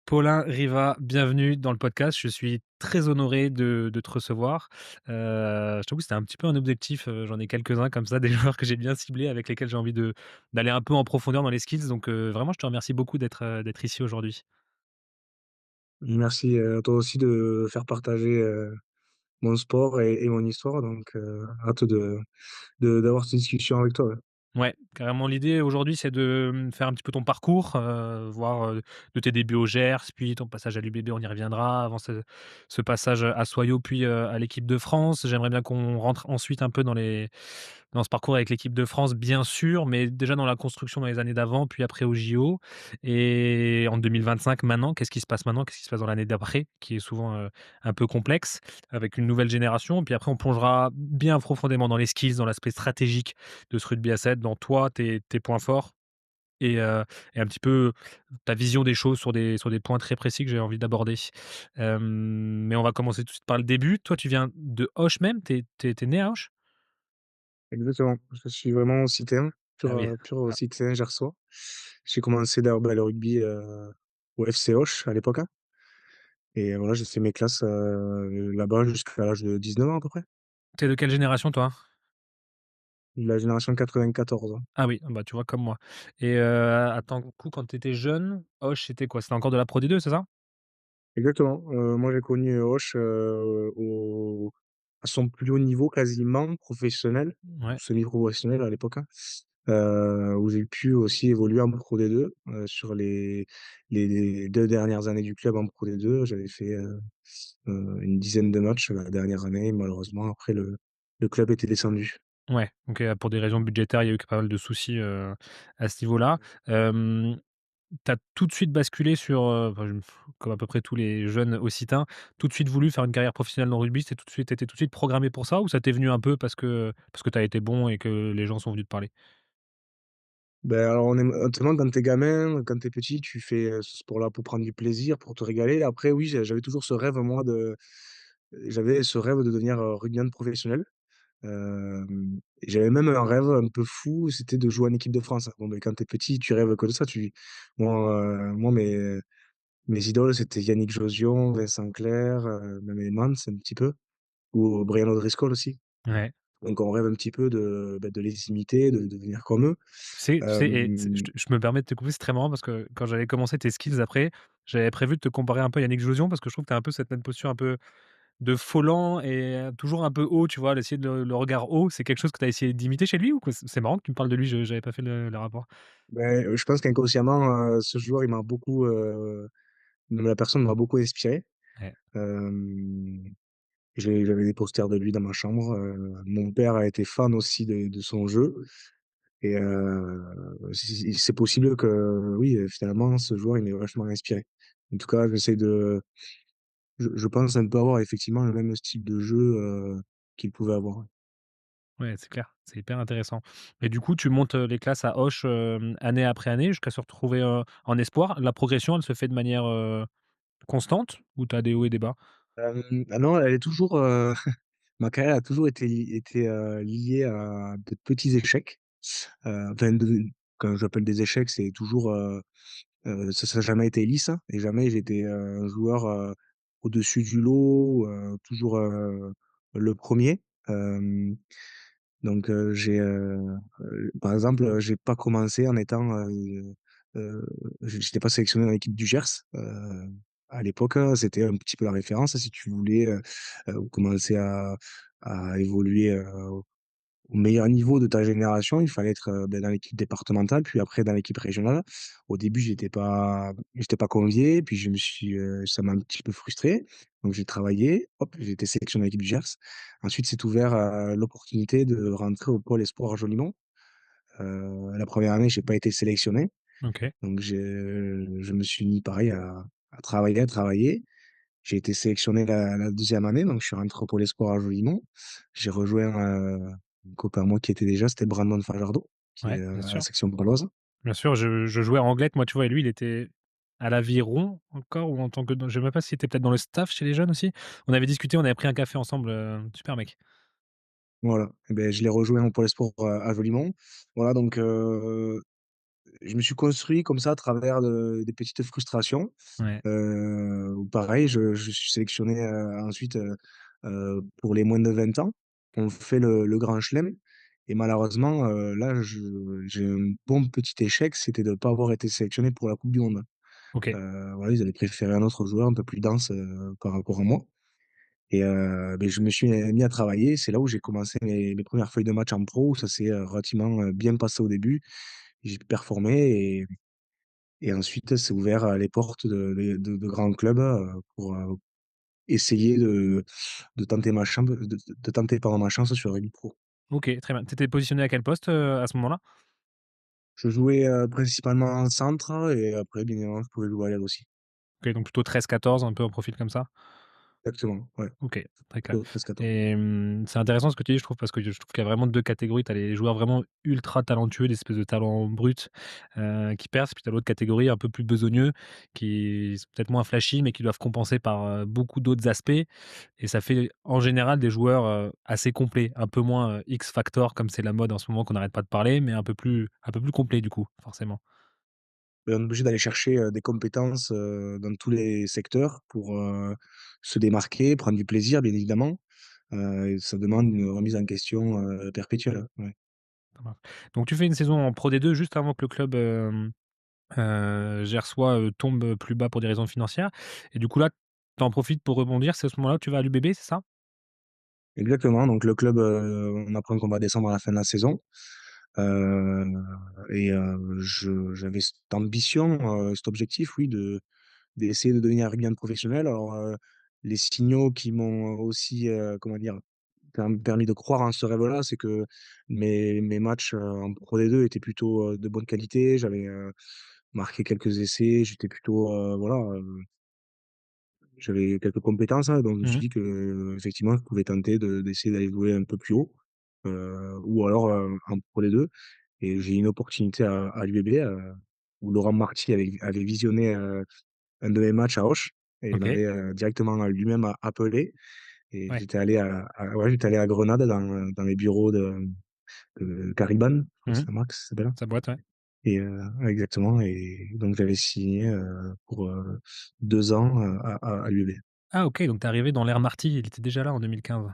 Paulin Riva, bienvenue dans le podcast. Je suis très honoré de te recevoir. Je t'avoue que c'était un petit peu un objectif, j'en ai quelques-uns comme ça, des joueurs que j'ai bien ciblés, avec lesquels j'ai envie d'aller un peu en profondeur dans les skills. Donc, vraiment, je te remercie beaucoup d'être ici aujourd'hui. Merci, à toi aussi de faire partager, mon sport et mon histoire donc hâte d'avoir cette discussion avec toi, ouais. Ouais, carrément. L'idée aujourd'hui, c'est de, faire un petit peu ton parcours, voir, de tes débuts au Gers, puis ton passage à l'UBB, on y reviendra, avant ce passage à Soyaux, puis, à l'équipe de France. J'aimerais bien qu'on rentre ensuite un peu dans ce parcours avec l'équipe de France, bien sûr, mais déjà dans la construction dans les années d'avant, puis après aux JO et en 2025 maintenant, qu'est-ce qui se passe maintenant? Qu'est-ce qui se passe dans l'année d'après? Qui est souvent, un peu complexe, avec une nouvelle génération. Puis après, on plongera bien profondément dans les skills, dans l'aspect stratégique de ce rugby à 7, dans toi, tes points forts et et un petit peu ta vision des choses sur des points très précis que j'ai envie d'aborder. Mais on va commencer tout de suite par le début. Toi, tu viens de Auch même? Tu es né à Auch? Exactement, je suis vraiment citerne, Ah oui. pur citerne gersois. J'ai commencé d'ailleurs, le rugby, au FC Auch à l'époque, hein, et voilà, j'ai fait mes classes, là-bas jusqu'à l'âge de 19 ans à peu près. Tu es de quelle génération toi? La génération 94, hein. Ah oui, bah, tu vois comme moi et attends, du coup, quand tu étais jeune, Auch c'était quoi? C'était encore de la Pro D2, c'est ça? Exactement, moi j'ai connu Auch, au à son plus haut niveau quasiment professionnel, Ouais, semi-professionnel à l'époque, hein. Où j'ai pu aussi évoluer en Pro D2, sur les 2 dernières années du club en Pro D2. J'avais fait, une dizaine de matchs la dernière année. Malheureusement, après le club était descendu. ouais, OK, pour des raisons budgétaires, il y a eu pas mal de soucis, à ce niveau-là. Hem, Tu as tout de suite basculé sur, enfin, comme à peu près tous les jeunes occitans, tout de suite voulu faire une carrière professionnelle dans le rugby? C'est tout de suite tu tout de suite programmé pour ça ou ça t'est venu un peu parce que tu as été bon et que les gens sont venus te parler? Ben, alors on aime honnêtement quand tu es gamin, quand tu es petit, tu fais, ce sport-là pour prendre du plaisir, pour te régaler. Après oui, j'avais toujours ce rêve moi j'avais ce rêve de devenir, rugbyman professionnel. Et j'avais même un rêve un peu fou, c'était de jouer en équipe de France. Bon, ben, quand tu es petit, tu rêves que de ça. Moi, mes idoles, c'était Yannick Josion, Vincent Clerc, même Heymans un petit peu, ou Brian O'Driscoll aussi. Ouais. Donc on rêve un petit peu de les imiter, de devenir comme eux. Tu sais et c'est Hem, je me permets de te couper, c'est très marrant parce que quand j'avais commencé tes skills après, j'avais prévu de te comparer un peu à Yannick Josion parce que je trouve que tu as un peu cette même posture un peu de Folland et toujours un peu haut, tu vois? D'essayer de le regard haut, c'est quelque chose que tu as essayé d'imiter chez lui ou quoi? C'est marrant que tu me parles de lui, je j'avais pas fait le rapport. je pense qu'inconsciemment, ce joueur, il m'a beaucoup, la personne m'a beaucoup inspiré. Ouais, Hem, j'avais des posters de lui dans ma chambre. Mon père a été fan aussi de son jeu. Et c'est possible que oui, finalement, ce joueur, il m'ait vachement inspiré. En tout cas, je pense un peu avoir effectivement le même style de jeu, qu'il pouvait avoir, ouais. ouais, c'est clair, c'est hyper intéressant et du coup, tu montes, les classes à Auch, année après année jusqu'à se retrouver, en espoir. La progression, elle se fait de manière, constante ou tu as des hauts et des bas? Ah non, elle est toujours, ma carrière a toujours été liée à de petits échecs. Enfin de Quand j'appelle des échecs, c'est toujours, ça a jamais été lisse, hein, et jamais j'étais, un joueur, au-dessus du lot, toujours, le premier. Er Donc par exemple, j'ai pas commencé en étant, j'étais pas sélectionné dans l'équipe du Gers. À l'époque, c'était un petit peu la référence si tu voulais, commencer à évoluer, au meilleur niveau de ta génération. Il fallait être, dans l'équipe départementale, puis après dans l'équipe régionale. Au début, j'étais pas convié, puis ça m'a un petit peu frustré. Donc j'ai travaillé, hop, j'ai été sélectionné dans l'équipe du Gers. Ensuite, s'est ouvert, l'opportunité de rentrer au pôle espoir à Jolimont. La première année, j'ai pas été sélectionné, OK. donc je me suis mis pareil à travailler, à travailler. J'ai été sélectionné la 2e année, donc je suis rentré au pôle espoir à Jolimont. J'ai rejoint, un copain à moi qui était déjà, c'était Brandon Fajardo, qui est, Ouais, bien à la sûr. section bâloise. Bien sûr, je jouais à Anglette, moi, tu vois? Et lui, il était à l'Aviron encore ou en tant que je sais même pas s'il était peut-être dans le staff chez les jeunes aussi? On avait discuté, on avait pris un café ensemble, super mec. Voilà, et beh, je l'ai rejoint au pôle espoir à Jolimont. Voilà, donc je me suis construit comme ça à travers des petites frustrations. Ouais, Où pareil, je suis sélectionné, ensuite, pour les moins de 20 ans. On fait le Grand Chelem et malheureusement, là, j'ai un bon petit échec, c'était de ne pas avoir été sélectionné pour la coupe du monde. OK, Voilà, ils avaient préféré un autre joueur un peu plus dense, par rapport à moi et beh, je me suis mis à travailler. C'est là où j'ai commencé mes 1 feuilles de match en pro, où ça s'est, relativement, bien passé au début. J'ai performé et ensuite c'est ouvert, les portes de grands clubs, pour, essayer de tenter ma chambe de tenter pardon ma chance sur le rugby pro. OK, très bien. Tu étais positionné à quel poste, à ce moment-là? Je jouais, principalement en centre et après bien évidemment je pouvais jouer à l'aile aussi. OK, donc plutôt 13-14, un peu un profil comme ça? Exactement, ouais, OK, très clair plutôt 13-14. et c'est intéressant ce que tu dis, je trouve, parce que je trouve qu'il y a vraiment 2 catégories. Tu as les joueurs vraiment ultra talentueux, des espèces de talents bruts, qui percent, puis tu as l'autre catégorie un peu plus besogneux, qui sont peut-être moins flashy, mais qui doivent compenser par, beaucoup d'autres aspects et ça fait en général des joueurs, assez complets, un peu moins, X factor comme c'est la mode en ce moment qu'on n'arrête pas de parler, mais un peu plus complet du coup, forcément. Et on est obligé d'aller chercher, des compétences, dans tous les secteurs pour, se démarquer, prendre du plaisir bien évidemment, et ça demande une remise en question, perpétuelle, ouais. Ça marche. Donc tu fais une saison en Pro D2 juste avant que le club, Gersois, tombe plus bas pour des raisons financières et du coup là, tu en profites pour rebondir, c'est à ce moment-là que tu vas à l'UBB, c'est ça? Exactement, donc le club, on apprend qu'on va descendre à la fin de la saison. Heu et je j'avais cette ambition, cet objectif, oui, d'essayer de devenir rugbyman professionnel. Alors, les signaux qui m'ont aussi, comment dire, permis de croire en ce rêve-là, c'est que mes matchs, en Pro D2 étaient plutôt, de bonne qualité. J'avais, marqué quelques essais, j'étais plutôt, voilà, j'avais quelques compétences, hein, donc je me suis Mmh. dit que, effectivement, je pouvais tenter d'essayer d'aller jouer un peu plus haut, ou alors, en Pro D2 et j'ai eu une opportunité à l'UBB, où Laurent Marty avait visionné, un de mes matchs à Auch et il OK, m'avait, directement, lui-même appelé et ouais. j'étais allé à Grenade dans les bureaux de Caribane, je crois que Mmh. c'est la marque, ça s'appelle Sa boîte, ouais. et exactement et donc j'avais signé, pour, 2 ans, à l'UBB. Ah OK, donc tu es arrivé dans l'ère Marty, il était déjà là en 2015.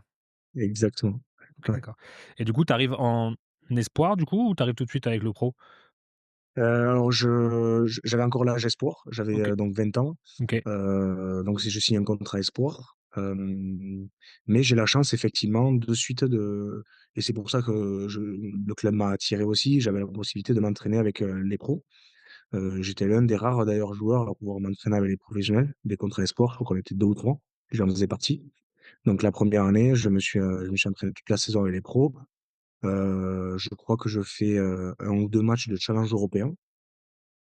Exactement, OK, ouais. d'accord et du coup, tu arrives en espoir du coup ou tu arrives tout de suite avec le pro? Alors j'avais encore l'âge espoir, j'avais, OK, donc 20 ans, OK. donc si je signe un contrat espoir, mais j'ai la chance effectivement de suite de et c'est pour ça que le club m'a attiré aussi, j'avais la possibilité de m'entraîner avec, les pros. J'étais l'un des rares d'ailleurs joueurs à pouvoir m'entraîner avec les professionnels, des contrats espoirs, je crois qu'on était 2 ou 3, j'en faisais partie. Donc la première année, je me suis entraîné toute la saison avec les pros. Je crois que je fais, 1 ou 2 matchs de challenge européen.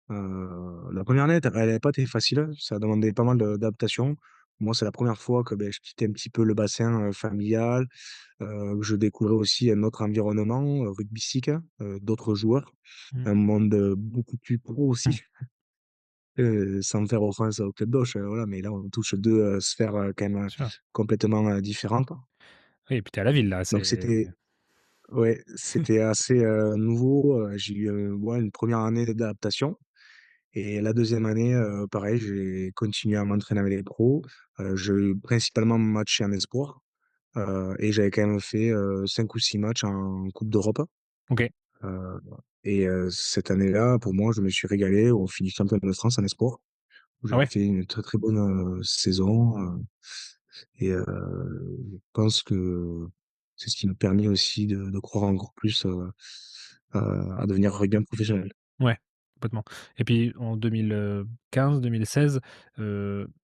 La première année, elle avait pas été facile, ça a demandé pas mal d'adaptation. Moi, c'est la première fois que, beh, je quittais un petit peu le bassin, familial, que je découvrais aussi un autre environnement, rugbystique, d'autres joueurs, Mmh. un monde, beaucoup plus pro Mmh. aussi, sans faire offense au club d'Auch, voilà, mais là, on touche 2 sphères, quand même, Bien sûr. complètement, différentes. Oui et puis tu es à la ville là, Donc c'est c'était ouais, c'était assez, nouveau, j'ai eu, ouais, une première année d'adaptation. Et la deuxième année, pareil, j'ai continué à m'entraîner avec les pros. Je principalement matché en espoir, et j'avais quand même fait, 5 ou 6 matchs en coupe d'Europe, OK. heu et cette année-là, pour moi, je me suis régalé. On finit champion de France en espoir, où Ah j'avais ouais? fait une très, très bonne, saison, et je pense que c'est ce qui m'a permis aussi de croire encore plus, à devenir rugbyman professionnel. Ouais, complètement et puis en 2015-2016,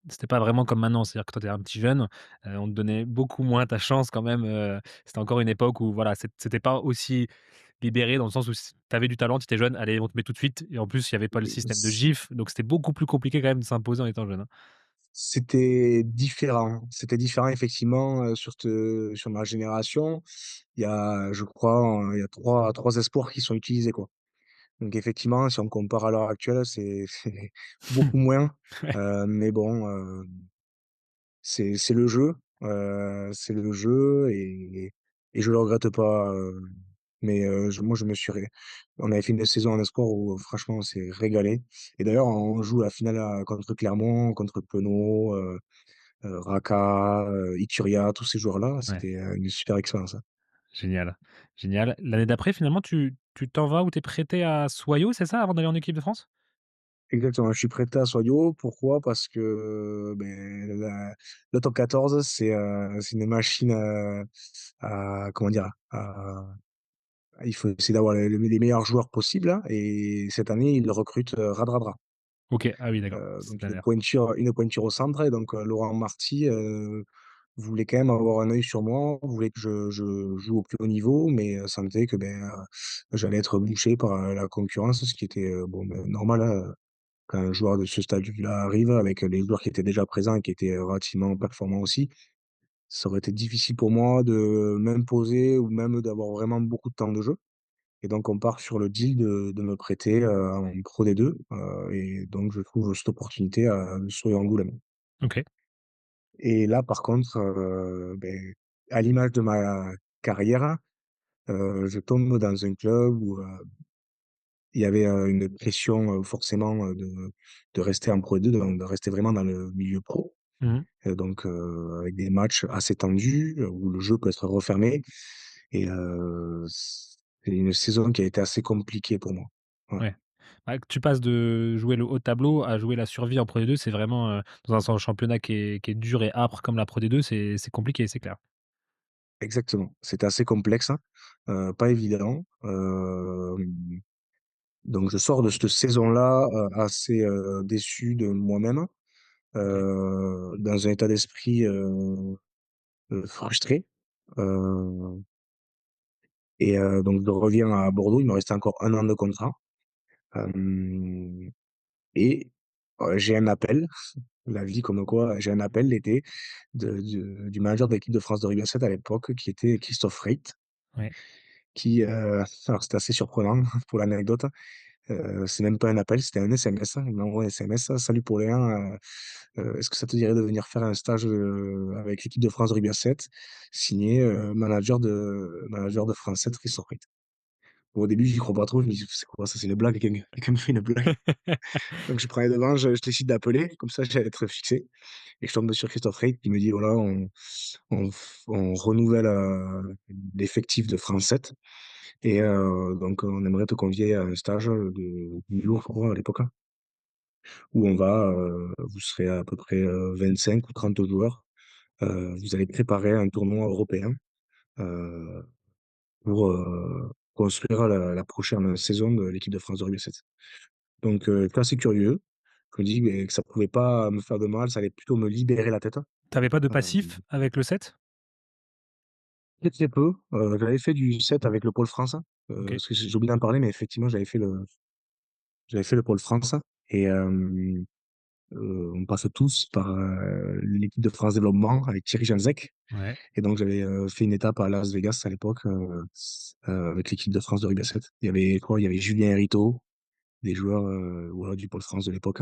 c'était pas vraiment comme maintenant. C'est-à-dire que toi, tu es un petit jeune, on te donnait beaucoup moins ta chance quand même, c'était encore une époque où voilà, c'était pas aussi libéré dans le sens où tu avais du talent, tu étais jeune, allez, on te met tout de suite et en plus, il y avait pas le système de gif, donc c'était beaucoup plus compliqué quand même de s'imposer en étant jeune, hein? C'était différent effectivement, sur ma génération. Il y a, je crois, il y a trois espoirs qui sont utilisés, quoi. Donc effectivement, si on compare à l'heure actuelle, c'est c'est beaucoup moins, Ouais. mais bon, c'est le jeu, c'est le jeu et je le regrette pas, Mais je me suis ré on avait fait une saison en espoir où franchement on s'est régalé et d'ailleurs on joue la finale contre Clermont, contre Penaud, Raqqa, Ituria, tous ces joueurs-là, Ouais, c'était, une super expérience, hein. génial, génial. L'année d'après, finalement, tu t'en vas ou tu es prêté à Soyaux, c'est ça, avant d'aller en équipe de France? Exactement, je suis prêté à Soyaux. Pourquoi? Parce que, beh, le top 14, c'est une machine, à comment dire? Il faut essayer d'avoir les meilleurs joueurs possibles, hein, et cette année, ils recrutent, Radradra. OK, ah oui, d'accord, c'est Donc la une pointure au centre et donc Laurent Marty, voulait quand même avoir un œil sur moi, voulait que je joue au plus haut niveau, mais sentait que, j'allais être bouché par, la concurrence, ce qui était, bon, normal, hein, quand un joueur de ce statut-là arrive avec les joueurs qui étaient déjà présents et qui étaient, relativement performants aussi. Ça aurait été difficile pour moi de m'imposer ou même d'avoir vraiment beaucoup de temps de jeu et donc on part sur le deal de me prêter, en Pro D2, et donc je trouve cette opportunité sur Angoulême. OK. Et là, par contre, à l'image de ma carrière, je tombe dans un club où, il y avait, une pression, forcément, de rester en Pro 2, de rester vraiment dans le milieu pro. Mmh. Donc, avec des matchs assez tendus, où le jeu peut être refermé et c'est une saison qui a été assez compliquée pour moi. Ouais, Ouais. Bah, que tu passes de jouer le haut de tableau à jouer la survie en Pro D2, c'est vraiment, dans un championnat qui est dur et âpre comme la Pro D2, c'est compliqué, c'est clair. exactement. C'était assez complexe, hein, pas évident. Donc je sors de cette saison-là, assez, déçu de moi-même, OK. dans un état d'esprit, frustré, heu et donc je reviens à Bordeaux. Il me restait encore 1 an de contrat, hem et j'ai un appel, la vie comme quoi, j'ai un appel l'été du manager de l'équipe de France de rugby à 7 à l'époque qui était Christophe Freyt, Ouais. qui, alors c'était assez surprenant pour l'anecdote. C'est même pas un appel, c'était un SMS. Il m'a envoyé un SMS: «Salut Pauléen, est-ce que ça te dirait de venir faire un stage, avec l'équipe de France de rugby à 7? Signé, manager de France 7, Christophe Payet». Bon, au début, j'y crois pas trop, je me dis: «C'est quoi ça? C'est une blague? Quelqu'un me fait une blague?» Donc je prends les devants, je décide d'appeler, comme ça j'allais être fixé et je tombe sur Christophe Payet qui me dit: «Voilà, on renouvelle, l'effectif de France 7 et donc on aimerait te convier à un stage, de 10 jours, je crois, à l'époque, hein, où vous serez à peu près, 25 ou 30 joueurs. Vous allez préparer un tournoi européen, heu, pour, construire la prochaine saison de l'équipe de France de rugby à 7. Donc, j'étais assez curieux. Je me dis, que ça pouvait pas me faire de mal, ça allait plutôt me libérer la tête. Tu avais pas de Heu, passif avec le 7? Très, très peu. J'avais fait du 7 avec le Pôle France, OK. parce que j'ai oublié d'en parler, mais effectivement, j'avais fait le Pôle France et on passe tous par, l'équipe de France Développement avec Thierry Janzek. Ouais. Et donc j'avais, fait une étape à Las Vegas à l'époque, avec l'équipe de France de rugby à 7. Il y avait quoi? Il y avait Julien Hériteau, des joueurs, voilà, du Pôle France de l'époque.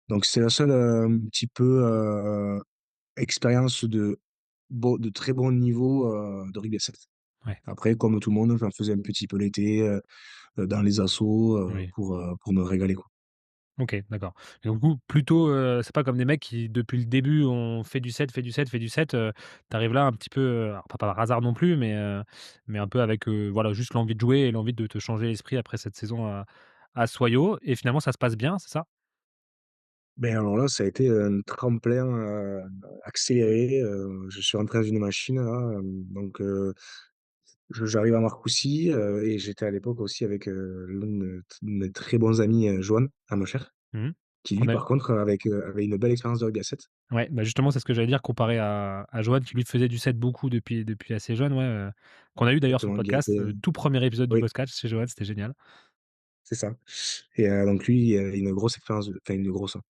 Donc c'est la seule, petit peu, expérience de très bon niveau, de rugby à 7. Ouais. Après, comme tout le monde, j'en faisais un petit peu l'été, dans les assos, Oui. pour me régaler, quoi. OK, d'accord. Et donc du coup, plutôt, c'est pas comme des mecs qui, depuis le début, ont fait du 7, fait du 7, fait du 7, tu arrives là un petit peu, alors pas par hasard non plus, mais un peu avec, voilà, juste l'envie de jouer et l'envie de te changer l'esprit après cette saison à Soyaux et finalement ça se passe bien, c'est ça? Beh, alors là, ça a été un tremplin, accéléré, je suis rentré dans une machine là, donc j'arrive à Marcoussis, et j'étais à l'époque aussi avec, l'un de mes très bons amis, Johan Amocher, Mmh. qui lui Qu'on a par contre avait une belle expérience de rugby à 7. Ouais, bah, justement, c'est ce que j'allais dire comparé à Johan qui lui faisait du 7 beaucoup depuis assez jeune, ouais, qu'on a eu d'ailleurs sur le Exactement, il a podcast, fait, tout premier épisode du oui, podcast chez Johan, c'était génial. c'est ça et donc lui, une grosse expérience enfin une grosse, hein,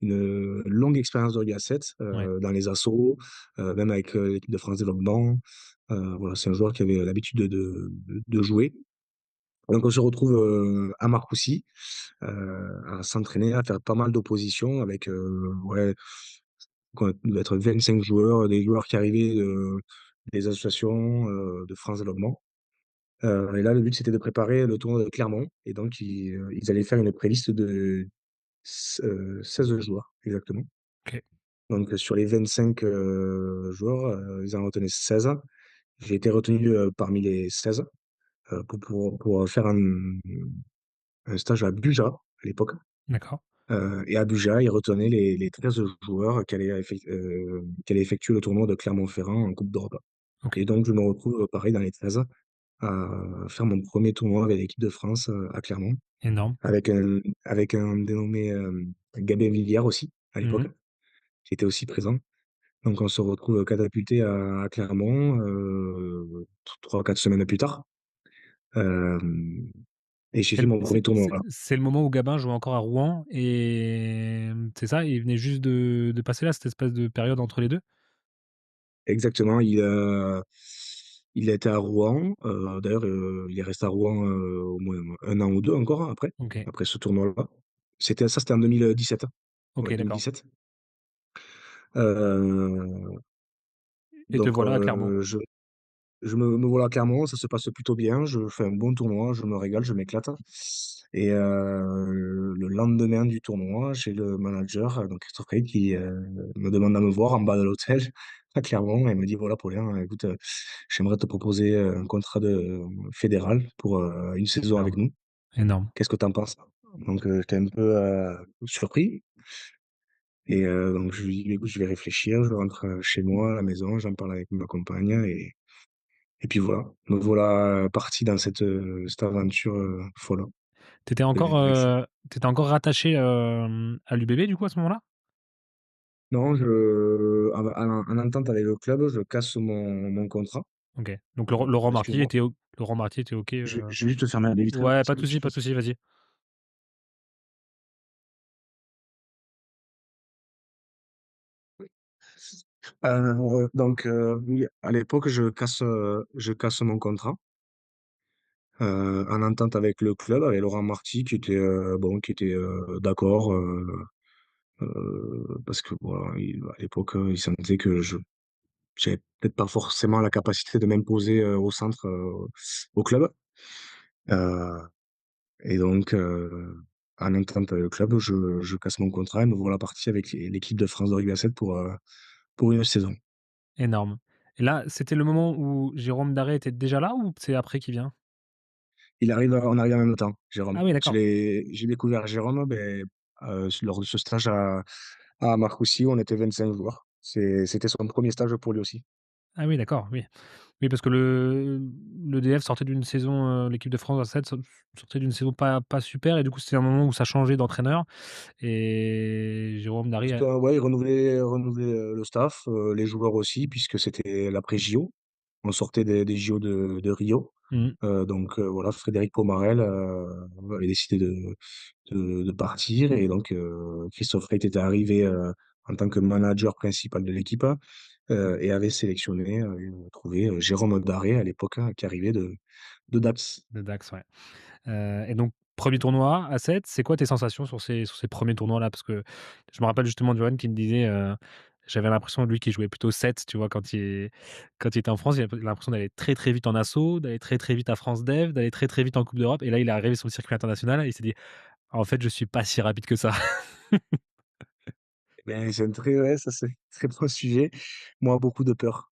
une longue expérience de rugby à 7, Ouais, dans les assos, même avec, l'équipe de France Développement. Voilà, c'est un joueur qui avait l'habitude de jouer. Donc on se retrouve, à Marcoussis, à s'entraîner, à faire pas mal d'oppositions avec, ouais, quoi, il devait être 25 joueurs, des joueurs qui arrivaient, des associations, de France Développement Et là, le but, c'était de préparer le tournoi de Clermont et donc ils allaient faire une pré-liste de 16 joueurs exactement. OK, Donc, sur les 25, joueurs, ils en retenaient 16. J'ai été retenu, parmi les 16, pour faire un stage à Buja, à l'époque, d'accord. et à Buja, ils retenaient les 13 joueurs qui allaient effectuer le tournoi de Clermont-Ferrand en Coupe d'Europe. OK, Et donc je me retrouve, pareil dans les 13 à faire mon premier tournoi avec l'équipe de France, à Clermont, énorme. avec un dénommé, Gabin Villière aussi, à Mmh l'époque, mh. qui était aussi présent. Donc on se retrouve catapultés à Clermont, 3-4 semaines plus tard. Hem Et j'ai C'est fait le mon c'est premier tournoi c'est là. c'est le moment où Gabin jouait encore à Rouen et c'est ça? Il venait juste de passer là, cette espèce de période entre les 2. Exactement, il a été à Rouen, d'ailleurs, il est resté à Rouen, au moins 1 an ou 2 encore OK, après ce tournoi-là. C'était en 2017, ouais, OK, d'accord 2017. Heu, et te donc voilà à Clermont. je me voilà à Clermont, ça se passe plutôt bien, je fais un bon tournoi, je me régale, je m'éclate et le lendemain du tournoi, j'ai le manager, donc Christophe Caïd qui, me demande à me voir en bas de l'hôtel à Clermont et me dit: «Voilà Paulin, écoute, j'aimerais te proposer un contrat de fédéral pour, une saison avec Énorme, nous. énorme. Qu'est-ce que tu en penses?» Donc j'étais un peu, surpris et donc je lui dis: «Écoute, je vais réfléchir». Je rentre, chez moi à la maison, j'en parle avec ma compagne et puis voilà, me voilà parti dans cette aventure, folle Tu étais encore rattaché, à l'UBB du coup à ce moment-là? Non, en entente avec le club, je casse mon contrat. OK, donc Laurent Marty Excuse-moi, était o Laurent Marty était OK, je vais juste fermer les vitres, ouais, c'est un petit pas peu de souci, vas-y. donc oui, à l'époque, je casse mon contrat, en entente avec le club, avec Laurent Marty qui était, bon, qui était, d'accord, parce que voilà, à l'époque, il sentait que j'avais peut-être pas forcément la capacité de m'imposer, au centre, au club. Heu et donc en entente avec le club, je casse mon contrat et me voilà parti avec l'équipe de France de rugby à 7 pour une saison. Énorme et là, c'était le moment où Jérôme Daré était déjà là ou c'est après qu'il vient? On arrive en même temps, Jérôme. Ah oui, d'accord. J'ai découvert Jérôme, lors de ce stage à Marcoussis où on était 25 joueurs. C'était son premier stage pour lui aussi. Ah oui, d'accord, oui. Oui, parce que l'EDF sortait d'une saison, l'équipe de France à 7 sortait d'une saison pas super et du coup, c'était un moment où ça changeait d'entraîneur et Jérôme Darry a Ouais, il renouvelait, le staff, les joueurs aussi puisque c'était l'après JO. On sortait des JO de Rio. mmh, Donc voilà, Frédéric Pomarel, avait décidé de partir et donc Christophe Reyt était arrivé, en tant que manager principal de l'équipe, et avait sélectionné, trouvé, Jérôme Daré à l'époque, qui arrivait de Dax. de Dax, ouais. Et donc 1er tournoi à 7, c'est quoi tes sensations sur ces premiers tournois-là? Parce que je me rappelle justement de Johan qui me disait, j'avais l'impression lui qui jouait plutôt 7, tu vois? Quand il était en France, il avait l'impression d'aller très, très vite en assaut, d'aller très, très vite à France Dev, d'aller très, très vite en Coupe d'Europe et là, il est arrivé sur le circuit international et il s'est dit: «En fait, je suis pas si rapide que ça». C'est un très ouais, ça c'est un très bon sujet. Moi, beaucoup de peur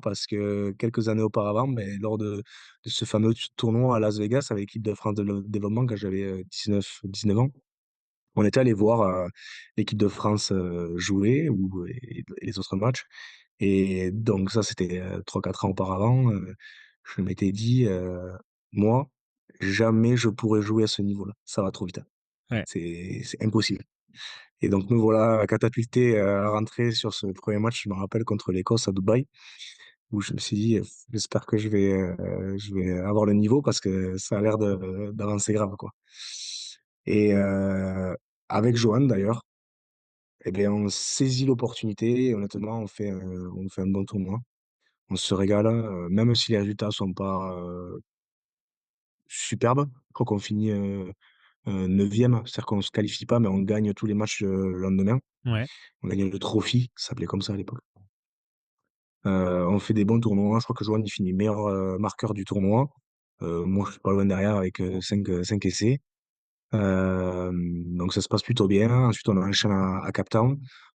parce que quelques années auparavant, lors de ce fameux tournoi à Las Vegas avec l'équipe de France de développement quand j'avais, 19 ans, on était allé voir, l'équipe de France, jouer et les autres matchs et donc ça, c'était, 3-4 ans auparavant, je m'étais dit, «Moi, jamais je pourrais jouer à ce niveau-là, ça va trop vite. Ouais, C'est impossible». Et donc me voilà catapulté, à rentrer sur ce premier match, je me rappelle contre l'Écosse à Dubaï, où je me suis dit: «J'espère que je vais avoir le niveau parce que ça a l'air d'avancer grave, quoi». Et avec Johan d'ailleurs, on saisit l'opportunité et honnêtement on fait un bon tournoi. On se régale, même si les résultats sont pas, superbes. Je crois qu'on finit, 9e, c'est-à-dire qu'on se qualifie pas, mais on gagne tous les matchs, le lendemain. ouais, On gagne le Trophy, ça s'appelait comme ça à l'époque. On fait des bons tournois. Je crois que Johan, il finit meilleur, marqueur du tournoi moi, je suis pas loin derrière avec, 5 essais. Donc ça se passe plutôt bien. Ensuite, on enchaîne à Cape Town.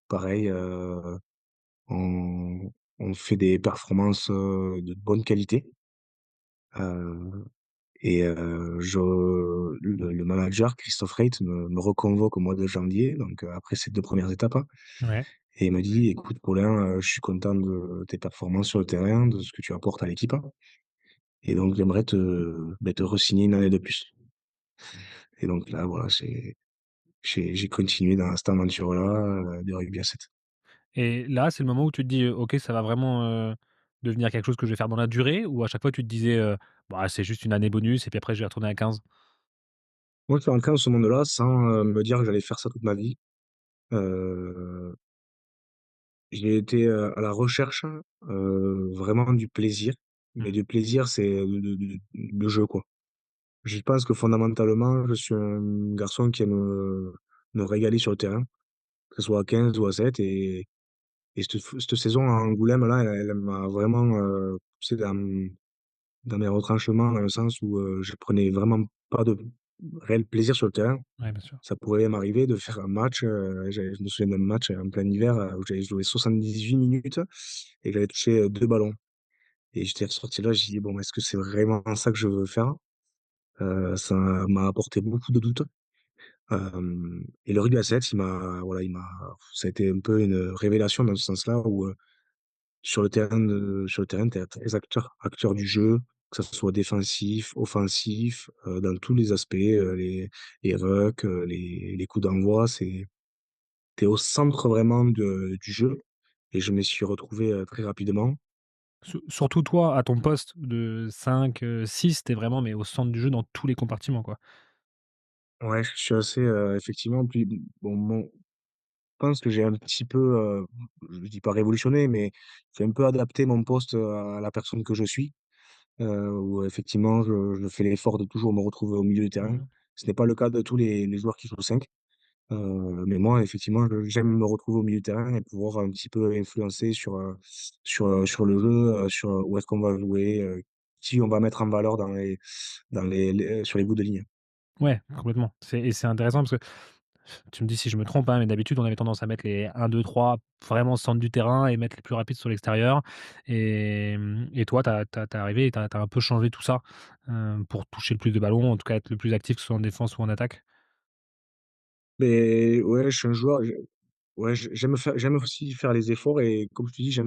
Pareil, on on fait des performances, de bonne qualité. Heu je le manager Christophe Reit me reconvoque au mois de janvier, donc après ces 2 premières étapes, hein, Ouais. et il me dit: «Écoute Paulin, je suis content de tes performances sur le terrain, de ce que tu apportes à l'équipe, et donc j'aimerais te re-signer 1 année de plus». Et donc là, voilà, j'ai continué dans cette aventure-là, du rugby à 7. Et là, c'est le moment où tu te dis: «OK, ça va vraiment, devenir quelque chose que je vais faire dans la durée», ou à chaque fois tu te disais, «Bah, c'est juste une année bonus et puis après je vais retourner à 15»? Moi, je suis rentré dans ce monde-là sans, me dire que j'allais faire ça toute ma vie. Heu, j'ai été, à la recherche, vraiment du plaisir, mais Mmh. du plaisir, c'est le jeu, quoi. Je pense que fondamentalement, je suis un garçon qui aime, me régaler sur le terrain, que ce soit à 15 ou à 7, et cette saison à Angoulême là, elle m'a vraiment, poussé dans mes retranchements, dans le sens où, je prenais vraiment pas de réel plaisir sur le terrain. Ouais, bien sûr. Ça pourrait m'arriver de faire un match, je me souviens d'un match en plein hiver, où j'avais joué 78 minutes et j'avais touché, 2 ballons, et j'étais ressorti là, j'ai dit: «Bon, est-ce que c'est vraiment ça que je veux faire?» Ça m'a apporté beaucoup de doutes, et le rugby à 7, il m'a ça a été un peu une révélation dans ce sens-là où, sur le terrain, tu es très acteur du jeu, que ça soit défensif, offensif, dans tous les aspects, les rucks, les coups d'envoi, tu es au centre vraiment du jeu, et je me suis retrouvé, très rapidement. Surtout toi, à ton poste de 5, 6, tu vraiment mais au centre du jeu dans tous les compartiments, quoi. Ouais, je suis assez, effectivement, puis bon, je pense que j'ai un petit peu, je dis pas révolutionné, mais j'ai un peu adapté mon poste, à la personne que je suis, où effectivement je fais l'effort de toujours me retrouver au milieu du terrain. Mmh. Ce n'est pas le cas de tous les joueurs qui jouent 5, mais moi effectivement j'aime me retrouver au milieu du terrain et pouvoir un petit peu influencer sur le jeu, sur où est-ce qu'on va jouer, qui on va mettre en valeur dans les sur les bouts de ligne. Ouais, complètement. C'est intéressant parce que tu me dis si je me trompe, hein, mais d'habitude, on avait tendance à mettre les 1-2-3 vraiment au centre du terrain et mettre les plus rapides sur l'extérieur, et toi, tu arrivé et tu as un peu changé tout ça, pour toucher le plus de ballons, en tout cas être le plus actif, que ce soit en défense ou en attaque? Mais ouais, je suis un joueur, ouais, j'aime aussi faire les efforts, et comme je te dis, j'ai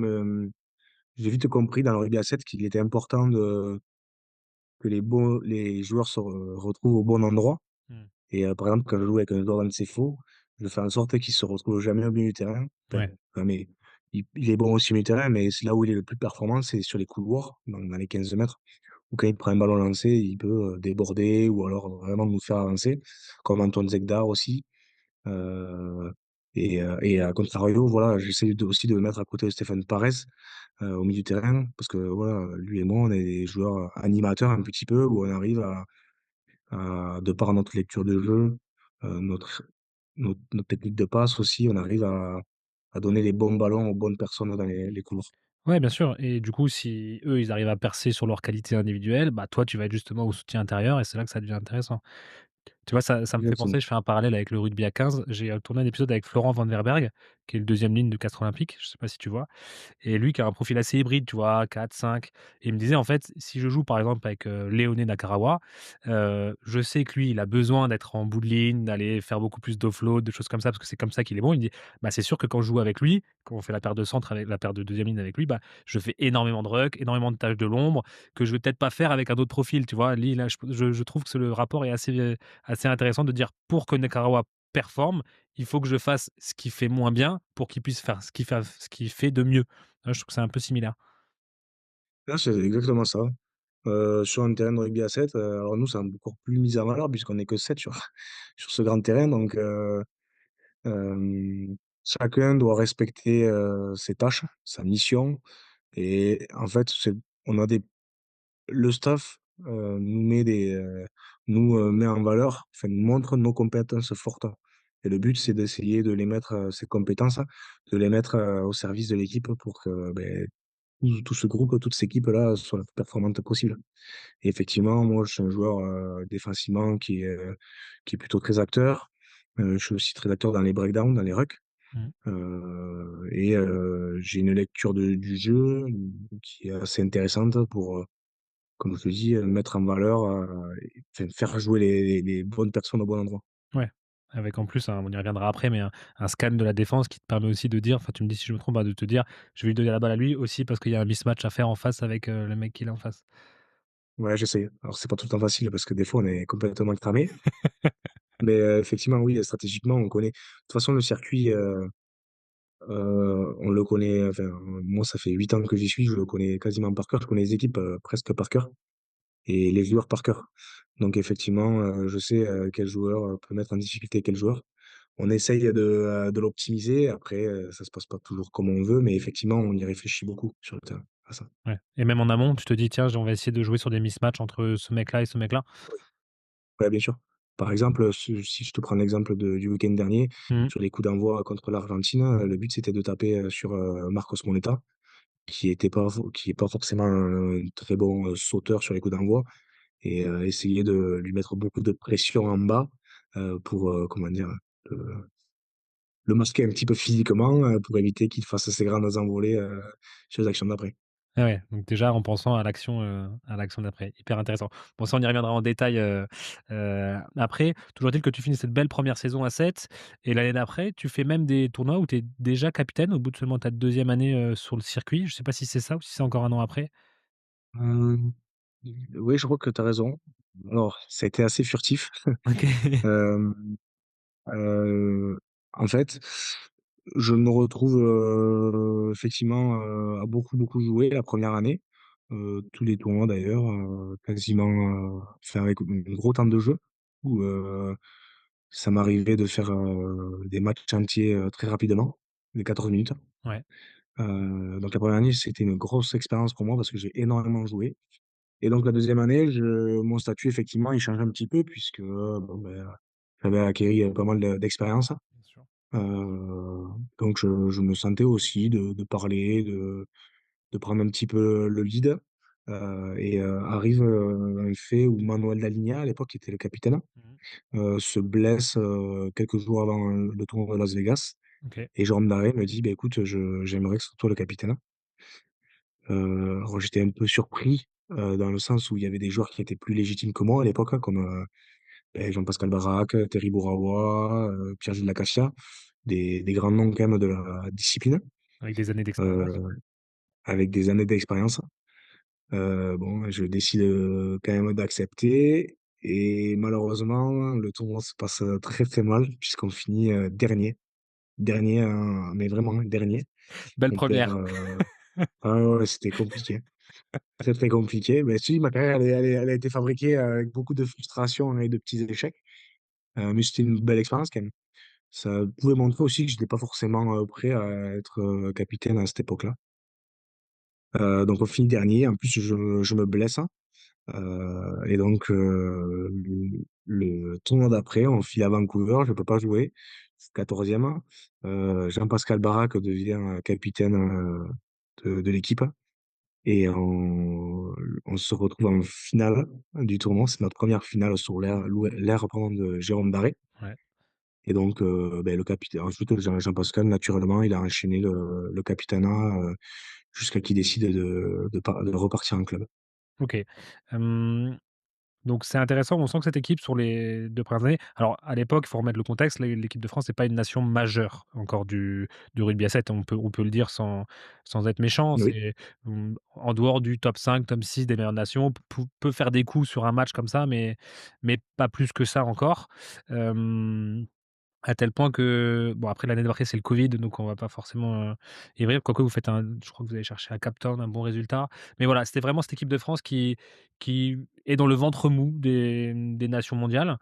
vite compris dans le rugby à 7 qu'il était important que les joueurs se retrouvent au bon endroit, Mmh. et par exemple, quand je joue avec un joueur d'un de ses faux, je fais en sorte qu'il se retrouve jamais au milieu du terrain. Ouais. Mais il est bon aussi au milieu du terrain, mais c'est là où il est le plus performant, c'est sur les couloirs, dans les 15 mètres, où quand il prend un ballon lancé, il peut, déborder ou alors vraiment nous faire avancer, comme Antoine Zegdar aussi. Heu et à contrario, voilà, j'essaie aussi de me mettre à côté de Stéphane Parés, au milieu du terrain, parce que voilà, lui et moi, on est des joueurs animateurs un petit peu, où on arrive de par notre lecture de jeu, notre technique de passe aussi, on arrive à donner les bons ballons aux bonnes personnes dans les couloirs. Ouais, bien sûr, et du coup, si eux, ils arrivent à percer sur leurs qualités individuelles, bah, toi, tu vas être justement au soutien intérieur et c'est là que ça devient intéressant. Tu vois, ça me fait Exactement. penser, je fais un parallèle avec le rugby à 15. J'ai, tourné un épisode avec Florent Van Verberg, qui est le deuxième ligne de Castres Olympique, je sais pas si tu vois? Et lui qui a un profil assez hybride, tu vois? 4-5, et il me disait: «En fait, si je joue par exemple avec, Léoné Nakarawa, je sais que lui, il a besoin d'être en bout de ligne, d'aller faire beaucoup plus d'offload, de choses comme ça, parce que c'est comme ça qu'il est bon». Il me dit: «Bah, c'est sûr que quand je joue avec lui, quand on fait la paire de centre avec la paire de deuxième ligne avec lui, bah, je fais énormément de ruck, énormément de tâches de l'ombre que je vais peut-être pas faire avec un autre profil», tu vois? Lui, là, je trouve que le rapport est assez intéressant de dire: «Pour que Nakarawa performe, il faut que je fasse ce qu'il fait moins bien pour qu'il puisse faire ce qu'il fait de mieux». Je trouve que c'est un peu similaire. Là, c'est exactement ça. Sur un terrain de rugby à 7, alors nous, c'est encore plus mis en valeur puisqu'on est que 7 sur sur ce grand terrain, donc chacun doit respecter, ses tâches, sa mission, et en fait, on a des le staff, met en valeur, enfin, nous montre nos compétences fortes, et le but, c'est d'essayer de les mettre, ces compétences, de les mettre, au service de l'équipe pour que, beh, tout ce groupe, toute cette équipe-là soit la plus performante possible. Et effectivement, moi, je suis un joueur, défensivement qui est plutôt très acteur. Je suis aussi très acteur dans les breakdowns, dans les rucks, Mmh. j'ai une lecture du jeu qui est assez intéressante pour, comme je te dis, mettre en valeur, et enfin faire jouer les bonnes personnes au bon endroit. Ouais, avec en plus un on y reviendra après, mais un scan de la défense qui te permet aussi de dire, enfin tu me dis si je me trompe, bah, de te dire: «Je vais lui donner la balle à lui aussi parce qu'il y a un mismatch à faire en face avec, le mec qu'il a en face». Ouais, j'essaie. Alors c'est pas tout le temps facile parce que des fois on est complètement cramé, mais effectivement oui, stratégiquement on connaît de toute façon le circuit, on le connaît, enfin, moi ça fait 8 ans que j'y suis, je le connais quasiment par cœur. Je connais les équipes, presque par cœur et les joueurs par cœur. Donc effectivement, je sais, quel joueur, peut mettre en difficulté quel joueur. On essaye de l'optimiser. Après, ça se passe pas toujours comme on veut, mais effectivement, on y réfléchit beaucoup sur le terrain à ça. Ouais et même en amont, tu te dis: «Tiens, on va essayer de jouer sur des mismatchs entre ce mec-là et ce mec-là». Oui. Ouais, bien sûr. Par exemple, si je te prends l'exemple du week-end dernier, Mmh. sur les coups d'envoi contre l'Argentine, le but c'était de taper, sur, Marcos Moneta, qui est pas forcément un très bon, sauteur sur les coups d'envoi et essayer de lui mettre beaucoup de pression en bas, pour, comment dire? Le le masquer un petit peu physiquement, pour éviter qu'il fasse ses grandes envolées, sur les actions d'après. Ah ouais, donc déjà en pensant à l'action d'après, hyper intéressant. Bon ça on y reviendra en détail, après. Toujours est-il que tu finis cette belle première saison à 7 et l'année d'après, tu fais même des tournois où tu es déjà capitaine au bout de seulement ta deuxième année, sur le circuit. Je sais pas si c'est ça ou si c'est encore un an après? Hem, oui, je crois que tu as raison. Alors, ça a été assez furtif. OK. Hem, heu, En fait, je me retrouve, effectivement, à beaucoup, beaucoup jouer la première année, tous les tournois d'ailleurs, quasiment, enfin avec un gros temps de jeu où, ça m'arrivait de faire, des matchs entiers, très rapidement, de 14 minutes. Ouais. Donc la première année, c'était une grosse expérience pour moi parce que j'ai énormément joué et donc la deuxième année, je mon statut effectivement, il change un petit peu puisque, bon, ben, j'avais acquéri, pas mal d'expérience. Bien sûr. Donc je me sentais aussi de parler, de prendre un petit peu le lead, arrive, un fait où Manuel Dalignà, à l'époque, qui était le capitaine, Mmh. se blesse, quelques jours avant, le tournoi de Las Vegas OK. et Jérôme Daré me dit: «Beh, écoute, j'aimerais que ce soit toi le capitaine». Alors j'étais un peu surpris, dans le sens où il y avait des joueurs qui étaient plus légitimes que moi à l'époque, hein, comme, Jean-Pascal Baraque, Terry Bouraoua, Pierre-Gilles Lacassia, des grands noms quand même de la discipline, Avec des années heu, d'expérience. avec des années d'expérience. Bon, je décide, quand même d'accepter et malheureusement, le tournoi se passe, très, très mal puisqu'on finit, dernier. Dernier, mais vraiment dernier. Belle On perd, première. ah ouais, ouais, c'était compliqué. Très, très compliqué. Mais si, ma carrière, elle a été fabriquée avec beaucoup de frustration et de petits échecs, mais c'était une belle expérience quand même. Ça pouvait montrer aussi que j'étais pas forcément, prêt à être, capitaine à cette époque-là. Donc on finit dernier. En plus, je me blesse, et donc le tournoi d'après, on file à Vancouver, je peux pas jouer. 14e, Jean-Pascal Baraque devient, capitaine, de l'équipe et on se retrouve en finale du tournoi. C'est notre première finale sur l'ère, pardon, de Jérôme Daré Ouais. et donc le capitaine ensuite Jean-Pascal naturellement, il a enchaîné le capitanat, jusqu'à qu'il décide de repartir en club. OK. Hem Donc c'est intéressant, on sent que cette équipe sur les 2 premières années alors à l'époque, il faut remettre le contexte, l'équipe de France n'est pas une nation majeure encore du rugby à 7, on peut le dire sans être méchant. Oui. C'est, en dehors du top 5, top 6 des meilleures nations, peut faire des coups sur un match comme ça, mais pas plus que ça encore. Hem À tel point que bon après l'année d'après c'est le Covid donc on va pas forcément, y revenir. Quoique vous faites je crois que vous allez chercher à Cape Town un bon résultat. Mais voilà, c'était vraiment cette équipe de France qui est dans le ventre mou des nations mondiales.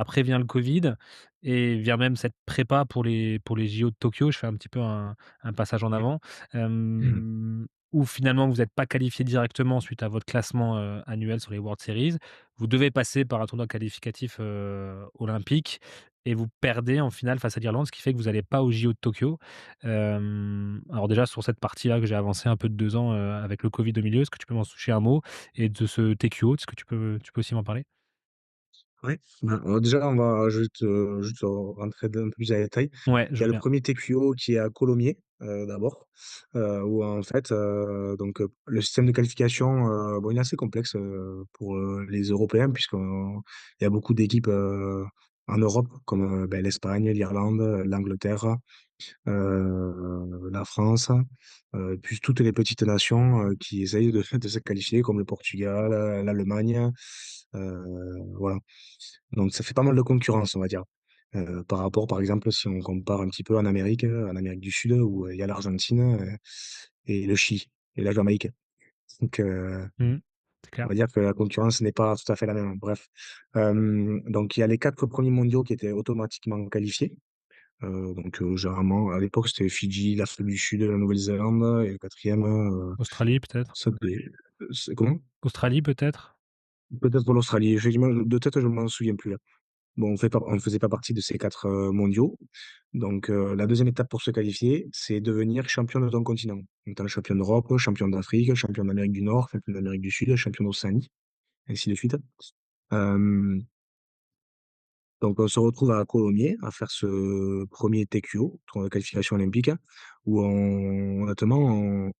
Après vient le Covid et vient même cette prépa pour les JO de Tokyo. Je fais un petit peu un passage en Mmh. avant, Mmh. où finalement vous êtes pas qualifié directement suite à votre classement, annuel sur les World Series. Vous devez passer par un tournoi qualificatif, olympique et vous perdez en finale face à l'Irlande, ce qui fait que vous allez pas aux JO de Tokyo. Alors déjà sur cette partie-là que j'ai avancé un peu de 2 ans, avec le covid au milieu, est-ce que tu peux m'en toucher un mot? Et de ce TQO, est-ce que tu peux aussi m'en parler? Ouais, ben, déjà, je vais te juste rentrer d'un peu plus dans les détails. Ouais, je Il y a veux le bien. premier TQO qui est à Colomiers, d'abord, où en fait, le système de qualification, bon, il est assez complexe, pour, les Européens puisqu'il y a beaucoup d'équipes, en Europe comme, l'Espagne, l'Irlande, l'Angleterre, la France, puis toutes les petites nations, qui essayent de de se qualifier comme le Portugal, l'Allemagne, voilà. Donc ça fait pas mal de concurrence, on va dire. Par rapport, par exemple, si on compare un petit peu en Amérique du Sud, où, il y a l'Argentine, et le Chili et la Jamaïque. Donc, Mmh. C'est on clair. va dire que la concurrence n'est pas tout à fait la même. Bref, donc il y a les 4 premiers mondiaux qui étaient automatiquement qualifiés. Généralement, à l'époque, c'était Fidji, l'Afrique du Sud, la Nouvelle-Zélande et le 4e, Australie peut-être? ça devait c'est comment? Australie peut-être? Peut-être pour l'Australie. Effectivement, de tête, je m'en souviens plus là. Bon, on faisait pas partie de ces 4 mondiaux. Donc, la deuxième étape pour se qualifier, c'est devenir champion de ton continent. Donc, tu as le champion d'Europe, champion d'Afrique, champion d'Amérique du Nord, champion d'Amérique du Sud, champion d'Océanie, ainsi de suite. Hem, donc on se retrouve à Colomiers à faire ce premier TQO, tournoi de qualification olympique, où honnêtement,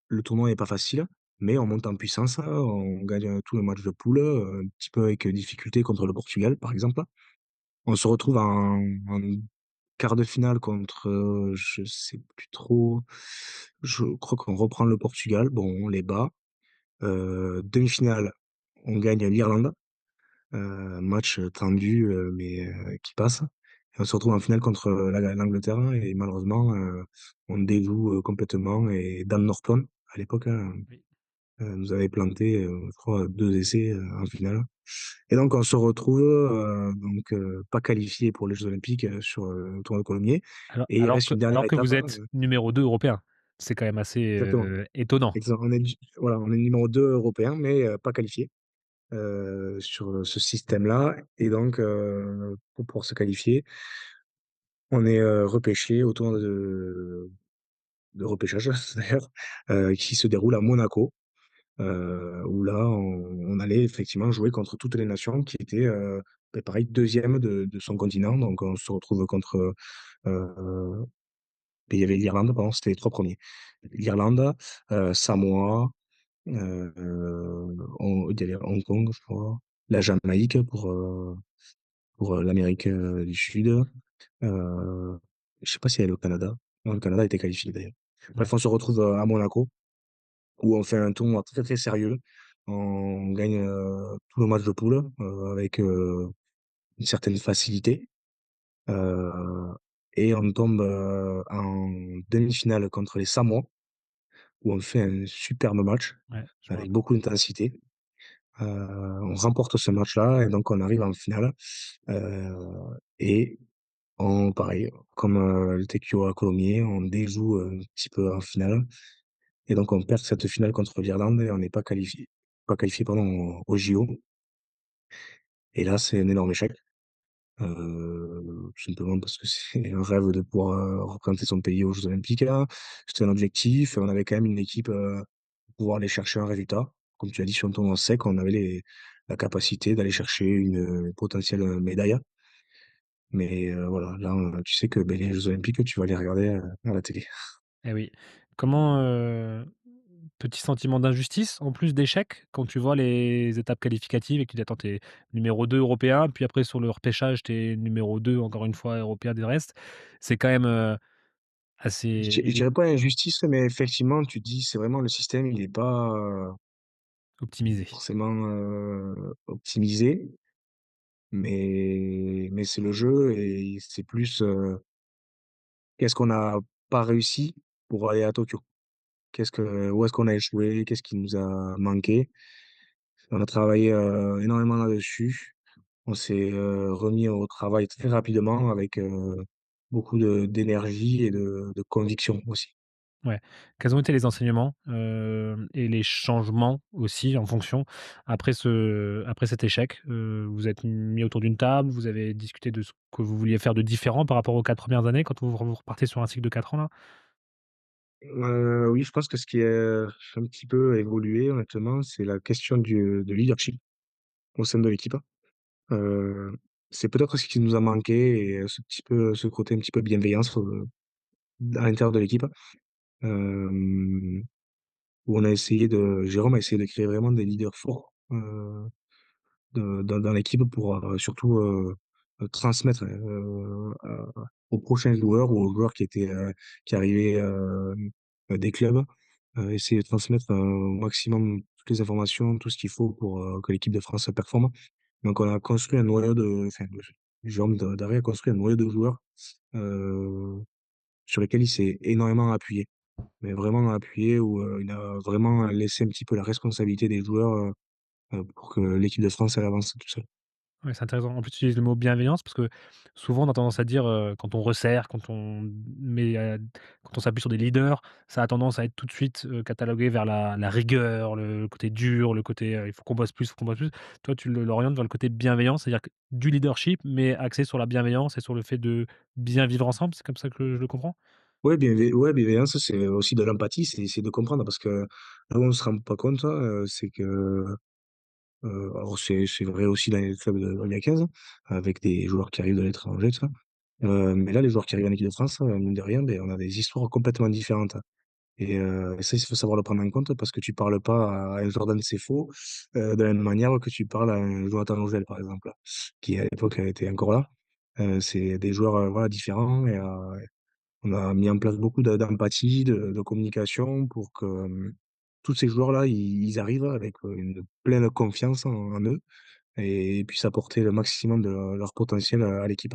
le tournoi n'est pas facile, mais on monte en puissance, on gagne, tous les matchs de poule, un petit peu avec difficulté contre le Portugal, par exemple. On se retrouve en quart de finale contre, je sais plus trop, je crois qu'on reprend le Portugal, bon, on les bat. Demi-finale, on gagne l'Irlande, match tendu, qui passe. Et on se retrouve en finale contre, l'Angleterre et malheureusement, on déjoue, complètement et Dan Norton, à l'époque, hein, Oui. nous avait planté, je crois 2 essais, en finale. Et donc on se retrouve, pas qualifié pour les Jeux olympiques, sur, le tournoi de Colomiers et il reste une dernière Alors que étape, vous êtes numéro 2 européen. C'est quand même assez, exactement, étonnant. on est voilà, on est numéro 2 européen mais pas qualifié, sur, ce système-là et donc pour pouvoir se qualifier, on est, repêché au tournoi de repêchage d'ailleurs, qui se déroule à Monaco. Où là, on allait effectivement jouer contre toutes les nations qui étaient, pareil 2e de son continent. Donc on se retrouve contre, il y avait l'Irlande, pardon, c'était les 3 premiers. L'Irlande, Samoa, heu, il y avait Hong Kong, je crois, la Jamaïque pour, l'Amérique, du Sud, je sais pas s'il y avait le Canada. Non, le Canada était qualifié d'ailleurs. Ouais. Bref, on se retrouve, à Monaco où on fait un tournoi très, très sérieux. On gagne, tous nos matchs de poule, avec, une certaine facilité, heu et on tombe, en demi-finale contre les Samoa, où on fait un superbe match Ouais, je me avec rappelle. beaucoup d'intensité. On remporte ce match-là et donc on arrive en finale, heu et on pareil, comme, le TQO à Colomiers, on déjoue, un petit peu en finale et donc on perd cette finale contre l'Irlande et on n'est pas qualifié pardon, aux JO et là, c'est un énorme échec. Simplement parce que c'est un rêve de pouvoir, représenter son pays aux Jeux olympiques, hein. C'était un objectif, on avait quand même une équipe, pour pouvoir aller chercher un résultat. Comme tu as dit, sur un tournoi sec, on avait la capacité d'aller chercher une potentielle, médaille. Mais, voilà, là, tu sais que, les Jeux olympiques, tu vas les regarder, à la télé. Eh oui. Comment, petit sentiment d'injustice en plus d'échec quand tu vois les étapes qualificatives et que tu dis: «Attends, tu es numéro 2 européen, puis après sur le repêchage, tu es numéro 2 encore une fois européen des restes». C'est quand même, Je assez dirais pas injustice, mais effectivement, tu te dis: «C'est vraiment le système, il est pas, optimisé. forcément, optimisé». Mais c'est le jeu et c'est plus, qu'est-ce qu'on n'a pas réussi pour aller à Tokyo? Où est-ce qu'on a échoué? Qu'est-ce qui nous a manqué? On a travaillé, énormément là-dessus. On s'est, remis au travail très rapidement avec, beaucoup d'énergie et de conviction aussi. Ouais. Quels ont été les enseignements, et les changements aussi en fonction après cet échec? Vous êtes mis autour d'une table, vous avez discuté de ce que vous vouliez faire de différent par rapport aux 4 premières années quand vous repartez sur un cycle de 4 ans là? Oui, je pense que ce qui a un petit peu évolué honnêtement, c'est la question de leadership au sein de l'équipe. Heu, c'est peut-être ce qui nous a manqué et ce petit peu ce côté un petit peu bienveillance, à l'intérieur de l'équipe. Hem, où on a essayé de Jérôme a essayé de créer vraiment des leaders forts, dans l'équipe pour, surtout, transmettre, aux prochains joueurs ou aux joueurs qui arrivaient, des clubs, essayer de transmettre, au maximum toutes les informations, tout ce qu'il faut pour, que l'équipe de France performe. Donc on a construit un noyau de enfin, Jérôme Daré a construit un noyau de joueurs, heu, sur lesquels il s'est énormément appuyé. Mais vraiment appuyé où, il a vraiment laissé un petit peu la responsabilité des joueurs, pour que l'équipe de France elle avance tout seul. Ouais, c'est intéressant. En plus, tu utilises le mot bienveillance parce que souvent, on a tendance à dire, quand on resserre, met, quand on s'appuie sur des leaders, ça a tendance à être tout de suite, catalogué vers la rigueur, le côté dur, le côté, il faut qu'on bosse plus, il faut qu'on bosse plus. Toi, tu l'orientes vers le côté bienveillant, c'est-à-dire que du leadership, mais axé sur la bienveillance et sur le fait de bien vivre ensemble, c'est comme ça que je le comprends? Bienveillance, c'est aussi de l'empathie, c'est essayer de comprendre parce que là où on se rend pas compte, c'est que, alors c'est vrai aussi dans les clubs de U15, avec des joueurs qui arrivent de l'étranger, tout ça. Mais là, les joueurs qui arrivent en équipe de France, mine de rien, beh, on a des histoires complètement différentes. Et ça, il faut savoir le prendre en compte parce que tu parles pas à un Jordan Sefo, de la même manière que tu parles à un Jonathan Logel, par exemple, qui à l'époque était encore là. C'est des joueurs, voilà, différents et on a mis en place beaucoup d'empathie, de communication pour que, tous ces joueurs-là, ils arrivent avec, une pleine confiance en eux et puissent apporter le maximum de leur potentiel, à l'équipe.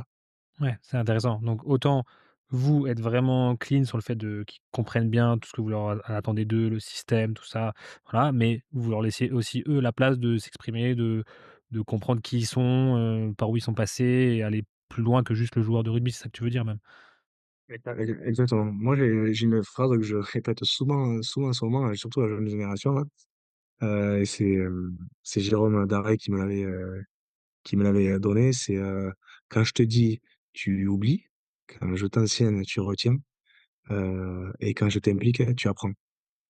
Ouais, c'est intéressant. Donc autant vous être vraiment clean sur le fait de qu'ils comprennent bien tout ce que vous leur attendez d'eux, le système, tout ça, voilà, mais vous leur laissez aussi eux la place de s'exprimer, de comprendre qui ils sont, par où ils sont passés et aller plus loin que juste le joueur de rugby, c'est ça que tu veux dire même? Exactement. Moi, j'ai une phrase que je répète souvent en ce moment, surtout à la jeune génération là, et c'est Jérôme Daré qui me l'avait, donnée, c'est, «Quand je te dis, tu oublies, quand je t'enseigne, tu retiens, et quand je t'implique, tu apprends».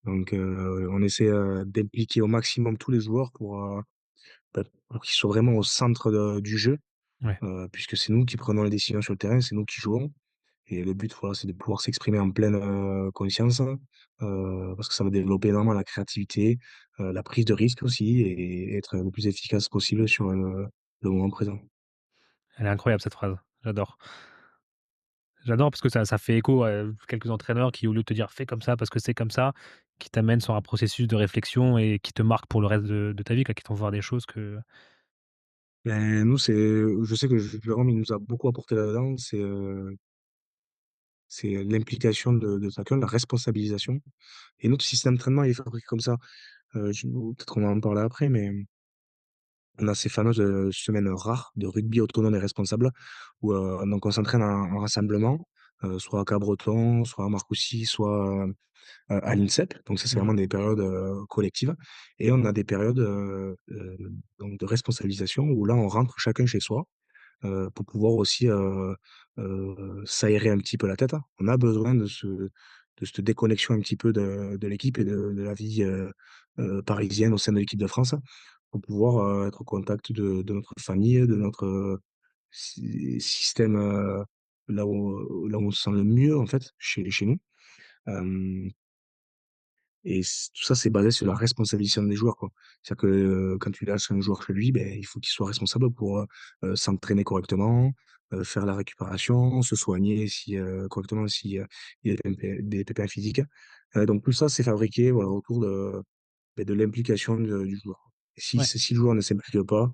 Donc, on essaie, d'impliquer au maximum tous les joueurs pour qu'ils soient vraiment au centre du jeu, Ouais. puisque c'est nous qui prenons les décisions sur le terrain, c'est nous qui jouons et le but, voilà, c'est de pouvoir s'exprimer en pleine, conscience, parce que ça va développer énormément la créativité, la prise de risque aussi et être le plus efficace possible sur, le moment présent. Elle est incroyable cette phrase, j'adore. J'adore parce que ça fait écho à quelques entraîneurs qui, au lieu de te dire: «Fais comme ça parce que c'est comme ça», qui t'amènent sur un processus de réflexion et qui te marquent pour le reste de ta vie, quoi, qui te font voir des choses que Nous, je sais que Jérôme, il nous a beaucoup apporté là-dedans, c'est l'implication de chacun, la responsabilisation et notre système d'entraînement, il est fabriqué comme ça. Peut-être qu'on va en parler après, mais on a ces fameuses, semaines rares de rugby autonome et responsable où, donc on s'entraîne en rassemblement, soit à Cabreton, soit à Marcoussis, soit, à l'INSEP. Donc ça, c'est mmh vraiment des périodes, collectives et on a des périodes, donc de responsabilisation où là, on rentre chacun chez soi, pour pouvoir aussi, s'aérer un petit peu la tête, hein. On a besoin de cette déconnexion un petit peu de l'équipe et de la vie, parisienne au sein de l'équipe de France pour pouvoir, être au contact de notre famille, de notre, système, là où on se sent le mieux en fait, chez nous. Hem et tout ça, c'est basé sur la responsabilisation des joueurs, quoi. C'est-à-dire que, quand tu lâches un joueur chez lui, ben, il faut qu'il soit responsable pour, s'entraîner correctement, faire la récupération, se soigner si, correctement si, il y a des pépins physiques. Donc tout ça, c'est fabriqué, voilà, autour de l'implication du joueur. Et ouais. si le joueur ne s'implique pas,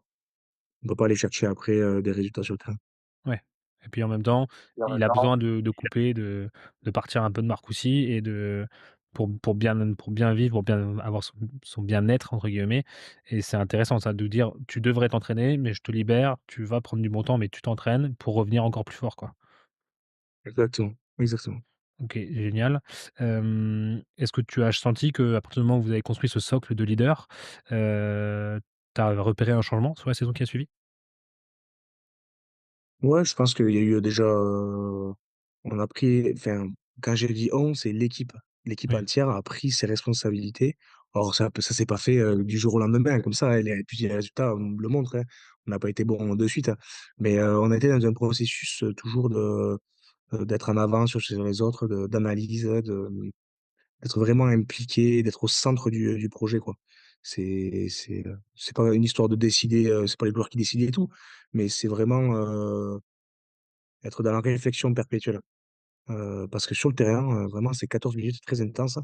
on peut pas aller chercher après, des résultats sur le terrain. Ouais et puis en même temps, Et en il même a temps besoin de couper, de partir un peu de Marcoussis et de pour bien vivre, pour bien avoir son «bien-être» entre guillemets et c'est intéressant ça de dire: «Tu devrais t'entraîner, mais je te libère, tu vas prendre du bon temps, mais tu t'entraînes pour revenir encore plus fort», quoi. exactement, exactement. OK, génial. Est-ce que tu as senti qu'à partir du moment où vous avez construit ce socle de leader, tu as repéré un changement sur la saison qui a suivi? Ouais, je pense qu'il y a eu déjà, on a pris enfin, quand j'ai dit «on», c'est l'équipe. L'équipe Oui, entière a pris ses responsabilités. Alors ça s'est pas fait, du jour au lendemain comme ça, et puis les résultats, le montrent, hein. On n'a pas été bon de suite, hein. Mais, on était dans un processus, toujours d'être en avance sur les autres, d'analyse, d'être vraiment impliqué, d'être au centre du projet, quoi. C'est pas une histoire de décider, c'est pas les joueurs qui décident et tout, mais c'est vraiment, être dans la réflexion perpétuelle. Parce que sur le terrain, vraiment, c'est 14 minutes très intenses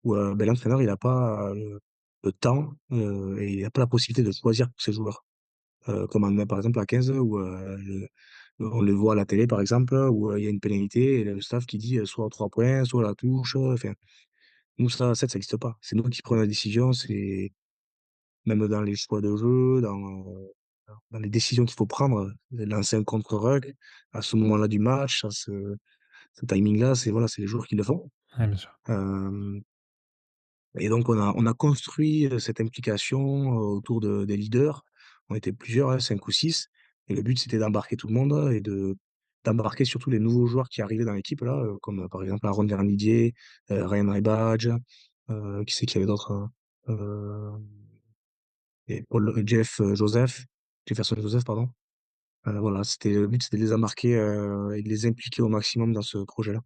où, l'entraîneur, il a pas, le temps, et il a pas la possibilité de choisir pour ses joueurs. Comme par exemple à 15 où, on le voit à la télé, par exemple, où, il y a une pénalité et le staff qui dit, soit 3 points, soit la touche, enfin, nous ça existe pas. C'est nous qui prenons la décision, c'est même dans les choix de jeu, dans les décisions qu'il faut prendre, lancer un contre-ruck à ce moment-là du match, ce timing-là, c'est voilà, c'est les joueurs qui le font. ouais, bien sûr. Hem et donc on a construit, cette implication, autour des leaders. On était plusieurs, hein, 5 ou 6, et le but, c'était d'embarquer tout le monde et d'embarquer surtout les nouveaux joueurs qui arrivaient dans l'équipe là, comme, par exemple Aaron Vernidier, Ryan Ribadj, qui c'est qu'il y avait d'autres, et Jeff, Joseph, Jefferson Joseph, pardon. Voilà, le but, c'était de les embarquer, et de les impliquer au maximum dans ce projet-là.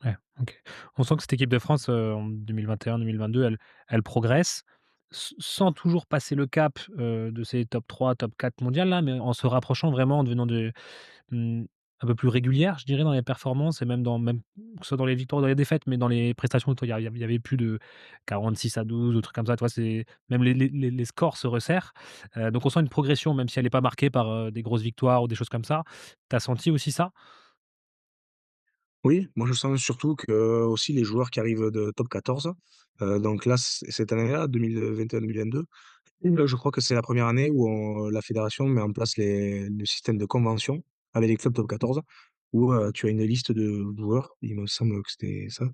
Ouais, OK. On sent que cette équipe de France, en 2021-2022, elle progresse sans toujours passer le cap, de ces top 3, top 4 mondiales là, mais en se rapprochant vraiment, en devenant Mmh, un peu plus régulière, je dirais, dans les performances et même que ce soit dans les victoires ou dans les défaites, mais dans les prestations, tu vois, il y avait plus de 46-12 ou trucs comme ça, tu vois? C'est même les scores se resserrent, donc on sent une progression même si elle est pas marquée par, des grosses victoires ou des choses comme ça. Tu as senti aussi ça? Oui, moi je sens surtout que aussi les joueurs qui arrivent de top 14, donc là, cette année-là, 2021-2022, je crois que c'est la première année où la fédération met en place le système de convention avec les clubs top 14, où, tu as une liste de joueurs, il me semble que c'était ça,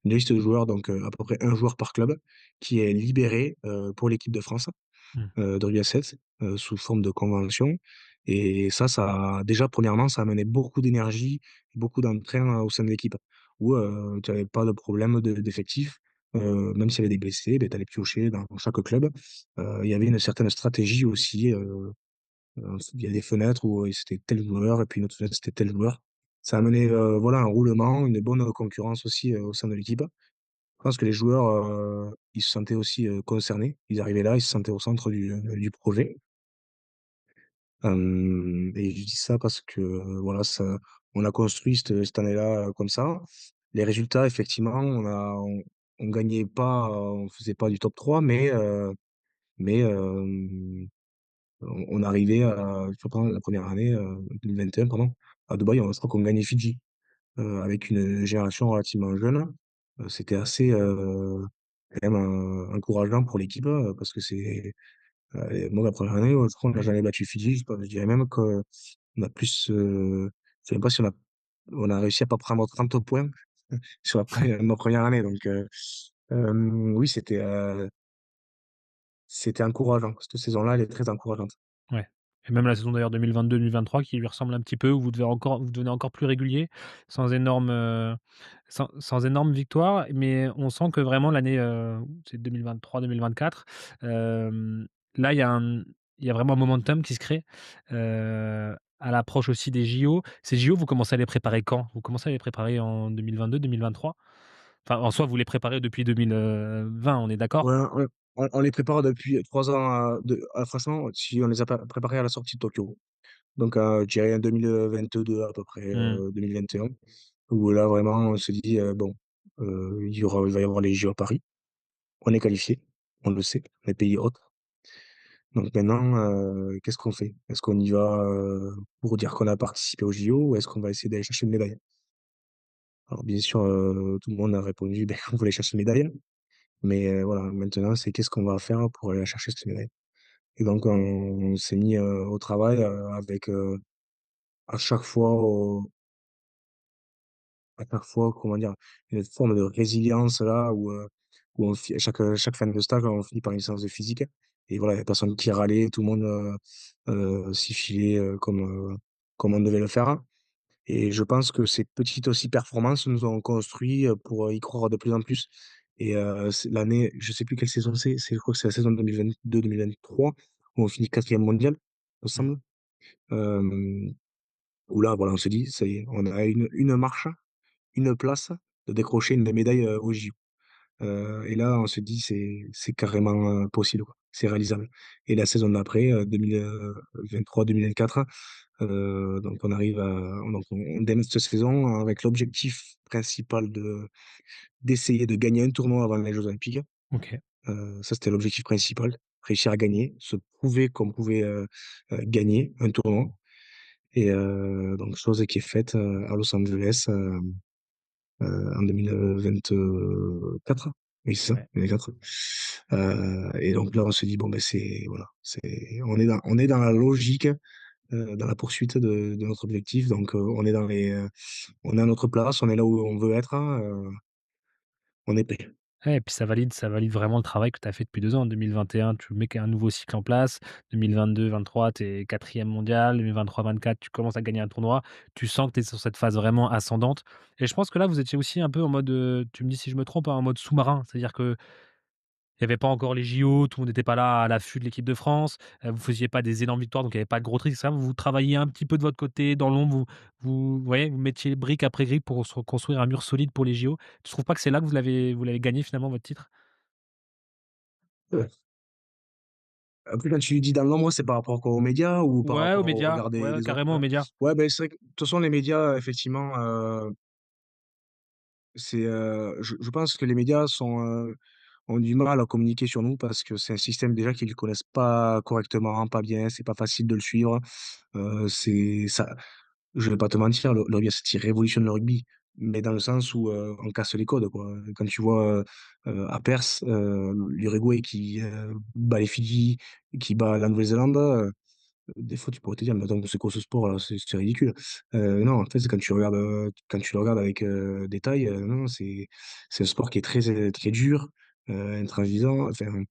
une liste de joueurs, donc, à peu près un joueur par club qui est libéré, pour l'équipe de France. Mmh, De l'US7, sous forme de convention, et ça déjà premièrement, ça amenait beaucoup d'énergie, beaucoup d'entrain, au sein de l'équipe où, tu avais pas de problème d'effectifs, même s'il y avait des blessés, beh, tu allais piocher dans chaque club. Il y avait une certaine stratégie aussi, il y a des fenêtres où, c'était tel joueur et puis une autre fenêtre, c'était tel joueur. Ça amenait, voilà, un roulement, une bonne concurrence aussi, au sein de l'équipe. Je pense que les joueurs, ils se sentaient aussi, concernés. Ils arrivaient là, ils se sentaient au centre du projet. Et je dis ça parce que, voilà, on a construit cette année-là, comme ça. Les résultats, effectivement, on gagnait pas, on faisait pas du top 3, mais on arrivait à, je crois, la première année, 2021, pardon, à Dubaï, je crois qu'on gagnait Fidji, avec une génération relativement jeune. C'était assez, quand même, encourageant pour l'équipe, parce que moi, la première année, je crois qu'on n'a jamais battu Fidji. Je dirais même qu'on a plus, je sais même pas si on a réussi à pas prendre 30 points sur ma première année, donc, oui, c'était encourageant. Cette saison-là, elle est très encourageante. ouais, et même la saison d'ailleurs 2022-2023 qui lui ressemble un petit peu, où vous devenez encore plus régulier, sans énorme, sans énorme victoire, mais on sent que vraiment l'année, c'est 2023-2024, là, il y a vraiment un momentum qui se crée, à l'approche aussi des JO. Ces JO, vous commencez à les préparer quand? Vous commencez à les préparer en 2022-2023? Enfin, en soi, vous les préparez depuis 2020, on est d'accord? Ouais, ouais, on les prépare depuis 3 ans, franchement, si on les a pas préparés à la sortie de Tokyo. Donc, je dirais en 2022 à peu près, Mmh, 2021, où là, vraiment, on se dit, «Bon, il va y avoir les JO à Paris». On est qualifié, on le sait, on est pays hôte. Donc maintenant, qu'est-ce qu'on fait? Est-ce qu'on y va, pour dire qu'on a participé aux JO, ou est-ce qu'on va essayer d'aller chercher une médaille? Alors bien sûr, tout le monde a répondu, beh, on voulait chercher une médaille, mais, voilà, maintenant c'est qu'est-ce qu'on va faire pour aller la chercher cette médaille? Et donc on s'est mis, au travail, avec, à chaque fois, à chaque fois, comment dire? Une forme de résilience là où chaque fin de stage, on finit par une séance de physique et voilà, il y a personne qui râlait, tout le monde, s'y filait, comme on devait le faire et je pense que ces petites aussi performances nous ont construit, pour, y croire de plus en plus et c'est l'année je sais plus quelle saison c'est je crois que c'est la saison 2022-2023 où on finit 4e mondial, il me Mmh. semble. Hem, Où là, voilà, on se dit: «Ça y est, on a une marche, une place de décrocher une médaille, aux JO». Et là, on se dit: «C'est carrément, possible, quoi. C'est réalisable» et la saison d'après, 2023-2024, donc on arrive à donc on démarre cette saison avec l'objectif principal d'essayer de gagner un tournoi avant les jeux olympiques. OK. Ça, c'était l'objectif principal, réussir à gagner, se prouver qu'on pouvait, gagner un tournoi et donc chose qui est faite, à Los Angeles, en 2024. Oui, c'est ça, Ouais. 2024. Et donc là, on se dit: «Bon, ben c'est voilà, on est dans la logique, dans la poursuite de notre objectif, donc on est à notre place, on est là où on veut être, on est prêt». Ouais et puis ça valide vraiment le travail que tu as fait depuis 2 ans. En 2021, tu mets un nouveau cycle en place. 2022-23, tu es 4 mondial. 2023-24, tu commences à gagner un tournoi. Tu sens que tu es sur cette phase vraiment ascendante et je pense que là, vous étiez aussi un peu en mode, tu me dis si je me trompe, hein, en mode sous-marin. C'est-à-dire que il y avait pas encore les JO, tout le monde n'était pas là à l'affût de l'équipe de France, vous faisiez pas des énormes victoires, donc il y avait pas de gros trucs, ça. Vous travailliez un petit peu de votre côté dans l'ombre, vous voyez, vous mettiez brique après brique pour se reconstruire un mur solide pour les JO. Tu trouves pas que c'est là que vous l'avez gagné finalement votre titre? Ouais. Après quand tu dis dans l'ombre, c'est par rapport quoi, aux médias ou par Ouais, aux rapport au médias, regard ouais, des autres? carrément aux Ouais. médias. Ouais, beh, c'est vrai que de toute façon les médias effectivement, je pense que les médias ont du mal à communiquer sur nous parce que c'est un système déjà qu'ils connaissent pas correctement, pas bien, c'est pas facile de le suivre. C'est ça je vais pas te mentir, le rugby, il révolutionne le rugby, mais dans le sens où, on casse les codes, quoi. Quand tu vois, à Perth, l'Uruguay qui, bat les Fidji, qui bat la Nouvelle-Zélande, des fois, tu pourrais te dire: «Mais attends, c'est quoi ce sport-là? C'est ridicule». Non, en fait, c'est quand tu le regardes avec, détail, non, non, c'est un sport qui est très dur, intransigeant, enfin,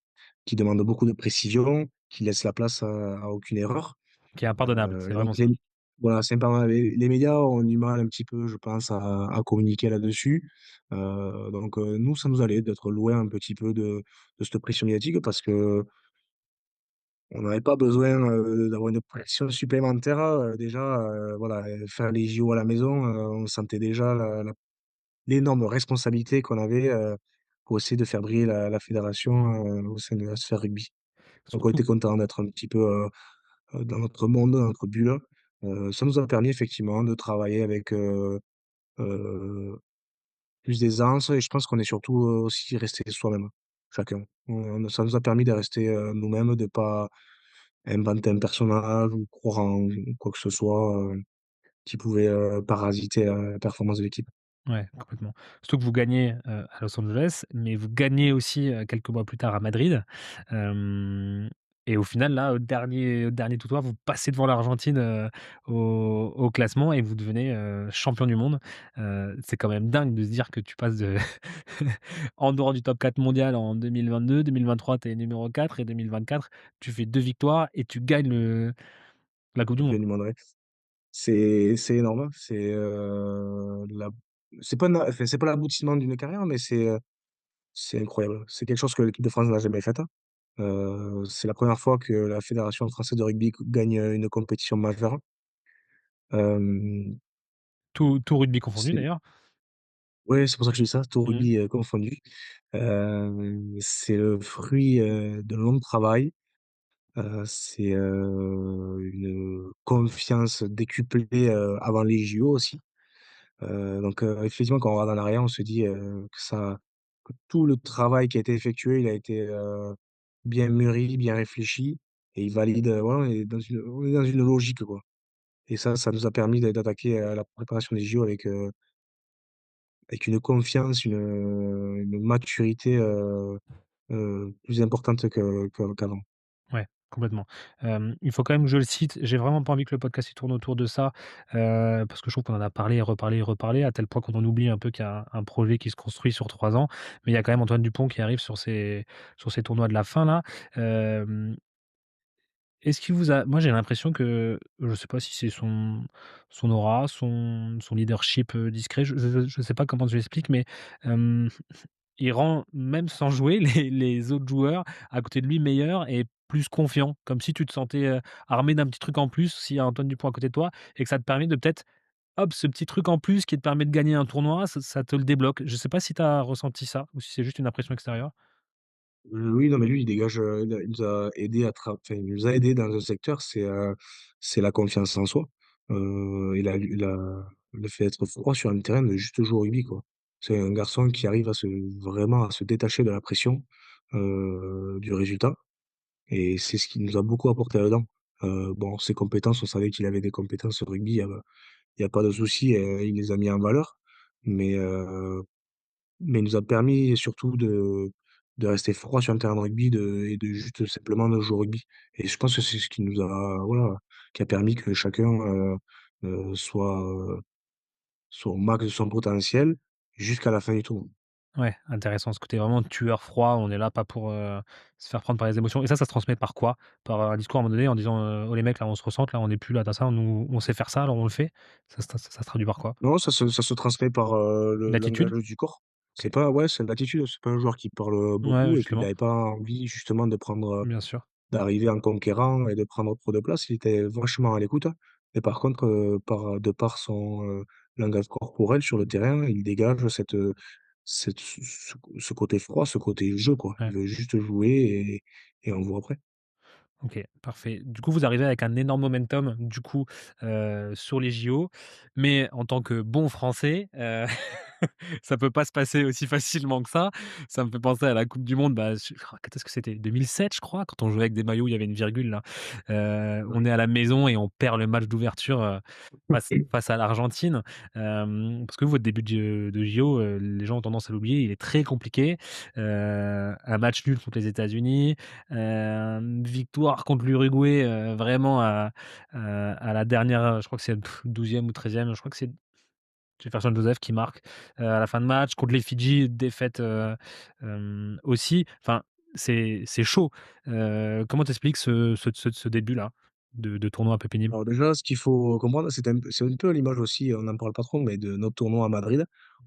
qui demande beaucoup de précision, qui laisse la place à aucune erreur. Qui est impardonnable, c'est Et donc vraiment ça. voilà, c'est pas mal. Les médias ont du mal un petit peu, je pense, à communiquer là-dessus. Donc nous, ça nous allait d'être loin un petit peu de cette pression médiatique parce qu'on n'avait pas besoin, d'avoir une pression supplémentaire, déjà, voilà, faire les JO à la maison, on sentait déjà l'énorme responsabilité qu'on avait, pour essayer de faire briller la fédération, au sein de la sphère rugby. Donc on Surtout était content d'être un petit peu, dans notre monde, dans notre bulle. Ça nous a permis effectivement de travailler avec, heu, plus d'aisance et je pense qu'on est surtout, aussi restés soi-même, chacun. Ça nous a permis de rester, nous-mêmes, de pas inventer un personnage ou croire en quoi que ce soit, qui pouvait, parasiter, la performance de l'équipe. ouais, complètement. Surtout que vous gagnez, à Los Angeles, mais vous gagnez aussi, quelques mois plus tard à Madrid. Hem et au final, là, au dernier tournoi, vous passez devant l'Argentine, au classement et vous devenez, champion du monde. C'est quand même dingue de se dire que tu passes de en dehors du top 4 mondial en 2022, 2023, tu es numéro 4 et 2024, tu fais 2 victoires et tu gagnes la coupe du Je monde. lui demanderai. C'est énorme, c'est pas na enfin, c'est pas l'aboutissement d'une carrière, mais c'est incroyable. C'est quelque chose que l'équipe de France n'a jamais fait. C'est la première fois que la Fédération française de rugby gagne, une compétition majeure. Hem, Tout rugby confondu c'est d'ailleurs. Ouais, c'est pour ça que je dis ça, tout Mmh. rugby, confondu. C'est le fruit, d'un long travail. C'est, une confiance décuplée, avant les JO aussi. Donc effectivement, quand on regarde en arrière, on se dit, que tout le travail qui a été effectué, il a été, bien mûri, bien réfléchi et il valide, voilà, on est dans une logique, quoi et ça nous a permis d'attaquer, la préparation des JO avec une confiance, une maturité, plus importante qu'avant. Ouais. Complètement. Il faut quand même que je le cite, j'ai vraiment pas envie que le podcast il tourne autour de ça, parce que je trouve qu'on en a parlé, reparlé et reparlé, à tel point qu'on en oublie un peu qu'il y a un projet qui se construit sur 3 ans. Mais il y a quand même Antoine Dupont qui arrive sur ces tournois de la fin là. Hem, est-ce qu'il vous a moi j'ai l'impression que, je sais pas si c'est son aura, son leadership, discret, je sais pas comment je l'explique, mais, hem il rend, même sans jouer, les autres joueurs à côté de lui meilleurs et plus confiants. Comme si tu te sentais, armé d'un petit truc en plus, s'il y a Antoine Dupont à côté de toi et que ça te permet de peut-être, hop, ce petit truc en plus qui te permet de gagner un tournoi, ça te le débloque. Je sais pas si tu as ressenti ça ou si c'est juste une impression extérieure? Oui, non, mais lui, il dégage, il nous a aidé à enfin, il nous a aidé dans un secteur, c'est la confiance en soi, et le fait d'être froid sur un terrain, de juste jouer au rugby, quoi. C'est un garçon qui arrive vraiment à se détacher de la pression, du résultat et c'est ce qui nous a beaucoup apporté là-dedans. Bon, ses compétences, on savait qu'il avait des compétences au rugby, il y a pas de souci, il les a mis en valeur, mais il nous a permis surtout de rester froid sur un terrain de rugby et de juste simplement de jouer au rugby et je pense que c'est ce qui nous a voilà, qui a permis que chacun, soit, soit au max de son potentiel jusqu'à la fin du tournoi. Ouais, intéressant, ce côté vraiment tueur froid, on est là pas pour, se faire prendre par les émotions et ça se transmet par quoi? Par, un discours à un moment donné en disant, «Oh les mecs là on se ressent, là on n'est plus là dans ça, nous on sait faire ça alors on le fait». Ça se traduit par quoi? Non, ça se transmet par, le langage L'attitude? du corps. C'est OK. pas ouais, c'est l'attitude, c'est pas un joueur qui parle, Ouais, beaucoup et qu'il justement, avait pas envie justement bien sûr. d'arriver en conquérant et de prendre trop de place, il était vachement à l'écoute. Mais par contre, de par son, langage corporel sur le terrain, il dégage ce côté froid, ce côté jeu, quoi. Ouais. Il veut juste jouer et on voit après. OK, parfait. Du coup, vous arrivez avec un énorme momentum, du coup, sur les JO, mais en tant que bon Français, ça peut pas se passer aussi facilement que ça. Ça me fait penser à la coupe du monde, bah, quand est-ce que c'était? 2007, je crois, quand on jouait avec des maillots où il y avait une virgule là. On est à la maison et on perd le match d'ouverture, face à l'Argentine. Parce que votre début de JO, les gens ont tendance à l'oublier, il est très compliqué. Un match nul contre les États-Unis, victoire contre l'Uruguay, vraiment à la dernière, je crois que c'est 12e ou 13e, je crois que c'est Jefferson Joseph qui marque, à la fin de match. Contre les Fidji, défaite, aussi. Enfin, c'est chaud. Comment t'expliques ce début-là de tournoi un peu pénible? Alors déjà, ce qu'il faut comprendre, c'est un peu à l'image aussi, on n'en parle pas trop, mais de notre tournoi à Madrid.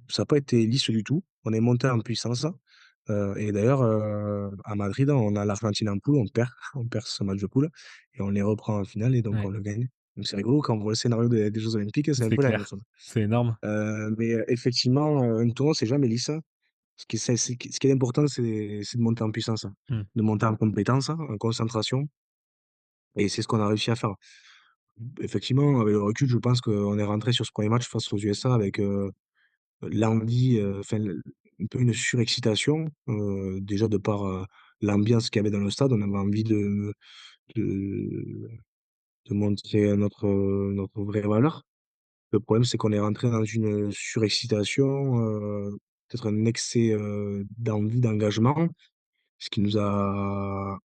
Ça n'a pas été lisse du tout. On est monté en puissance, et d'ailleurs, à Madrid, on a l'Argentine en poule, on perd on perd ce match de poule et on les reprend en finale et donc on Ouais, le gagne. Donc c'est rigolo quand on voit le scénario des jeux olympiques, c'est un c'est peu la même clair. chose. C'est énorme. Mais effectivement, un tournoi, c'est jamais lisse. Ce qui est important, c'est de monter en puissance, Mmh. de monter en compétence, en concentration et c'est ce qu'on a réussi à faire. Effectivement, avec le recul, je pense qu'on est rentré sur ce premier match face aux USA avec, l'envie, enfin le un peu une surexcitation, déjà de par, l'ambiance qu'il y avait dans le stade. On avait envie de de montrer notre vraie valeur. Le problème, c'est qu'on est rentré dans une surexcitation, peut-être un excès, d'envie, d'engagement, ce qui nous a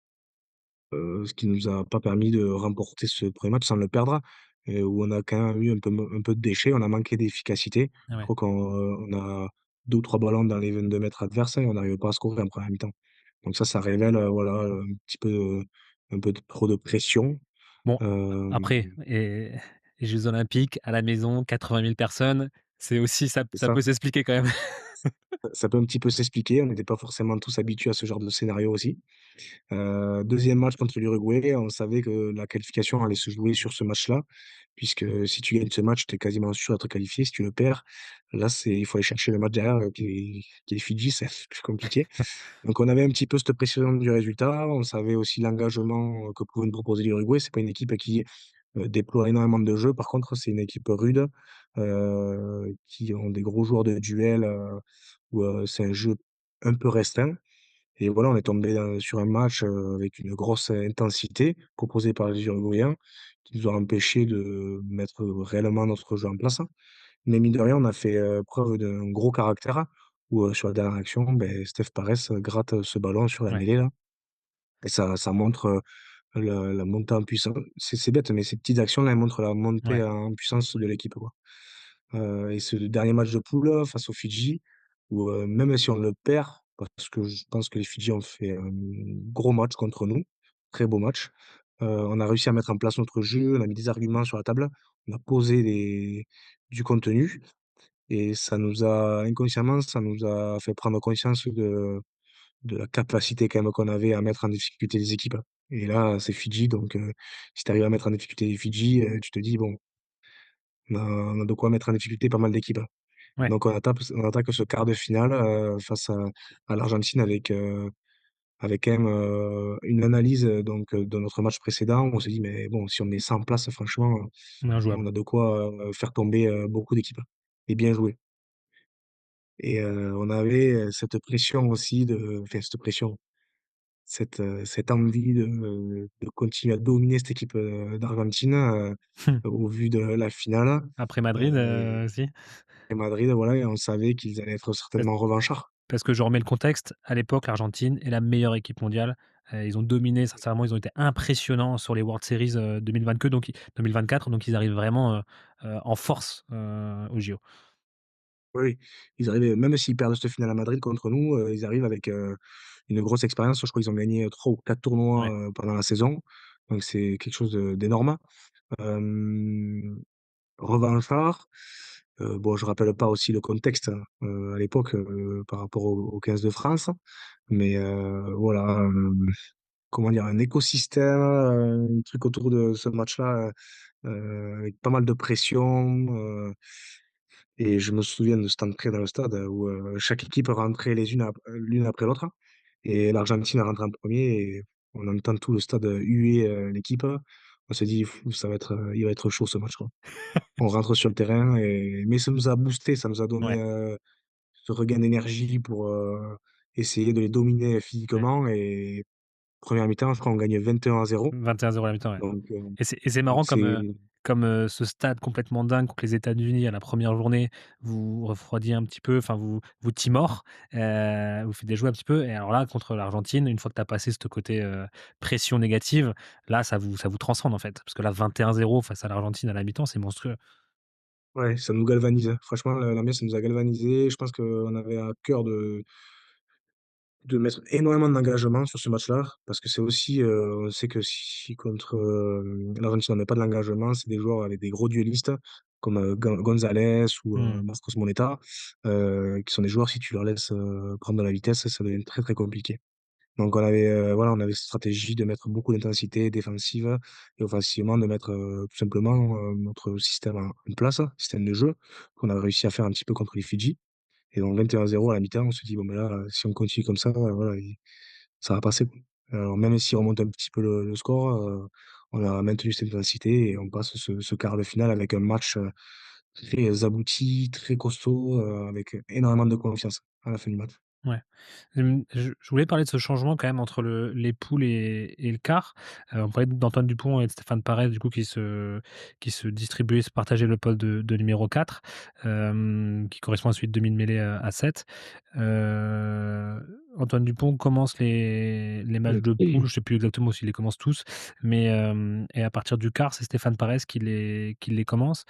ce qui nous a pas permis de remporter ce premier match sans le perdre et où on a quand même eu un peu de déchets, on a manqué d'efficacité. Ah Je ouais. crois on a 2 ou 3 ballons dans les 22 mètres adverses et on n'arrive pas à scorer en première mi-temps. Donc ça révèle, voilà, un petit peu, un peu de trop de pression. Bon, Hem, après les jeux olympiques à la maison, 80 000 personnes, c'est aussi c'est ça ça. peut s'expliquer quand même. Ça peut un petit peu s'expliquer, on n'était pas forcément tous habitués à ce genre de scénario aussi. 2e match contre l'Uruguay, on savait que la qualification allait se jouer sur ce match-là, puisque si tu gagnes ce match, tu es quasiment sûr d'être qualifié. Si tu le perds, là, il faut aller chercher le match derrière, qui est les Fidji, c'est plus compliqué. Donc on avait un petit peu cette pression du résultat, on savait aussi l'engagement, que pouvait nous proposer l'Uruguay. C'est pas une équipe qui, déploie énormément de jeux. Par contre, c'est une équipe rude, qui ont des gros joueurs de duel, où, c'est un jeu un peu restreint. Et voilà, on est tombé, sur un match, avec une grosse intensité proposée par les Uruguayens, qui nous a empêchés de mettre réellement notre jeu en place. Mais mine de rien, on a fait, preuve d'un gros caractère où, sur la dernière action, beh, Steph Paresse gratte, ce ballon sur la Ouais. mêlée là et ça montre, la montée en puissance. C'est bête, mais ces petites actions-là, elles montrent la montée Ouais. en puissance de l'équipe, quoi. Et ce dernier match de poule, face aux Fidji, où, même si on le perd, parce que je pense que les Fidji ont fait un gros match contre nous, très beau match. On a réussi à mettre en place notre jeu, on a mis des arguments sur la table, on a posé du contenu et ça nous a inconsciemment, ça nous a fait prendre conscience de la capacité quand même qu'on avait à mettre en difficulté les équipes. Et là, c'est Fidji, donc si tu arrives à mettre en difficulté les Fidji, tu te dis: «Bon, on a de quoi mettre en difficulté pas mal d'équipes». Ouais. Donc on attaque ce quart de finale, face à l'Argentine avec quand même, une analyse, donc de notre match précédent. On s'est dit: «Mais bon, si on met ça en place, franchement, on Injouable. a de quoi, faire tomber, beaucoup d'équipes» et bien joué. Et on avait, cette pression aussi enfin cette pression, cette envie de continuer à dominer cette équipe, d'Argentine, au vu de la finale, Après Madrid, et aussi? Madrid, voilà, et on savait qu'ils allaient être certainement revanchards. Parce que je remets le contexte, à l'époque, l'Argentine est la meilleure équipe mondiale. Ils ont dominé, sincèrement, ils ont été impressionnants sur les World Series, 2022, donc 2024, donc ils arrivent vraiment, en force, aux JO. Oui, oui, ils arrivaient même s'ils perdent cette finale à Madrid contre nous, ils arrivent avec, une grosse expérience. Je crois qu'ils ont gagné 3 ou 4 tournois, Ouais. pendant la saison, donc c'est quelque chose d'énorme. Revanchard, bon, je rappelle pas aussi le contexte, à l'époque, par rapport au 15 de France, mais voilà, comment dire? Un écosystème, un truc autour de ce match-là, avec pas mal de pression, et je me souviens de cette entrée dans le stade, où, chaque équipe rentrait l'une après l'autre, et l'Argentine est rentrée en premier et on entend tout le stade, huer, l'équipe. On s'est dit: «Fou, ça va être, il va être chaud ce match, quoi». On rentre sur le terrain mais ça nous a boosté, ça nous a donné, Ouais, ce regain d'énergie pour, essayer de les dominer ouais. physiquement. Et première mi-temps, je crois on gagne 21-0, 21-0 à la mi-temps, ouais. donc Et c'est marrant comme, c'est ce stade complètement dingue contre les États-Unis à la première journée vous refroidit un petit peu, enfin vous timore, vous fait déjouer un petit peu et alors là, contre l'Argentine, une fois que tu as passé ce côté, pression négative, là, ça vous transcende, en fait. Parce que là, 21-0 face à l'Argentine à la mi-temps, c'est monstrueux. ouais, ça nous galvanise, hein. Franchement, l'ambiance, ça nous a galvanisés. Je pense qu'on avait à cœur de mettre énormément d'engagement sur ce match-là, parce que c'est aussi, on sait que si contre, l'Argentine on met pas de l'engagement, c'est des joueurs avec des gros duellistes comme, Gonzalez ou, Mmh. Marcos Moneta, qui sont des joueurs, si tu leur laisses, prendre de la vitesse, ça devient très, très compliqué. Donc on avait, voilà, on avait cette stratégie de mettre beaucoup d'intensité défensive et offensivement de mettre, tout simplement, notre système en place, système de jeu, qu'on a réussi à faire un petit peu contre les Fidji. Et donc 21-0 à la mi-temps, on se dit: «Bon, ben là, si on continue comme ça, voilà, ça va passer, quoi». Alors même si on remonte un petit peu le score, on a maintenu cette intensité et on passe ce quart de finale avec un match, très abouti, très costaud, avec énormément de confiance à la fin du match. Ouais. Je voulais parler de ce changement quand même entre les poules et le quart. On parlait d'Antoine Dupont et de Stéphane Paresse du coup qui se distribuaient, se partageaient le poste de numéro 4, qui correspond à celui de demi-de-mêlée, à 7. Antoine Dupont commence les matchs de poule, je sais plus exactement s'il les commence tous, mais et à partir du quart, c'est Stéphane Paresse qui les commence.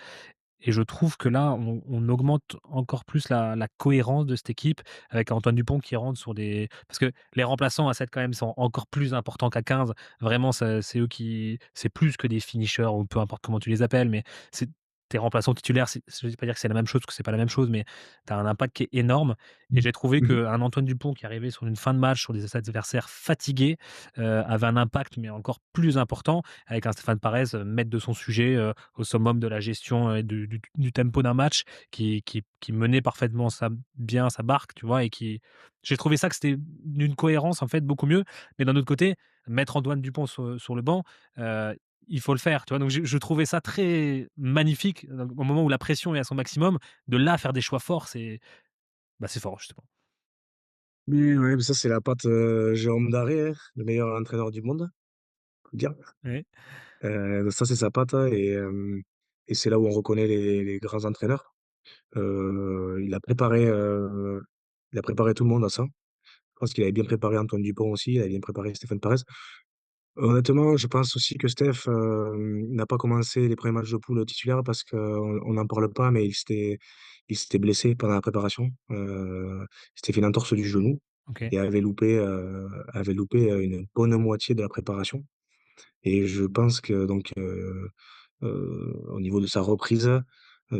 Et je trouve que là, on augmente encore plus la cohérence de cette équipe avec Antoine Dupont qui rentre sur des parce que les remplaçants à 7 quand même sont encore plus importants qu'à 15. Vraiment, ça c'est eux qui c'est plus que des finishers ou peu importe comment tu les appelles, mais c'est tes remplaçants titulaires, je ne dis pas dire que c'est la même chose, parce que c'est pas la même chose, mais tu as un impact qui est énorme et j'ai trouvé Mmh mh. qu'un Antoine Dupont qui arrivait sur une fin de match, sur des adversaires fatigués, avait un impact, mais encore plus important avec un Stéphane Parez, maître de son sujet, au summum de la gestion, et du tempo d'un match qui menait parfaitement bien sa barque, tu vois? Et qui j'ai trouvé ça que c'était d'une cohérence, en fait, beaucoup mieux. Mais d'un autre côté, mettre Antoine Dupont sur le banc, heu, il faut le faire, tu vois? Donc je trouvais ça très magnifique, au moment où la pression est à son maximum, de là faire des choix forts, c'est fort, justement. Oui, ouais, mais ça, c'est la patte, Jérôme Daré, hein, le meilleur entraîneur du monde, faut dire. Oui. Ça, c'est sa patte, hein, et c'est là où on reconnaît les grands entraîneurs. Il a préparé tout le monde à ça. Je pense qu'il avait bien préparé Antoine Dupont aussi, il avait bien préparé Stéphane Pérez. Honnêtement, je pense aussi que Steph, n'a pas commencé les premiers matchs de poule titulaire parce qu'on n'en parle pas, mais il s'était blessé pendant la préparation. Il s'était fait une entorse du genou OK. et avait loupé une bonne moitié de la préparation et je pense que donc au niveau de sa reprise,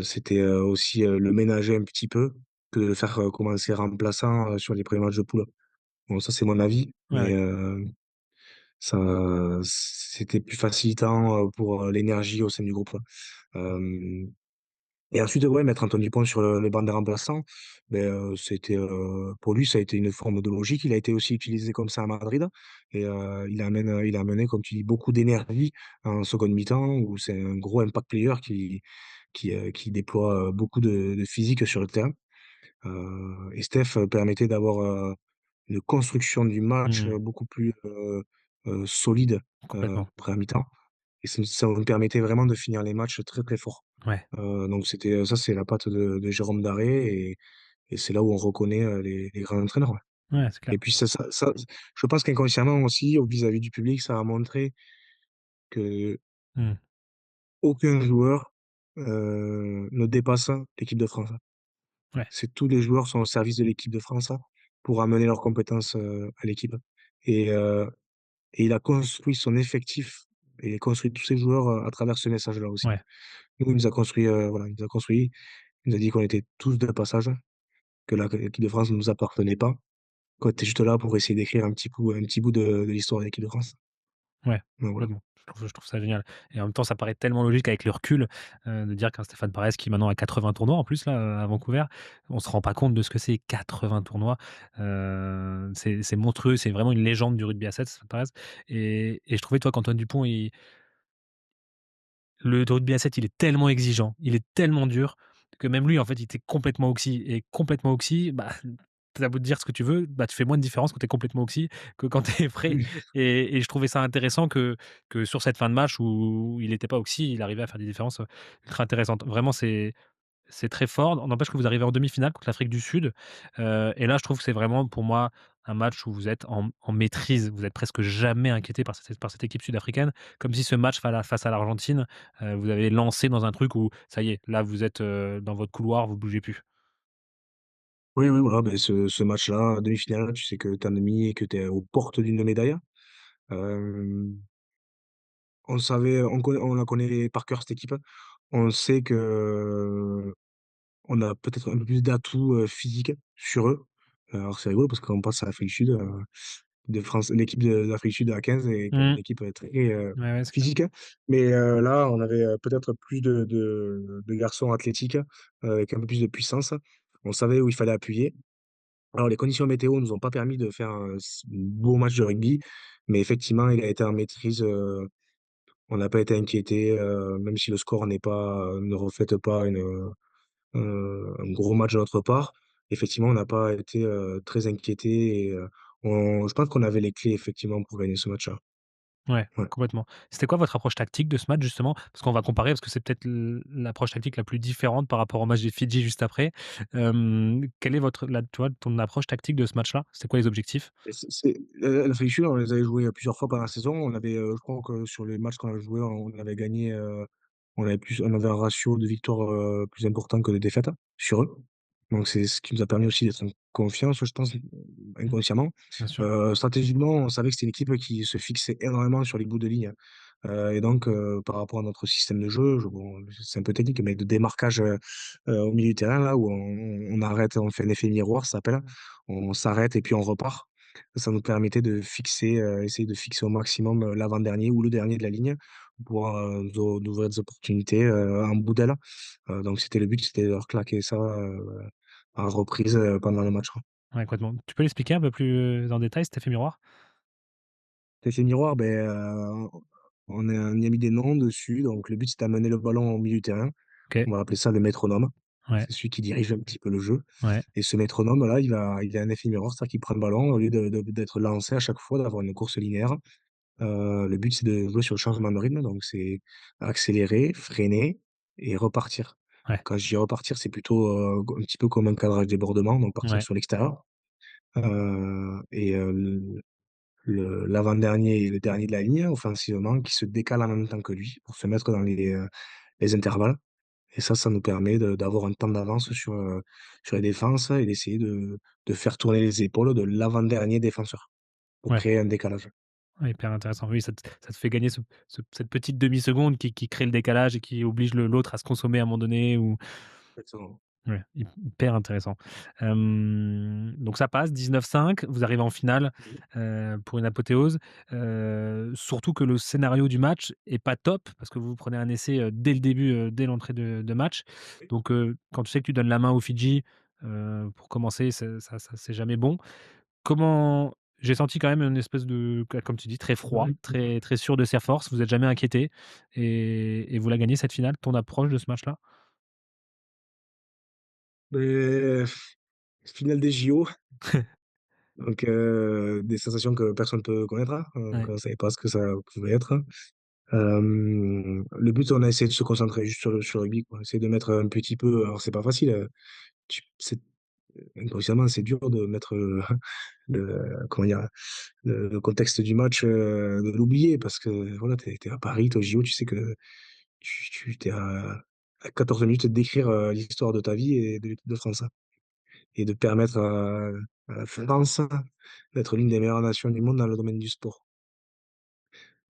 c'était, aussi, le ménager un petit peu que de le faire, commencer remplaçant, sur les premiers matchs de poule. Bon ça, c'est mon avis, Ouais, mais ouais. ça c'était plus facilitant, pour, l'énergie au sein du groupe, hem et ensuite, ouais, mettre Anthony Dupont sur le banc des remplaçants, beh, c'était, pour lui, ça a été une forme de logique. Il a été aussi utilisé comme ça à Madrid et il a amené, comme tu dis, beaucoup d'énergie en seconde mi-temps où c'est un gros impact player qui déploie, beaucoup de physique sur le terrain, et Steph, permettait d'avoir, une construction du match, Mmh. beaucoup plus, solide, Complètement. après mi-temps et ça nous permettait vraiment de finir les matchs très, très fort. Ouais. Donc c'était, ça c'est la patte de Jérôme Darré et c'est là où on reconnaît, les grands entraîneurs, ouais. Ouais, c'est clair. Et puis ça je pense qu'inconsciemment aussi, au vis-à-vis du public, ça a montré qu'aucun Mmh. joueur, ne dépasse l'équipe de France. Ouais. C'est tous les joueurs sont au service de l'équipe de France pour amener leurs compétences, à l'équipe et heu et il a construit son effectif et il a construit tous ses joueurs, à travers ce message-là aussi. Ouais. Nous, il nous a construit, voilà, il nous a construit, il nous a dit qu'on était tous de passage, que la l'équipe de France ne nous appartenait pas, qu'on était juste là pour essayer d'écrire un petit bout de l'histoire de l'équipe de France. Ouais, Donc voilà. complètement. Je trouve ça génial et en même temps, ça paraît tellement logique avec le recul, de dire qu'un Stéphane Pares qui maintenant a 80 tournois en plus là, à Vancouver, on se rend pas compte de ce que c'est 80 tournois. C'est monstrueux, c'est vraiment une légende du rugby à 7, Stéphane Pares et je trouvais, toi, qu'Antoine Dupont, le rugby à 7, il est tellement exigeant, il est tellement dur que même lui, en fait, il était complètement oxy et complètement oxy, bah, tu as beau te dire ce que tu veux, bah, tu fais moins de différence quand tu es complètement oxy que quand tu es frais Oui. et je trouvais ça intéressant que sur cette fin de match où il était pas oxy, il arrivait à faire des différences, ultra intéressantes. Vraiment, c'est très fort. On n'empêche que vous arrivez en demi-finale contre l'Afrique du Sud, et là, je trouve que c'est vraiment pour moi un match où vous êtes en maîtrise. Vous êtes presque jamais inquiété par cette équipe sud-africaine, comme si ce match face à l'Argentine, vous avez lancé dans un truc où ça y est, là, vous êtes, dans votre couloir, vous bougez plus. Oui, oui, voilà, beh, ce match-là, demi-finale, tu sais que tu es en demi et que tu es aux portes d'une médaille. Hem, on la connaît par cœur cette équipe. On sait que on a peut-être un peu plus d'atouts, physiques sur eux. Alors c'est rigolo parce qu'on passe à l'Afrique du Sud, de France l'équipe de d'Afrique du Sud à 15 est quand même Mmh. une équipe, très, Ouais, ouais, c'est clair. physique, mais là, on avait, peut-être plus de garçons athlétiques, avec un peu plus de puissance. On savait où il fallait appuyer. Alors les conditions météo nous ont pas permis de faire un beau match de rugby, mais effectivement, il a été en maîtrise, on n'a pas été inquiétés, même si le score ne reflète pas un gros match de notre part. Effectivement, on n'a pas été, très inquiétés et on je pense qu'on avait les clés effectivement pour gagner ce match-là. Ouais, Ouais. complètement. C'était quoi votre approche tactique de ce match justement? Parce qu'on va comparer, parce que c'est peut-être l'approche tactique la plus différente par rapport au match des Fidji juste après. Quelle est tu vois, ton approche tactique de ce match-là? C'était quoi les objectifs? Et c'est l'Afrique du Sud, on les avait joués, plusieurs fois pendant la saison. On avait, je crois que sur les matchs qu'on avait joués, on avait gagné, on avait un ratio de victoires, plus important que de défaites sur eux. Donc c'est ce qui nous a permis aussi d'être en confiance, je pense, Mmh, inconsciemment. bien sûr. Stratégiquement, on savait que c'était une équipe qui se fixait énormément sur les bouts de ligne, et donc par rapport à notre système de jeu, bon, c'est un peu technique, mais de démarquage, au milieu du terrain là où on arrête, on fait un effet miroir, ça s'appelle. On s'arrête et puis on repart. Ça nous permettait de fixer, essayer de fixer au maximum, l'avant-dernier ou le dernier de la ligne pour, nous ouvrir des opportunités, en bout d'aile. Donc c'était le but, c'était de leur claquer ça, à reprise, pendant le match, quoi. Ouais, complètement. Tu peux l'expliquer un peu plus, en détail, cet effet miroir? L'effet miroir, beh, on y a mis des noms dessus, donc le but, c'est d'amener le ballon au milieu du terrain. OK. On va appeler ça le métronome. Ouais, C'est celui qui dirige un petit peu le jeu ouais, et ce métronome-là, il a un effet miroir, c'est-à-dire qu'il prend le ballon au lieu d'être lancé à chaque fois, d'avoir une course linéaire. Le but, c'est de jouer sur le changement de rythme, donc c'est accélérer, freiner et repartir. ouais, Quand je dis repartir, c'est plutôt, un petit peu comme un cadrage débordement, donc partir ouais. sur l'extérieur. Et le l'avant-dernier et le dernier de la ligne offensivement qui se décalent en même temps que lui pour se mettre dans les intervalles et ça nous permet de d'avoir un temps d'avance sur les défenses et d'essayer de faire tourner les épaules de l'avant-dernier défenseur pour Ouais, créer un décalage. ouais, hyper intéressant. Oui, ça te fait gagner cette petite demi-seconde qui crée le décalage et qui oblige l'autre à se consommer à un moment donné ou Exactement. ouais, hyper intéressant. Donc ça passe 19-5, vous arrivez en finale, Mmh. pour une apothéose, surtout que le scénario du match est pas top parce que vous prenez un essai, dès le début, dès l'entrée de match. Oui. Donc quand tu sais que tu donnes la main aux Fidji, pour commencer, c'est jamais bon. Comment j'ai senti quand même une espèce de comme tu dis, très froid, très très sûr de ses forces, vous êtes jamais inquiété et vous la gagnez cette finale. Ton approche de ce match-là? Beh, finale des JO, donc des sensations que personne peut connaître, hein, donc Ouais, on savait pas ce que ça pouvait être. Le but, on a essayé de se concentrer juste sur le rugby, quoi. Essayer de mettre un petit peu alors c'est pas facile, tu c'est inconsciemment, c'est dur de mettre, comment dire? Le contexte du match, de l'oublier parce que voilà, tu es à Paris, tu es aux JO, tu sais que tu es à 14 minutes d'écrire, l'histoire de ta vie et de l'équipe de France, hein, et de permettre à la France d'être l'une des meilleures nations du monde dans le domaine du sport.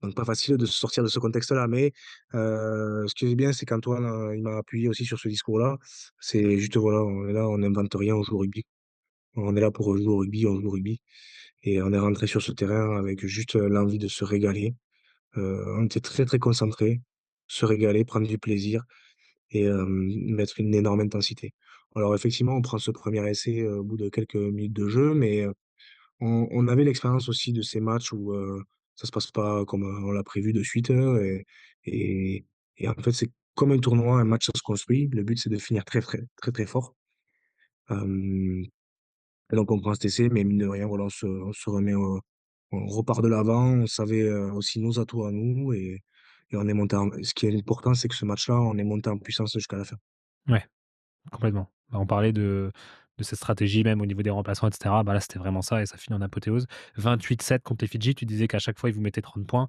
Donc pas facile de se sortir de ce contexte-là, mais ce qui est bien, c'est qu'Antoine, il m'a appuyé aussi sur ce discours-là. C'est juste, voilà, on est là, on n'invente rien, on joue au rugby. On est là pour jouer au rugby, on joue au rugby et on est rentré sur ce terrain avec juste, l'envie de se régaler. On était très, très concentrés, se régaler, prendre du plaisir et mettre une énorme intensité. Alors effectivement, on prend ce premier essai, au bout de quelques minutes de jeu, mais on avait l'expérience aussi de ces matchs où, ça se passe pas comme, on l'a prévu de suite, et et en fait, c'est comme un tournoi, un match, ça se construit. Le but, c'est de finir très, très, très, très fort. Hem et donc on prend cet essai, mais mine de rien, voilà, on se remet, on repart de l'avant. On savait, aussi nos atouts à nous et on est monté en ce qui est important, c'est que ce match-là, on est monté en puissance jusqu'à la fin. ouais. Complètement. Bah, on parlait de cette stratégie même au niveau des remplaçants et cetera. Bah, là, c'était vraiment ça et ça finit en apothéose. 28-7 contre les Fidji, tu disais qu'à chaque fois, ils vous mettaient 30 points.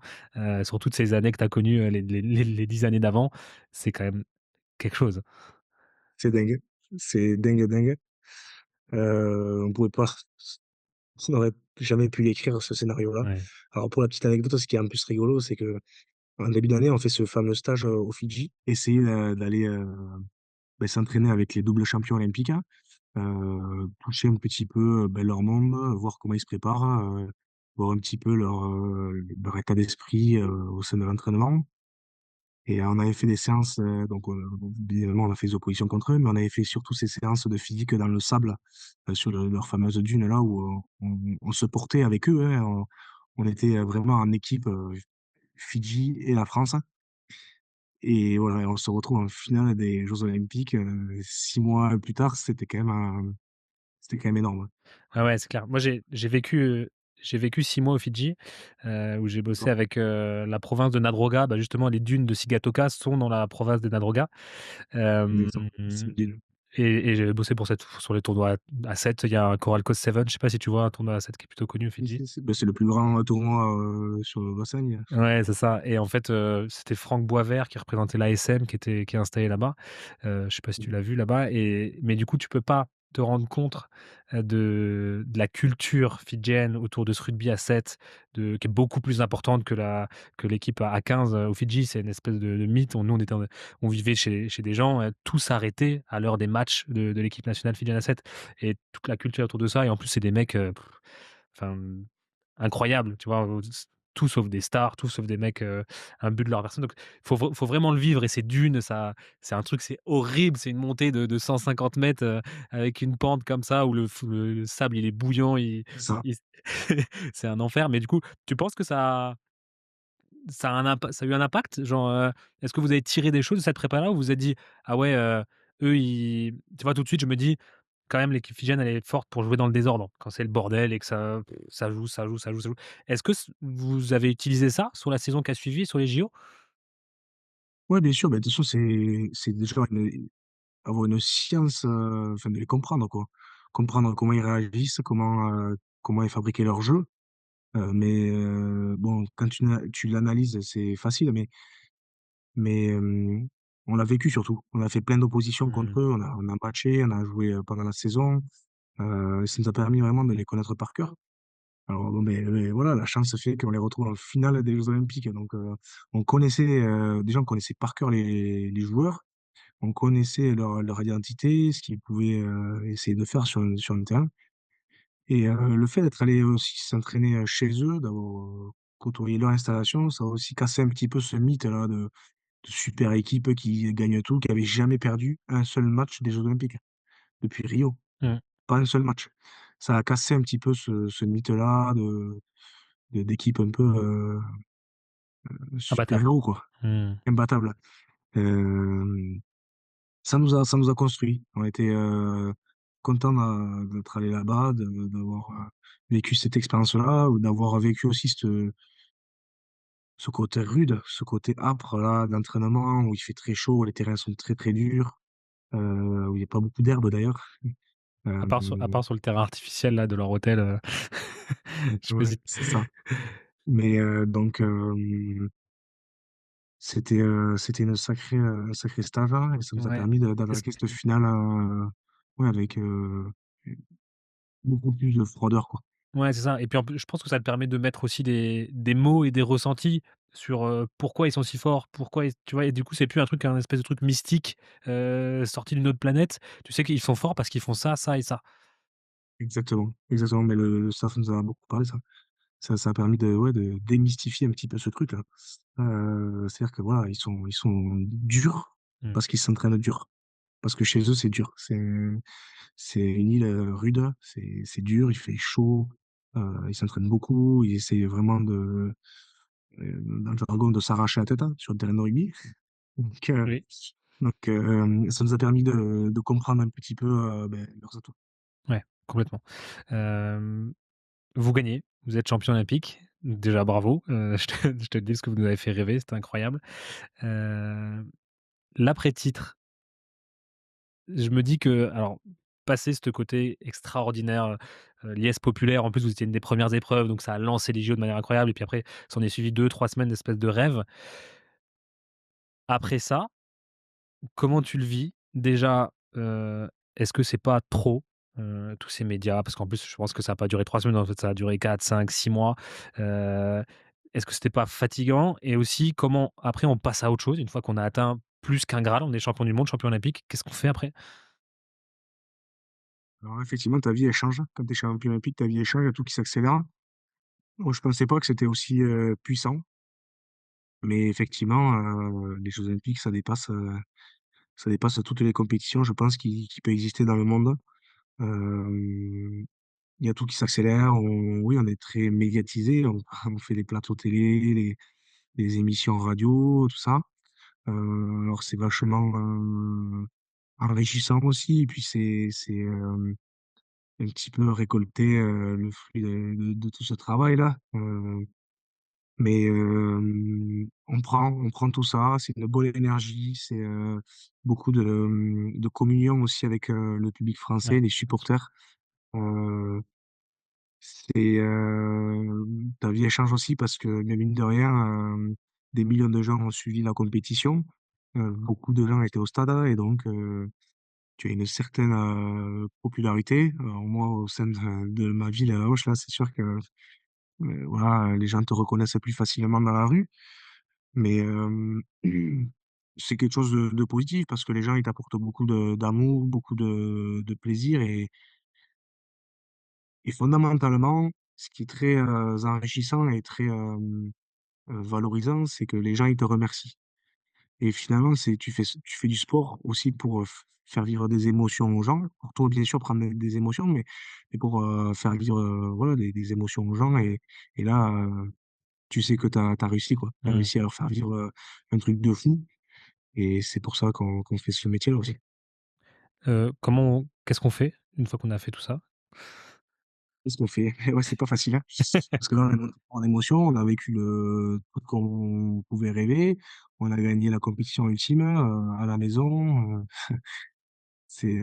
Sur toutes ces années que tu as connues, les 10 années d'avant, c'est quand même quelque chose. C'est dingue. C'est dingue, dingue. On pouvait pas on n'aurait jamais pu l'écrire ce scénario-là. Ouais, Alors pour la petite anecdote, ce qui est en plus rigolo, c'est qu'en début d'année, on fait ce fameux stage, aux Fidji, essayer, d'aller, s'entraîner avec les doubles champions olympiques, hein, toucher un petit peu, leur monde, voir comment ils se préparent, voir un petit peu leur état d'esprit, au sein de l'entraînement. Et on avait fait des séances, donc évidemment, on a fait des oppositions contre eux, mais on avait fait surtout ces séances de physique dans le sable, sur leurs fameuses dunes là où, on se portait avec eux, hein. On était, vraiment en équipe, Fidji et la France et voilà, et on se retrouve en finale des jeux olympiques, 6 mois plus tard, c'était quand même énorme, hein. ouais, ouais, c'est clair. Moi, j'ai vécu 6 mois aux Fidji, où j'ai bossé D'accord. avec, la province de Nadroga. Bah, justement, les dunes de Sigatoka sont dans la province de Nadroga. Hem Exactement. C'est une et j'ai bossé sur les tournois à 7. Il y a un Coral Coast Seven, je sais pas si tu vois un tournoi à 7 qui est plutôt connu aux si, Fidji? si, si, bah, c'est le plus grand tournoi, sur le bassin. Ouais, c'est ça et en fait, c'était Franck Boisvert qui représentait l'ASM qui est installé là-bas. Je sais pas si tu l'as vu là-bas et mais du coup, tu peux pas te rendre compte, de la culture fidjienne autour de ce rugby à 7 qui est beaucoup plus importante que l'équipe à 15, aux Fidji. C'est une espèce de mythe. Nous, on vivait chez des gens, tout s'arrêtait à l'heure des matchs de l'équipe nationale fidjienne à 7 et toute la culture autour de ça et en plus, c'est des mecs, enfin, incroyables, tu vois? Tout sauf des stars, tout sauf des mecs, imbus de leur personne. Donc faut vraiment le vivre et ces dunes, ça c'est un truc, c'est horrible, c'est une montée de 150 m, avec une pente comme ça où le sable il est bouillant, C'est ça. il c'est un enfer. Mais du coup, tu penses que ça a eu un impact? Genre, est-ce que vous avez tiré des choses de cette prépa-là ou vous vous êtes dit: «Ah ouais, eux ils» tu vois? Tout de suite, je me dis: «Quand même l'équipe fidjienne, elle est forte pour jouer dans le désordre». Quand c'est le bordel et que ça joue, ça joue, ça joue, ça joue. Est-ce que vous avez utilisé ça sur la saison qui a suivi, sur les JO? Ouais, bien sûr, bah, de toute façon, c'est déjà avoir une science, enfin de les comprendre, quoi. Comprendre comment ils réagissent, comment est fabriqué leur jeu. Mais bon, quand tu l'analyses, c'est facile, mais on l'a vécu surtout. On a fait plein d'oppositions Mmh. contre eux, on a matché, on a joué, pendant la saison, ça nous a permis vraiment de les connaître par cœur. Alors bon, mais voilà, la chance fait qu'on les retrouve en finale des Jeux olympiques, donc on connaissait, déjà on connaissait par cœur les joueurs, on connaissait leur identité, ce qu'ils pouvaient, essayer de faire sur le terrain et le fait d'être allé aussi s'entraîner, chez eux, d'avoir côtoyé leur installation, ça a aussi cassé un petit peu ce mythe-là de super équipe qui gagne tout, qui avait jamais perdu un seul match des Jeux olympiques, depuis Rio, Mmh. pas un seul match. Ça a cassé un petit peu ce mythe-là d'équipe un peu, Imbattable. super-héros, quoi, Mmh. imbattable. Hem, ça nous a construits. On était, contents d'être allés là-bas, d'avoir, vécu cette expérience-là, ou d'avoir vécu aussi ce côté rude, ce côté âpre-là d'entraînement où il fait très chaud, les terrains sont très, très durs, où il y a pas beaucoup d'herbe d'ailleurs. À part Hem, sur le terrain artificiel là de leur hôtel, je me ouais, dis c'est ça. Mais donc c'était un sacré stage, hein, et ça nous a ouais, permis c'est ce d'attaquer que cette finale, ouais, avec, beaucoup plus de froideur, quoi. ouais, c'est ça et puis en plus, je pense que ça te permet de mettre aussi des mots et des ressentis sur, pourquoi ils sont si forts, pourquoi ils tu vois? Et du coup, c'est plus un truc, un espèce de truc mystique, sorti d'une autre planète. Tu sais qu'ils sont forts parce qu'ils font ça, ça et ça. Exactement, exactement, mais ça nous a beaucoup parlé, ça. Ça a permis de, ouais, de démystifier un petit peu ce truc-là. C'est-à-dire que voilà, ils sont durs Mmh. parce qu'ils s'entraînent dur. Parce que chez eux, c'est dur. C'est une île, rude, c'est dur, il fait chaud, ils s'entraînent beaucoup, ils essayent vraiment dans le jargon, de s'arracher la tête, hein, sur le terrain de rugby. Donc heu Oui. ça nous a permis de comprendre un petit peu, leurs atouts. Ouais, complètement. Hem, Vous gagnez, vous êtes champion olympique, donc déjà bravo, je te le dis parce que vous nous avez fait rêver, c'était incroyable. Heu, L'après-titre, je me dis que alors, passer ce côté extraordinaire, liesse populaire, en plus vous étiez une des premières épreuves, donc ça a lancé les JO de manière incroyable et puis après s'en est suivi 2-3 semaines d'espèce de rêve. Après ça, comment tu le vis? Déjà, est-ce que c'est pas trop, tous ces médias? Parce qu'en plus, je pense que ça a pas duré 3 semaines, en fait, ça a duré 4-5-6 mois. Heu, Est-ce que c'était pas fatigant? Et aussi, comment après on passe à autre chose une fois qu'on a atteint plus qu'un Graal, on est champion du monde, champion olympique, qu'est-ce qu'on fait après? Alors effectivement, ta vie, elle change. Quand tu es champion olympique, ta vie, elle change, il y a tout qui s'accélère. Moi, je pensais pas que c'était aussi, puissant, mais effectivement, les jeux olympiques, ça dépasse toutes les compétitions, je pense, qui peut exister dans le monde. Hem, il y a tout qui s'accélère, on est très médiatisé, on fait des plateaux télé, les émissions radio, tout ça. Alors c'est vachement, enrichissant aussi, et puis un petit peu récolter, le fruit de tout ce travail-là. Mais on prend tout ça, c'est une bonne énergie, c'est, beaucoup de communion aussi avec, le public Ouais, français, les bien sûr. supporters. Heu, ta vie elle change aussi parce que, mine de rien, des millions de gens ont suivi la compétition. Beaucoup de gens étaient au stade, et donc tu as une certaine, popularité. Alors moi, au sein de ma ville, La Roche, là, c'est sûr que, voilà, les gens te reconnaissent plus facilement dans la rue. Mais c'est quelque chose de positif parce que les gens, ils t'apportent beaucoup d'amour, beaucoup de plaisir, et fondamentalement, ce qui est très, enrichissant et très, valorisant, c'est que les gens, ils te remercient. Et finalement, tu fais du sport aussi pour, faire vivre des émotions aux gens. Pour toi, bien sûr, prendre des émotions, mais pour, faire vivre, voilà, des émotions aux gens, et là, tu sais que tu as réussi, quoi. Tu as Mmh. réussi à leur faire vivre, un truc de fou, et c'est pour ça qu'on fait ce métier-là aussi. Qu'est-ce qu'on fait une fois qu'on a fait tout ça? Qu'est-ce qu'on fait? Ouais, c'est pas facile, hein, parce que là, on est monté en émotion, on a vécu le tout qu'on pouvait rêver, on a gagné la compétition ultime, à la maison, c'est,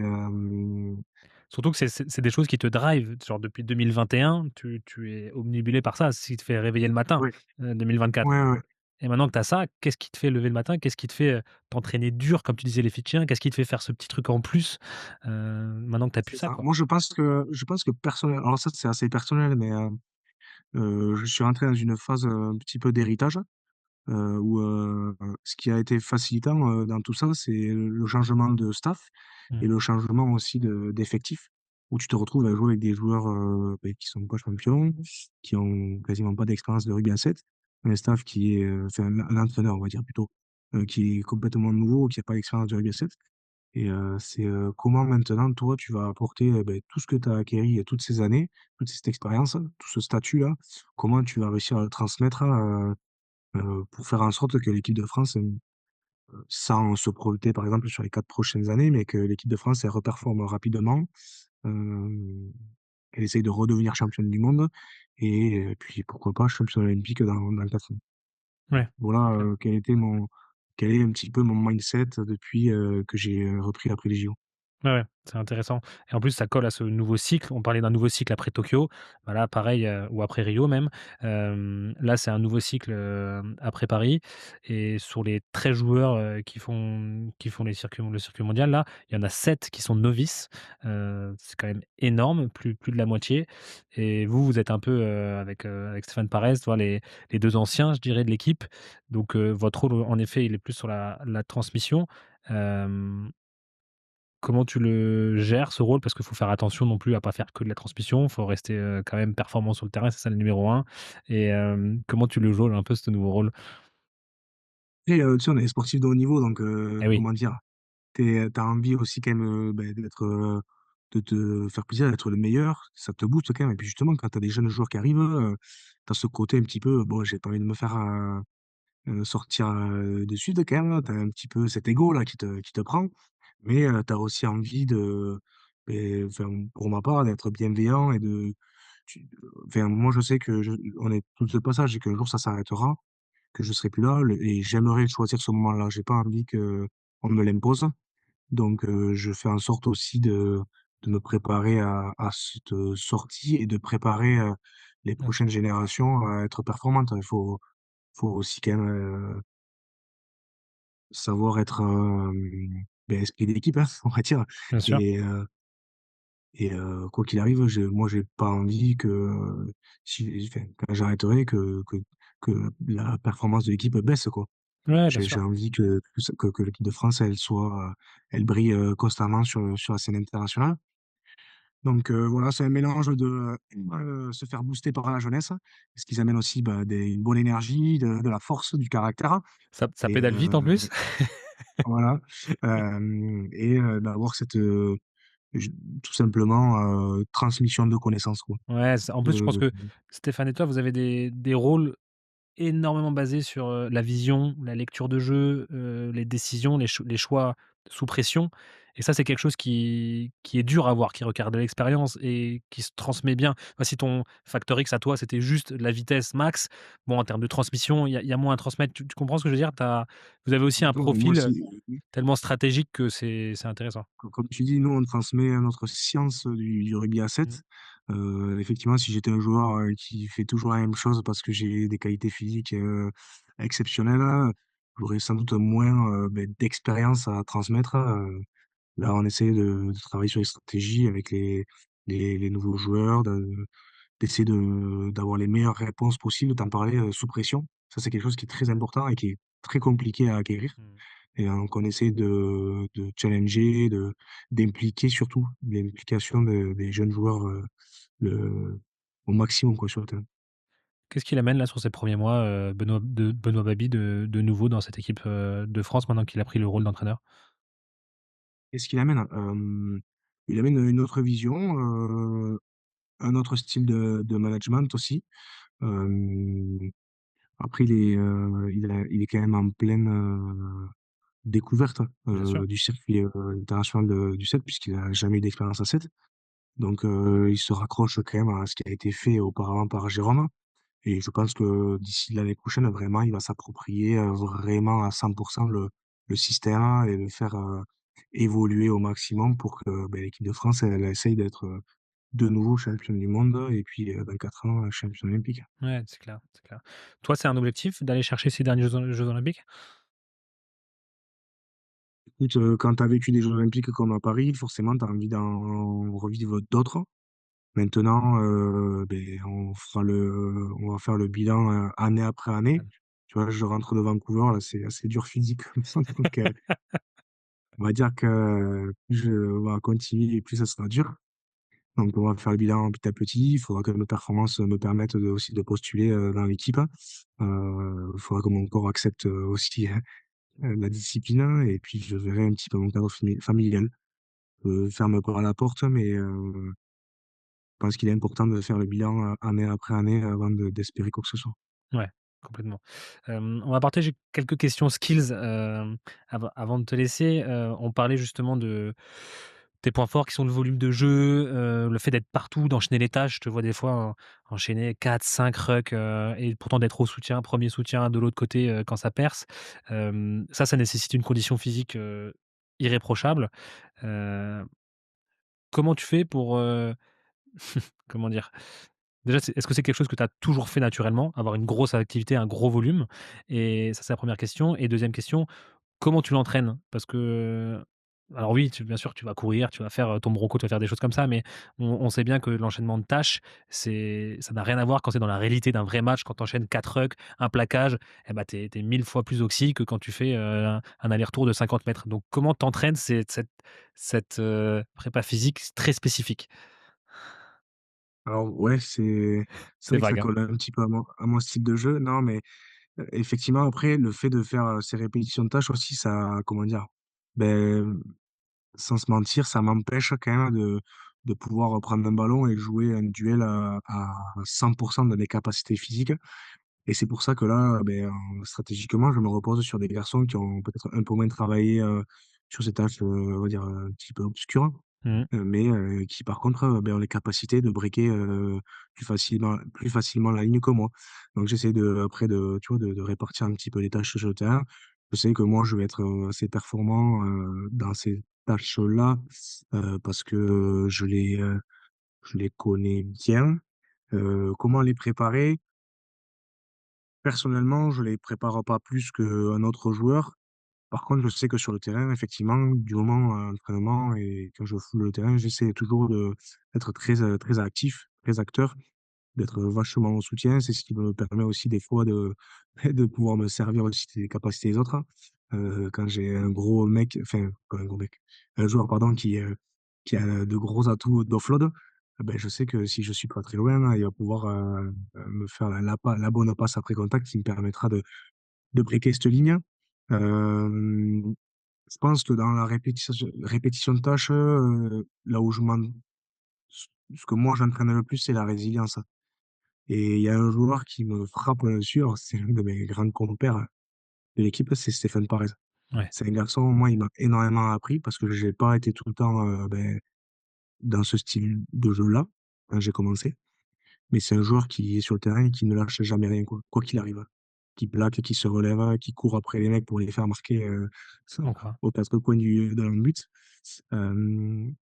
Surtout que c'est des choses qui te drive. Genre depuis 2021, tu es obnubilé par ça, c'est ce qui te fait réveiller le matin, Oui, 2024. ouais, ouais, Et maintenant que tu as ça, qu'est-ce qui te fait lever le matin? Qu'est-ce qui te fait, t'entraîner dur comme tu disais les Fidjiens? Qu'est-ce qui te fait faire ce petit truc en plus, maintenant que tu as plus c'est ça, ça. quoi? Moi, je pense que personnel alors ça, c'est assez personnel, mais je suis rentré dans une phase, un petit peu d'héritage, où, ce qui a été facilitant, dans tout ça, c'est le changement de staff Mmh. et le changement aussi d'effectifs, où tu te retrouves à jouer avec des joueurs, beh, qui sont pas champions, qui ont quasiment pas d'expérience de rugby à 7, un staff qui est, enfin l'entraîneur, on va dire plutôt, qui est complètement nouveau, qui a pas d'expérience de rugby à 7 et c'est, comment maintenant toi tu vas apporter, beh, tout ce que tu as acquéri, toutes ces années, toute cette expérience, tout ce statut-là, comment tu vas réussir à le transmettre, pour faire en sorte que l'équipe de France, sans se projeter par exemple sur les 4 prochaines années, mais que l'équipe de France, elle reperforme rapidement, hem, qu'elle essaye de redevenir championne du monde et puis pourquoi pas championne olympique dans 4 ans. Ouais, c'est Voilà, clair. quel est un petit peu mon mindset depuis, que j'ai, repris après les JO. Ouais, ouais, c'est intéressant et en plus ça colle à ce nouveau cycle. On parlait d'un nouveau cycle après Tokyo, bah, là pareil, ou après Rio même. Là c'est un nouveau cycle, après Paris et sur les 13 joueurs, qui font le circuit mondial là, il y en a 7 qui sont novices. C'est quand même énorme, plus de la moitié et vous, vous êtes un peu, avec Stéphane Parès, tu vois les 2 anciens je dirais de l'équipe. Donc votre rôle en effet, il est plus sur la transmission. Hem Comment tu le gères ce rôle? Parce qu'il faut faire attention non plus à pas faire que de la transmission, il faut rester, quand même performant sur le terrain, c'est ça le numéro un. Et comment tu le jauges un peu ce nouveau rôle? Et tu sais, on est des sportifs de haut niveau donc Eh oui, comment dire? Tu as envie aussi quand même, beh, de te faire plaisir, d'être le meilleur, ça te booste quand même et puis justement quand tu as des jeunes joueurs qui arrivent, tu as ce côté un petit peu, bon, j'ai pas envie de me faire, sortir, de suite quand même, tu as un petit peu cet ego là qui te prend, mais tu as aussi envie de, beh, enfin pour ma part d'être bienveillant et enfin moi je sais que on est tous de passage et qu'un jour ça s'arrêtera, que je serai plus là et j'aimerais choisir ce moment-là. J'ai pas envie qu'on me l'impose. Donc je fais en sorte aussi de me préparer à cette, sortie et de préparer, les OK, prochaines générations à être performantes. Il faut aussi quand même, savoir être, beh, esprit d'équipe, hein, on va dire bien sûr. et quoi qu'il arrive, j'ai pas envie que, si enfin, quand j'arrêterai que la performance de l'équipe baisse, quoi. Ouais, bien J'ai sûr. envie que l'équipe de France, elle brille, constamment sur la scène internationale. Donc voilà, c'est un mélange de, se faire booster par la jeunesse, ce qui amène aussi, bah, une bonne énergie, de la force, du caractère Ça et pédale vite en plus? voilà, et d'avoir cette, j tout simplement, transmission de connaissances, quoi. Ouais, c'est en plus, je pense De que Stéphane et toi, vous avez des rôles énormément basé sur, la vision, la lecture de jeu, les décisions, les choix sous pression et ça, c'est quelque chose qui est dur à voir, qui requiert de l'expérience et qui se transmet bien. Bah, si ton facteur X à toi, c'était juste la vitesse max, bon, en termes de transmission, il y a moins à transmettre. Tu comprends ce que je veux dire? Vous avez aussi un Moi profil, aussi, tellement stratégique que c'est intéressant. comme tu dis, nous, on transmet notre science du rugby à Mmh, 7. Effectivement, si j'étais un joueur, qui fait toujours la même chose parce que j'ai des qualités physiques, exceptionnelles, j'aurais sans doute moins, beh, d'expérience à transmettre. Là, on essaie de travailler sur les stratégies avec les nouveaux joueurs, d'essayer d'avoir les meilleures réponses possibles. Tu en parlais, sous pression. Ça, c'est quelque chose qui est très important et qui est très compliqué à acquérir. mmh. Et donc on essaie de challenger, d'impliquer surtout, l'implication des jeunes joueurs, le au maximum quoi sur le terrain. Qu'est-ce qu'il amène là sur ses premiers mois, Benoît Baby de nouveau dans cette équipe, de France maintenant qu'il a pris le rôle d'entraîneur? Qu'est-ce qu'il amène? Il amène une autre vision, un autre style de management aussi. Hem, Après il est quand même en pleine, découverte, Bien sûr. du circuit, international du 7 puisqu'il a jamais eu d'expérience à 7. Donc il se raccroche quand même à ce qui a été fait auparavant par Jérôme. Et je pense que d'ici l'année prochaine, vraiment, il va s'approprier, vraiment à 100 le système et le faire, évoluer au maximum pour que, l'équipe de France, elle essaye d'être, de nouveau championne du monde et puis, dans 4 ans, championne olympique. Ouais, c'est clair, c'est clair. Toi, c'est un objectif d'aller chercher ces derniers jeux olympiques? Écoute, quand tu as vécu des jeux olympiques comme à Paris, forcément, tu as envie d'en revivre d'autres. Maintenant, on va faire le bilan, année après année. Ouais. Tu vois, je rentre de Vancouver, là, c'est assez dur physiquement, donc on va dire que plus je on va continuer et plus ça sera dur. Donc on va faire le bilan petit à petit. Il faudra que mes performances me permettent aussi de postuler, dans l'équipe. Il faudra que mon corps accepte, aussi, la discipline et puis je verrai un petit peu mon cadre familial. Ferme pas la porte, mais je pense qu'il est important de faire le bilan, année après année avant d'espérer quoi que ce soit. Ouais, complètement. On va partager quelques questions skills, avant de te laisser. On parlait justement de tes points forts qui sont le volume de jeu, le fait d'être partout, d'enchaîner les tâches. Je te vois des fois enchaîner 4-5 rucks, et pourtant d'être au soutien, premier soutien de l'autre côté, quand ça perce. Ça nécessite une condition physique, irréprochable. Heu, Comment tu fais pour, comment dire? Déjà, est-ce que c'est quelque chose que tu as toujours fait naturellement, avoir une grosse activité, un gros volume? Et ça, c'est la première question. Et deuxième question, comment tu l'entraînes? Parce que, alors oui, bien sûr, tu vas courir, tu vas faire, ton broco, tu vas faire des choses comme ça, mais on sait bien que l'enchaînement de tâches, ça n'a rien à voir quand c'est dans la réalité d'un vrai match. Quand tu enchaînes 4 rucks, un plaquage, eh ben, tu es 1000 fois plus oxy que quand tu fais, un aller-retour de 50 mètres. Donc comment tu entraînes prépa physique très spécifique? Alors ouais, c'est C'est vrai que ça vague, hein? colle un petit peu à mon style de jeu. Non, mais, effectivement, après, le fait de faire, ces répétitions de tâches aussi, ça, comment dire? Beh, sans se mentir, ça m'empêche quand même de pouvoir prendre un ballon et jouer un duel, à 100 de mes capacités physiques. Et c'est pour ça que là, stratégiquement, je me repose sur des garçons qui ont peut-être un peu moins travaillé, sur ces tâches, on va dire, un petit peu obscures, Mmh. mais qui par contre, ont les capacités de breaker, plus facilement la ligne que moi. Donc j'essaie après tu vois, de répartir un petit peu les tâches sur le terrain. Je sais que moi, je vais être, assez performant, dans ces tâches-là, parce que, je les connais bien. Comment les préparer? Personnellement, je les prépare pas plus qu'un autre joueur. Par contre, je sais que sur le terrain, effectivement, du moment à l'entraînement et quand je foule le terrain, j'essaie toujours d'être très actif, très acteur, d'être vachement en soutien. C'est ce qui me permet aussi des fois de pouvoir me servir aussi des capacités des autres. Quand j'ai un gros mec, enfin, pas un gros mec, un joueur, pardon, qui a de gros atouts d'offload, je sais que si je suis pas très loin, il va pouvoir, me faire la bonne passe après contact qui me permettra de breaker cette ligne. Hem, je pense que dans la répétition de tâches, là où je m'en ce que moi j'entraîne le plus, c'est la résilience. Et il y a un joueur qui me frappe là-dessus, alors c'est l'un de mes grands compères de l'équipe, c'est Stéphane Parés. Ouais, C'est un garçon, moi, il m'a énormément appris parce que j'ai pas été tout le temps, dans ce style de jeu-là, quand j'ai commencé. Mais c'est un joueur qui est sur le terrain et qui ne lâche jamais rien, quoi qu'il arrive. Qui plaque, qui se relève, qui court après les mecs pour les faire marquer, on croit. aux 4 coins de leur but. Hem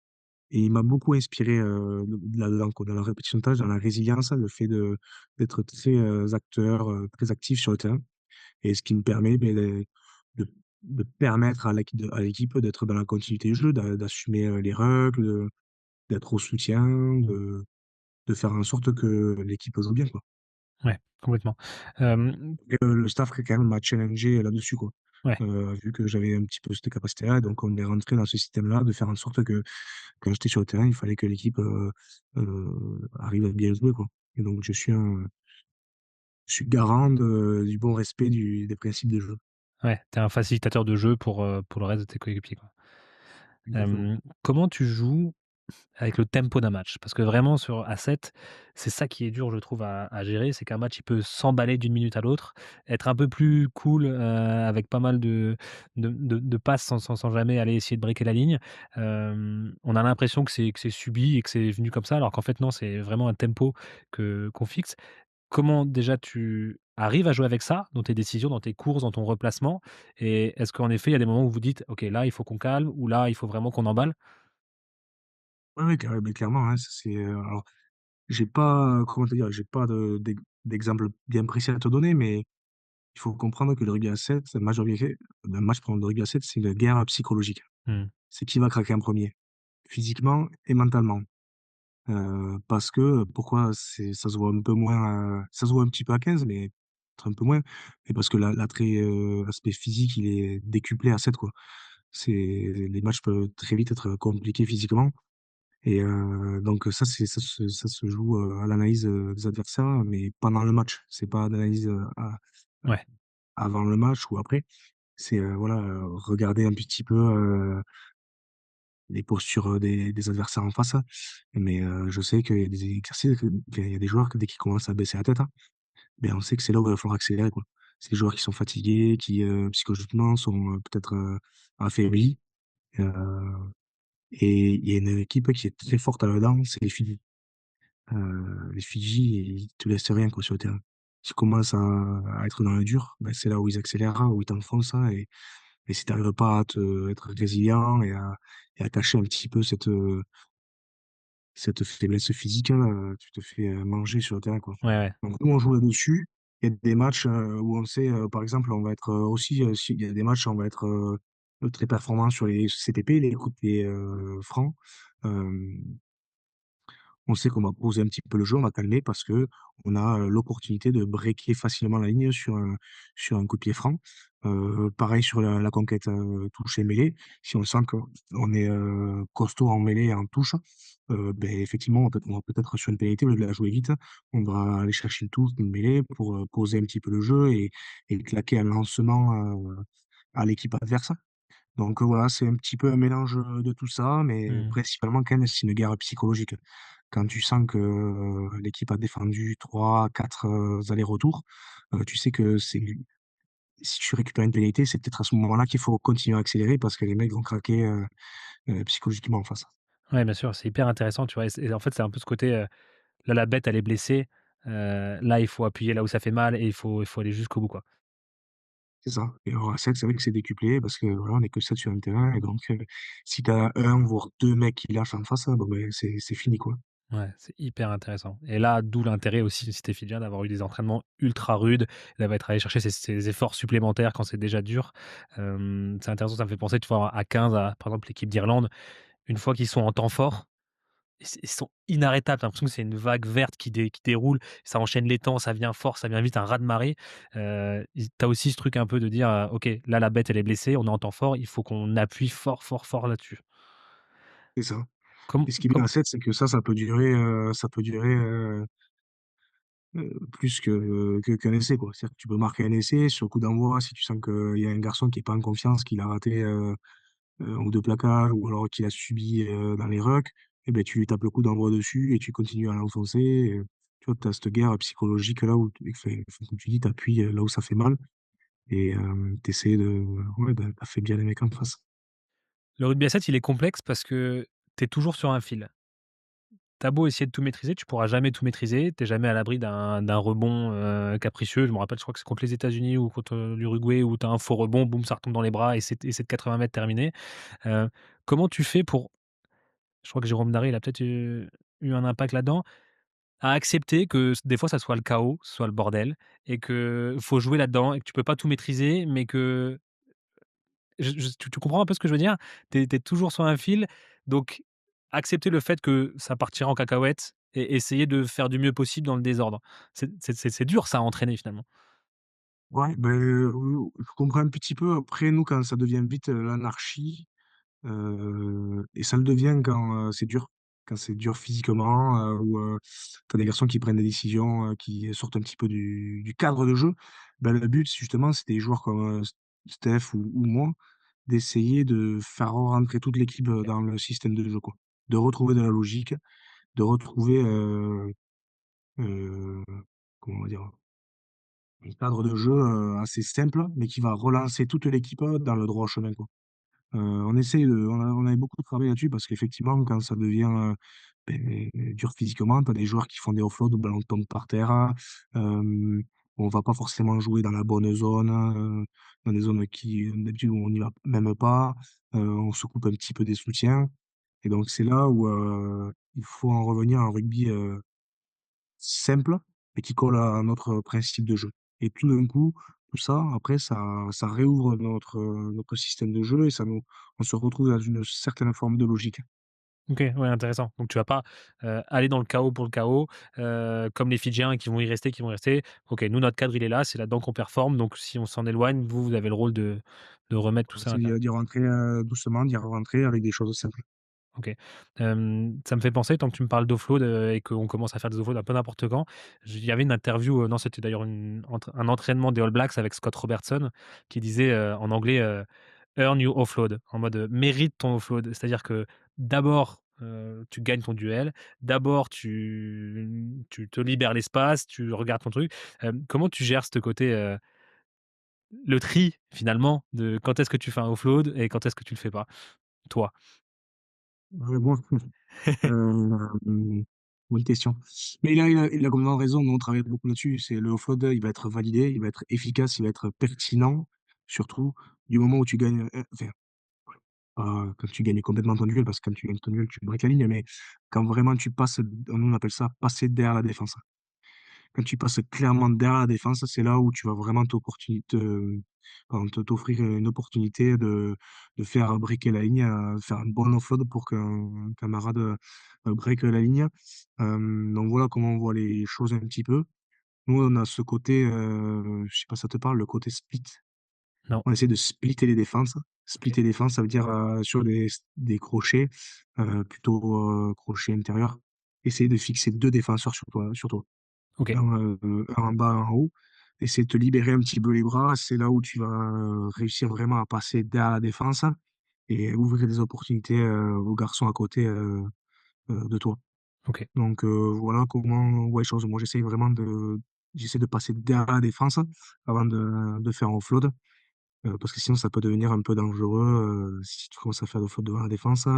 Et il m'a beaucoup inspiré, là-dedans, quoi, dans la répétition de tâches, dans la résilience, le fait d'être très, acteur, très actif sur le terrain et ce qui me permet, de permettre à l'équipe d'être dans la continuité du jeu, d'assumer, les règles, d'être au soutien, de faire en sorte que l'équipe joue bien, quoi. Ouais, complètement. Hem, Et le staff quand même m'a challengé là-dessus, quoi. ouais, Vu que j'avais un petit peu cette capacité-là, donc on est rentré dans ce système-là de faire en sorte que quand j'étais sur le terrain, il fallait que l'équipe, arrive à bien jouer, quoi. Et donc je suis garant du bon respect des principes de jeu. ouais, tu es un facilitateur de jeu pour le reste de tes coéquipiers, quoi. Exactement. Comment tu joues avec le tempo d'un match? Parce que vraiment sur à 7, c'est ça qui est dur, je trouve, à gérer, c'est qu'un match, il peut s'emballer d'une minute à l'autre, être un peu plus cool, avec pas mal de passes sans jamais aller essayer de breaker la ligne. On a l'impression que c'est subi et que c'est venu comme ça, alors qu'en fait non, c'est vraiment un tempo qu'on fixe. Comment déjà tu arrives à jouer avec ça dans tes décisions, dans tes courses, dans ton replacement? Et est-ce qu'en effet, il y a des moments où vous dites: «OK, là, il faut qu'on calme» ou là, il faut vraiment qu'on emballe? Ouais, ouais, mais clairement, hein, ça c'est, alors j'ai pas, comment te dire? J'ai pas d'exemple bien précis à te donner, mais il faut comprendre que le rugby à 7, la majorité d'un match, pardon, de rugby à 7, c'est une guerre psychologique. Mmh. C'est qui va craquer en premier, physiquement et mentalement. Parce que, pourquoi ça se voit un peu moins, ça se voit un petit peu à 15, mais peut-être un peu moins, et parce que l'attrait, l'aspect physique, il est décuplé à 7 quoi. C'est Les matchs peuvent très vite être compliqués physiquement, et donc ça se joue, à l'analyse, des adversaires, mais pendant le match. C'est pas d'analyse, Ouais, avant le match ou après. C'est, voilà, regarder un petit peu, les postures, des adversaires en face, hein. Mais je sais qu'il y a des exercices qu'il y a des joueurs que dès qu'ils commencent à baisser la tête, hein, ben, on sait que c'est là où il va falloir accélérer, quoi. C'est les joueurs qui sont fatigués, qui, psychologiquement sont, peut-être, affaiblis, heu et il y a une équipe qui est très forte là-dedans, c'est les Fidji. Les Fidji, ils te laissent rien, quoi, sur le terrain. Tu commences à être dans le dur, ben, c'est là où ils accélèrent, hein, où ils t'enfoncent, hein, et si tu arrives pas à être résilient et à cacher un petit peu cette faiblesse physique, tu te fais, manger sur le terrain, quoi. ouais, ouais. Donc nous, on joue là-dessus. Il y a des matchs, où on sait, par exemple, on va être, aussi, si il y a des matchs, on va être, très performant sur les CTP, les coups de pied, francs. Hem, on sait qu'on va poser un petit peu le jeu, on va calmer parce qu'on a, l'opportunité de breaker facilement la ligne sur un coup de pied franc. Pareil sur la conquête, touche et mêlée. Si on sent qu'on est, costaud en mêlée et en touche, beh, effectivement, on va peut-être sur une pénalité, au lieu de la jouer vite, on va aller chercher une touche, une mêlée pour, poser un petit peu le jeu et claquer un lancement, à l'équipe adverse. Donc, voilà, c'est un petit peu un mélange, de tout ça, mais Mmh. principalement quand même, c'est une guerre psychologique. Quand tu sens que, l'équipe a défendu 3-4 allers-retours, tu sais que c'est si tu récupères une pénalité, c'est peut-être à ce moment-là qu'il faut continuer à accélérer parce que les mecs vont craquer, psychologiquement en face. Ouais, bien sûr, c'est hyper intéressant, tu vois? Et en fait, c'est un peu ce côté, là, la bête, elle est blessée, là, il faut appuyer là où ça fait mal et il faut aller jusqu'au bout, quoi. C'est ça, et alors à 7, c'est vrai que c'est décuplé parce que voilà, on est que 7 sur un terrain, et donc si tu as 1 voire 2 mecs qui lâchent en face, bon beh, c'est fini, quoi. Ouais, c'est hyper intéressant et là, d'où l'intérêt aussi, si tu fidèle, d'avoir eu des entraînements ultra rudes, d'avoir été allé chercher ces efforts supplémentaires quand c'est déjà dur. C'est intéressant, ça me fait penser, tu vois, à 15, à par exemple, l'équipe d'Irlande, une fois qu'ils sont en temps fort, ils sont inarrêtables. Tu l'impression que c'est une vague verte qui déroule, ça enchaîne les temps, ça vient fort, ça vient vite, un raz-de-marée. Tu as aussi ce truc un peu de dire, «OK, là, la bête, elle est blessée, on est en temps fort, il faut qu'on appuie fort, fort, fort là-dessus». C'est ça, Comme et ce qui est bien comme à 7, c'est que ça peut durer, plus qu'un essai, quoi. C'est-à-dire que tu peux marquer un essai sur le coup d'envoi, si tu sens qu'il y a un garçon qui est pas en confiance, qu'il a raté, 1 ou 2 plaquages ou alors qu'il a subi, dans les rucks, et beh, tu lui tapes le coup d'envoi dessus et tu continues à l'enfoncer, tu vois? Tu as cette guerre psychologique là où enfin, comme tu dis, tu appuies, là où ça fait mal, et tu essaies d'affaiblir les mecs en face. le rugby à 7, il est complexe parce que tu es toujours sur un fil. Tu beau essayer de tout maîtriser, tu pourras jamais tout maîtriser. Tu jamais à l'abri d'un rebond, capricieux. Je me rappelle, je crois que c'est contre les États-Unis ou contre, l'Uruguay où tu as un faux rebond, boum, ça retombe dans les bras et c'est de 80 mètres terminé. Heu, Comment tu fais pour je crois que Jérôme Daré, il a peut-être eu un impact là-dedans, à accepter que des fois ça soit le chaos, soit le bordel et que faut jouer là-dedans et que tu peux pas tout maîtriser, mais que tu comprends un peu ce que je veux dire? Tu es toujours sur un fil, donc accepter le fait que ça partira en cacahuète et essayer de faire du mieux possible dans le désordre. C'est dur ça à entraîner finalement. Ouais, beh, je comprends un petit peu. Après, nous, quand ça devient vite, l'anarchie, et ça le devient quand, c'est dur. Quand c'est dur physiquement, ou, tu as des garçons qui prennent des décisions, qui sortent un petit peu du cadre de jeu. Bah, le but, justement, c'est des joueurs comme, Steph ou moi, d'essayer de faire rentrer toute l'équipe, OK. dans le système de jeu, quoi. De retrouver de la logique, de retrouver, heu, comment on va dire? Un cadre de jeu, assez simple, mais qui va relancer toute l'équipe, dans le droit chemin, quoi. On avait beaucoup travaillé là-dessus parce qu'effectivement, quand ça devient, dur physiquement, tu as des joueurs qui font des offloads où le ballon tombe par terre, On va pas forcément jouer dans la bonne zone, dans des zones qui d'habitude où on n'y va même pas, on se coupe un petit peu des soutiens et donc c'est là où, il faut en revenir à un rugby, simple, mais qui colle à notre principe de jeu et tout d'un coup, tout ça après ça réouvre notre système de jeu et ça nous on se retrouve dans une certaine forme de logique. OK, ouais, intéressant. Donc tu vas pas, aller dans le chaos pour le chaos, comme les Fidjiens qui vont y rester, qui vont rester. OK, nous notre cadre il est là, c'est là-dedans qu'on performe, donc si on s'en éloigne, vous, vous avez le rôle de remettre tout On ça à essaie l'intérieur. d'y rentrer, doucement, d'y rentrer avec des choses simples. OK. Ça me fait penser, tant que tu me parles d'offload, et qu'on commence à faire des offloads un peu n'importe quand, il y avait une interview, non, c'était d'ailleurs un entraînement des All Blacks avec Scott Robertson qui disait, en anglais, «Earn your offload», en mode, «Mérite ton offload». C'est-à-dire que d'abord, tu gagnes ton duel, d'abord tu te libères l'espace, tu regardes ton truc. Comment tu gères ce côté, le tri finalement de quand est-ce que tu fais un offload et quand est-ce que tu le fais pas, toi? Vraiment, bonne question. Mais il a complètement raison, nous on travaille beaucoup là-dessus. C'est le offload, il va être validé, il va être efficace, il va être pertinent, surtout du moment où tu gagnes, enfin, quand tu gagnes complètement ton duel, parce que quand tu gagnes ton duel, tu breaks la ligne, mais quand vraiment tu passes, nous on appelle ça passer derrière la défense. Quand tu passes clairement derrière la défense, c'est là où tu vas vraiment t'offrir une opportunité de faire breaker la ligne, faire un bon offload pour qu'un camarade, break la ligne. Donc voilà comment on voit les choses un petit peu. Nous, on a ce côté, je sais pas si ça te parle, le côté split. Non. On essaie de splitter les défenses. OK. Splitter les défenses, ça veut dire, sur des crochets, plutôt, crochets intérieurs, essayer de fixer 2 défenseurs sur toi. OK. Un en bas, un en haut. Essayer de te libérer un petit peu les bras, c'est là où tu vas, réussir vraiment à passer derrière la défense et ouvrir des opportunités, aux garçons à côté, de toi. OK. Donc voilà comment ouais, chose moi j'essaie de passer derrière la défense avant de faire un offload, parce que sinon ça peut devenir un peu dangereux, si tu commences à faire de fautes devant la défense,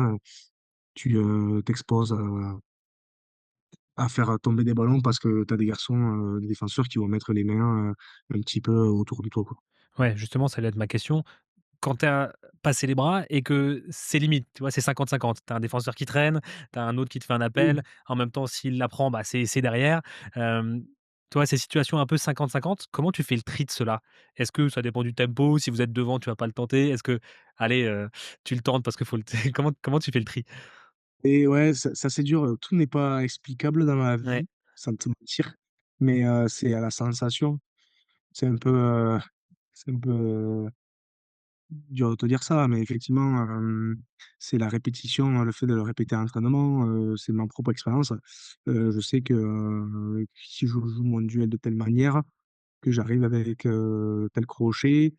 tu, t'exposes à faire tomber des ballons parce que tu as des garçons, des défenseurs qui vont mettre les mains, un petit peu autour de toi, quoi. Ouais, justement, ça allait être ma question. Quand tu as passé les bras et que c'est limite, tu vois, c'est 50-50. Tu as un défenseur qui traîne, tu as un autre qui te fait un Oui. appel. En même temps, s'il la prend, bah, c'est derrière. Hem, Tu vois, ces situations un peu 50-50, comment tu fais le tri de cela? Est-ce que ça dépend du tempo? Si vous êtes devant, tu vas pas le tenter? Est-ce que, allez, tu le tentes parce qu'il faut le comment tu fais le tri? Et ouais, ça c'est dur, tout n'est pas explicable dans la Ouais, vie, sans te mentir, mais c'est à la sensation. C'est un peu, c'est un peu, dur de te dire ça, mais effectivement, c'est la répétition, le fait de le répéter à l'entraînement, c'est ma propre expérience. Je sais que, si je joue mon duel de telle manière, que j'arrive avec, tel crochet,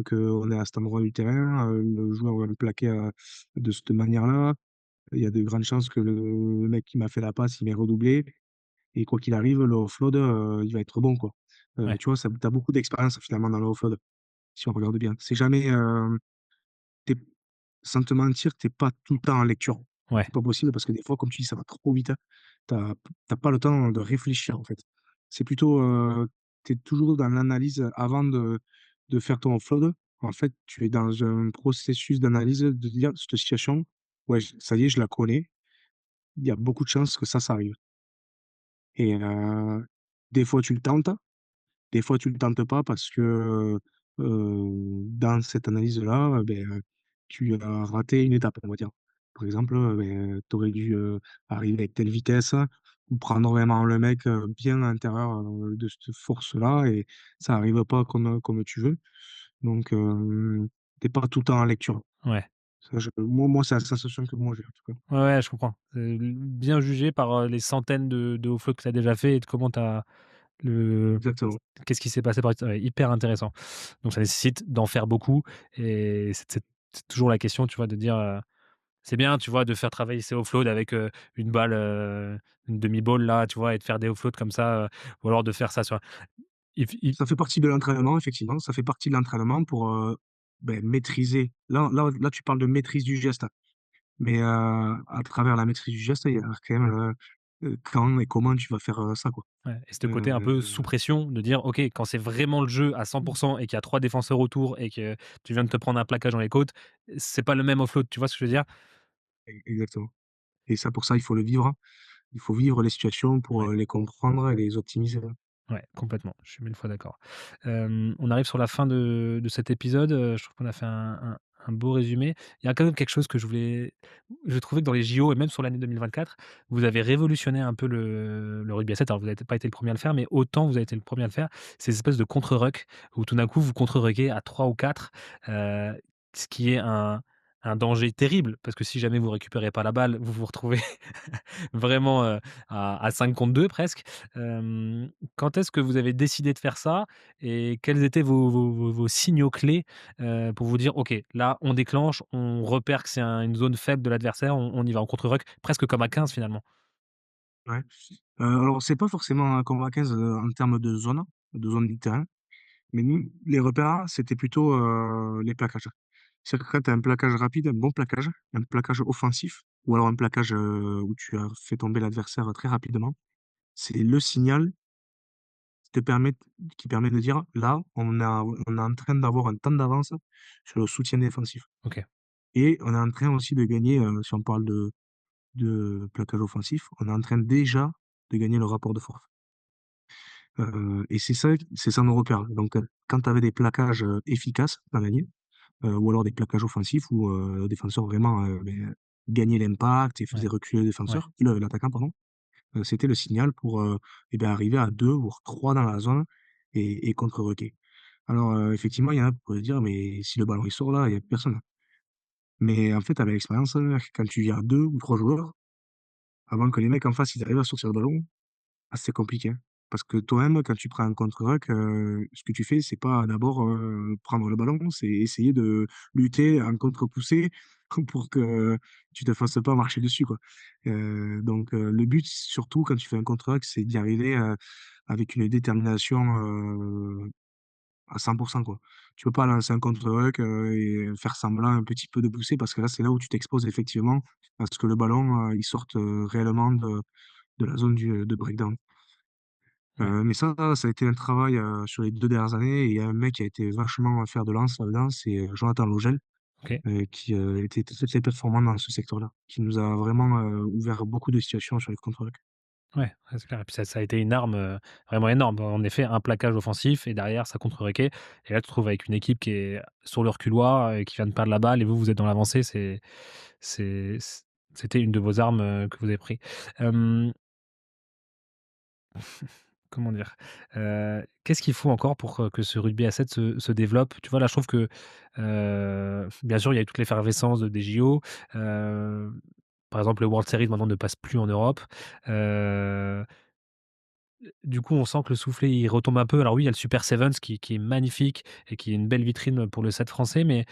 qu'on est à cet endroit du terrain, le joueur va me plaquer, de cette manière-là. Il y a de grandes chances que le mec qui m'a fait la passe, il m'ait redoublé et quoi qu'il arrive, le offload, il va être bon, quoi. ouais, Tu vois, ça tu as beaucoup d'expérience finalement dans le offload, si on regarde bien. C'est jamais, tu sans te mentir, tu es pas tout le temps en lecture. ouais, C'est pas possible parce que des fois, comme tu dis, ça va trop vite. Tu as pas le temps de réfléchir, en fait. C'est plutôt, tu es toujours dans l'analyse avant de faire ton offload. En fait, tu es dans un processus d'analyse de dire: «Cette situation, ouais, j ça y est, je la connais. Il y a beaucoup de chances que ça arrive» et des fois tu le tentes, des fois tu le tentes pas parce que, dans cette analyse-là, tu as raté une étape, on va dire. Par exemple, tu aurais dû, arriver avec telle vitesse ou prendre vraiment le mec, bien à l'intérieur, de cette force-là et ça arrive pas comme tu veux. Donc tu pas tout le temps en lecture. ouais. Ça je moi, c'est la sensation que moi j'ai, en tout cas. Ouais, ouais, je comprends. Bien jugé par, les centaines de hauts flots que tu as déjà fait et de comment tu as le Exactement. qu'est-ce qui s'est passé par ouais, hyper intéressant. Donc ça nécessite d'en faire beaucoup et c'est toujours la question, tu vois, de dire, c'est bien, tu vois, de faire travailler ses offloads avec, une balle, une demi-balle là, tu vois? Et de faire des offloads comme ça, ou alors de faire ça sur il Ça fait partie de l'entraînement, effectivement, ça fait partie de l'entraînement pour, maîtriser. Là, tu parles de maîtrise du geste, mais à travers la maîtrise du geste, il y a quand même, quand et comment tu vas faire, ça, quoi. Ouais et ce côté un peu sous Heu, pression de dire: «OK, quand c'est vraiment le jeu à 100 et qu'il y a 3 défenseurs autour et que tu viens de te prendre un plaquage dans les côtes, c'est pas le même offload». Tu vois ce que je veux dire? exactement et ça, pour ça, il faut le vivre. Il faut vivre les situations pour, Ouais. les comprendre et les optimiser, ouais. Ouais, complètement, je suis 1000 fois d'accord. On arrive sur la fin de cet épisode, je trouve qu'on a fait un beau résumé. Il y a quand même quelque chose que je trouvais que dans les JO et même sur l'année 2024, vous avez révolutionné un peu le rugby à 7. Alors vous n'avez pas été le premier à le faire, mais autant vous avez été le premier à le faire. Ces espèces de contre-ruck où tout d'un coup vous contre-ruckez à 3 ou 4, ce qui est un danger terrible parce que si jamais vous récupérez pas la balle, vous vous retrouvez vraiment, à 5 contre 2 presque. Quand est-ce que vous avez décidé de faire ça et quels étaient vos signaux clés, pour vous dire: «OK, là, on déclenche, on repère que c'est une zone faible de l'adversaire, on y va, en contre-ruck», presque comme à 15 finalement? Ouais. Alors c'est pas forcément un combat à 15, en termes de zone du terrain, mais nous, les repères, c'était plutôt, les plaquages. C'est-à-dire que quand tu as un plaquage rapide, un bon plaquage, un plaquage offensif ou alors un plaquage, où tu as fait tomber l'adversaire, très rapidement, c'est le signal te permet qui permet de dire: «Là, on est en train d'avoir un temps d'avance sur le soutien défensif OK, et on est en train aussi de gagner», si on parle de plaquage offensif, on est en train déjà de gagner le rapport de force. Et c'est ça nos repères. Donc, quand tu avais des plaquages, efficaces dans la ligne, ou alors des plaquages offensifs où, le défenseur vraiment, gagnait l'impact et ouais, faisait reculer le ouais, défenseur, l'attaquant pardon, c'était le signal pour, arriver à 2 voire 3 dans la zone et contre-rucker. Alors, effectivement, il y en a qui pourraient dire: «Mais si le ballon il sort là, il y a plus personne». Mais en fait, avec l'expérience, quand tu viens à 2 ou 3 joueurs, avant que les mecs en face, ils arrivent à sortir le ballon, ah, c'est compliqué, hein. Parce que toi-même, quand tu prends un contre-ruck, ce que tu fais, c'est pas d'abord, prendre le ballon, c'est essayer de lutter en contre-poussée pour que tu te fasses pas marcher dessus, quoi. Donc, le but, surtout quand tu fais un contre-ruck, c'est d'y arriver, avec une détermination, à 100 quoi. Tu peux pas lancer un contre-ruck, et faire semblant un petit peu de pousser parce que là, c'est là où tu t'exposes effectivement à ce que le ballon, il sorte, réellement de la zone de breakdown. ouais, Mais ça a été un travail, sur les 2 dernières années et il y a un mec qui a été vachement fer de lance là-dedans, c'est, Jonathan Logel, OK. qui, était très, très performant dans ce secteur-là, qui nous a vraiment, ouvert beaucoup de situations sur les contre-rucks. Ouais, ouais, c'est clair et puis ça a été une arme, vraiment énorme. En effet, un plaquage offensif et derrière ça contre-ruckait et là tu te retrouves avec une équipe qui est sur le reculoir et qui vient de perdre la balle et vous, vous êtes dans l'avancée, c'était une de vos armes, que vous avez pris. Hem, comment dire? Qu'est-ce qu'il faut encore pour, que ce rugby à 7 se développe? Tu vois, là, je trouve que, bien sûr, il y a eu toute l'effervescence des JO, heu, par exemple, le World Series maintenant ne passe plus en Europe, heu du coup, on sent que le soufflet, il retombe un peu. Alors oui, il y a le Super Sevens qui est magnifique et qui est une belle vitrine pour le 7 français, mais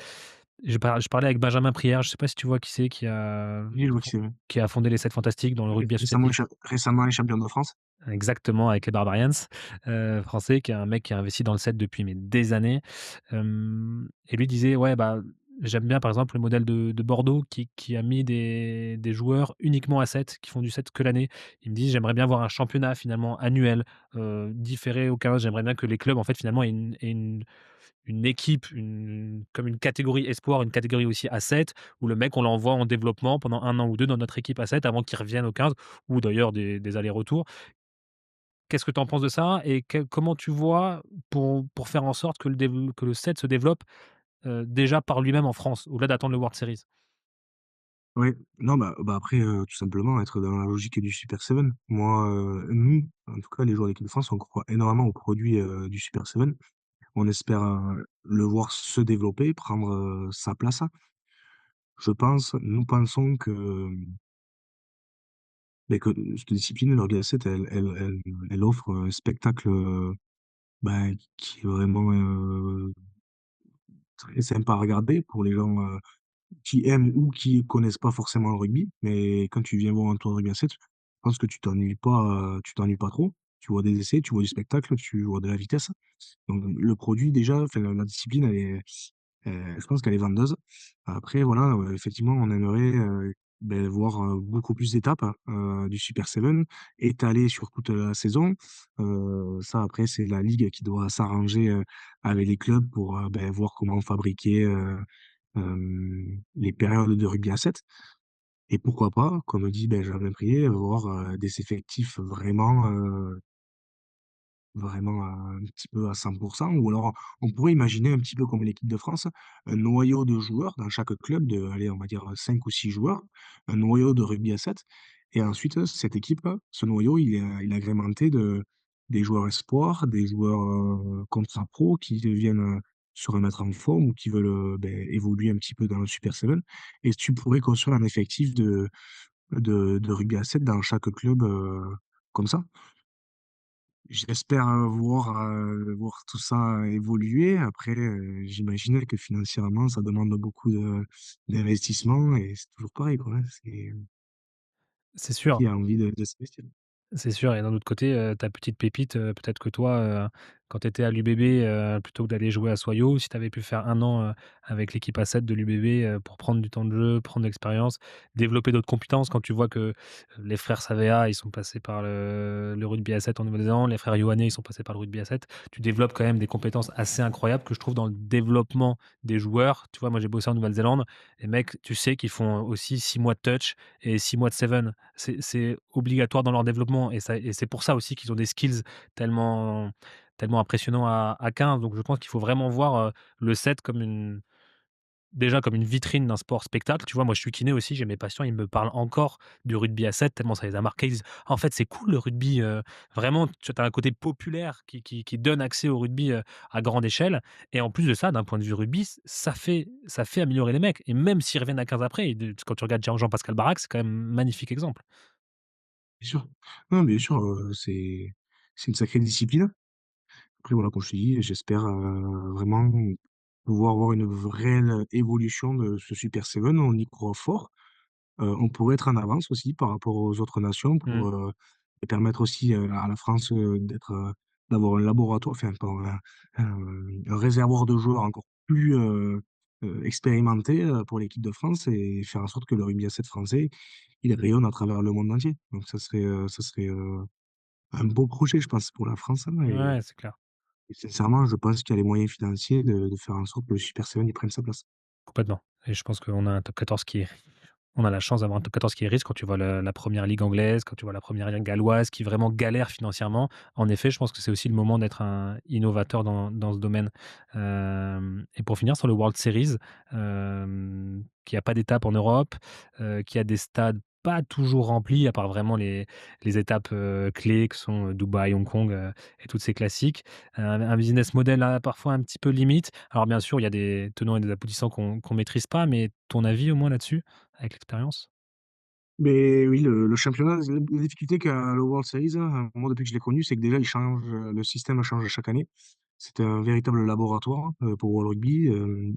je parlais avec Benjamin Prière, je sais pas si tu vois qui c'est, Oui, je vois qui c'est, ouais. qui a fondé les 7 Fantastiques dans le rugby associatif. Récemment les champions de France. Exactement, avec les Barbarians, français, qui est un mec qui a investi dans le 7 depuis mais des années. Et lui disait: «Ouais, bah, j'aime bien par exemple le modèle de Bordeaux qui a mis des joueurs uniquement à 7, qui font du 7 que l'année». Il me dit: «J'aimerais bien voir un championnat finalement annuel, différé au 15. J'aimerais bien que les clubs en fait finalement aient une équipe, comme une catégorie espoir, une catégorie aussi A7 où le mec, on l'envoie en développement pendant 1 an ou 2 dans notre équipe A7 avant qu'il revienne au 15 ou d'ailleurs des allers-retours». Qu'est-ce que tu en penses de ça et comment tu vois pour faire en sorte que le 7 se développe, déjà par lui-même en France, au-delà d'attendre le World Series? Oui, non, après, tout simplement être dans la logique du Super 7. Moi, nous, en tout cas les joueurs d'équipe de France, on croit énormément aux produits, du Super 7. On espère, le voir se développer, prendre, sa place. Nous pensons que, que cette discipline, le rugby à 7, elle offre un spectacle, qui est vraiment, très sympa à regarder pour les gens, qui aiment ou qui connaissent pas forcément le rugby. Mais quand tu viens voir un tournoi de rugby à 7, je pense que tu t'ennuies pas trop. Tu vois des essais, tu vois du spectacle, tu vois de la vitesse. Donc le produit déjà, enfin la discipline, je pense qu'elle est vendeuse. Après voilà, effectivement, on aimerait, voir, beaucoup plus d'étapes, du Super 7 étalées sur toute la saison. Ça après c'est la ligue qui doit s'arranger, avec les clubs pour, voir comment fabriquer, les périodes de rugby à 7 et pourquoi pas, comme dit Benjamin Brier, avoir, des effectifs vraiment un petit peu à 100 ou alors on pourrait imaginer un petit peu comme l'équipe de France, un noyau de joueurs dans chaque club de, allez, on va dire, 5 ou 6 joueurs, un noyau de rugby à 7 et ensuite, cette équipe, ce noyau, il est agrémenté de des joueurs espoirs, des joueurs, contrat pro qui viennent, se remettre en forme ou qui veulent, évoluer un petit peu dans le Super 7 et tu pourrais construire un effectif de rugby à 7 dans chaque club, comme ça. J'espère, voir tout ça évoluer. Après, j'imagine que financièrement, ça demande beaucoup d'investissement et c'est toujours pareil, quoi, hein, c'est C'est sûr. qui a envie de s'investir? C'est sûr et d'un autre côté, ta petite pépite, peut-être que toi, quand tu étais à l'UBB, plutôt que d'aller jouer à Soyaux, si tu avais pu faire un an, avec l'équipe A7 de l'UBB, pour prendre du temps de jeu, prendre de l'expérience, développer d'autres compétences. Quand tu vois que les frères Savea, ils sont passés par le rugby A7 en Nouvelle-Zélande, les frères Ioane, ils sont passés par le rugby A7. Tu développes quand même des compétences assez incroyables que je trouve dans le développement des joueurs. Tu vois, moi, j'ai bossé en Nouvelle-Zélande, les mecs, tu sais qu'ils font aussi 6 mois de touch et 6 mois de seven. C'est obligatoire dans leur développement et c'est pour ça aussi qu'ils ont des skills tellement tellement impressionnants à 15. Donc je pense qu'il faut vraiment voir, le set comme une déjà comme une vitrine d'un sport spectacle. Tu vois? Moi, je suis kiné aussi, j'ai mes patients, ils me parlent encore du rugby à 7 tellement ça les a marqués. Ils disent: «Ah, en fait, c'est cool le rugby», vraiment, tu as un côté populaire qui donne accès au rugby, à grande échelle et en plus de ça, d'un point de vue rugby, ça fait améliorer les mecs et même s'ils reviennent à 15 après, quand tu regardes Jean-Pascal Baraque, c'est quand même un magnifique exemple. Bien sûr. Non, bien sûr, c'est une sacrée discipline. Après voilà, comme je te dis, j'espère, vraiment pouvoir voir une réelle évolution de ce Super 7. On y croit fort. On pourrait être en avance aussi par rapport aux autres nations Mmh. pour, permettre aussi, à la France, d'avoir un laboratoire, enfin pardon, un réservoir de joueurs encore plus, expérimenté, pour l'équipe de France et faire en sorte que le rugby à 7 français, il rayonne à travers le monde entier. Donc ça serait un beau projet, je pense, pour la France, hein, Ouais, c'est clair. et sincèrement, je pense qu'il y a les moyens financiers de faire en sorte que le Super 7 il prenne sa place. Complètement et je pense qu'on a un top 14 qui est on a la chance d'avoir un top 14 qui est riche quand tu vois la 1re ligue anglaise, quand tu vois la première ligue galloise qui vraiment galère financièrement. En effet, je pense que c'est aussi le moment d'être un innovateur dans ce domaine. Hem et pour finir sur le World Series, qui a pas d'étape en Europe, qui a des stades pas toujours remplis à part vraiment les étapes, clés que sont, Dubaï, Hong Kong, et toutes ces classiques. Un business model, parfois un petit peu limite. Alors bien sûr, il y a des tenants et des aboutissants qu'on maîtrise pas, mais ton avis au moins là-dessus? Avec l'expérience? Mais oui, le championnat, la difficulté qu'a le World Series, hein, moi depuis que je l'ai connu, c'est que déjà il change, le système change à chaque année. C'est un véritable laboratoire, pour World Rugby,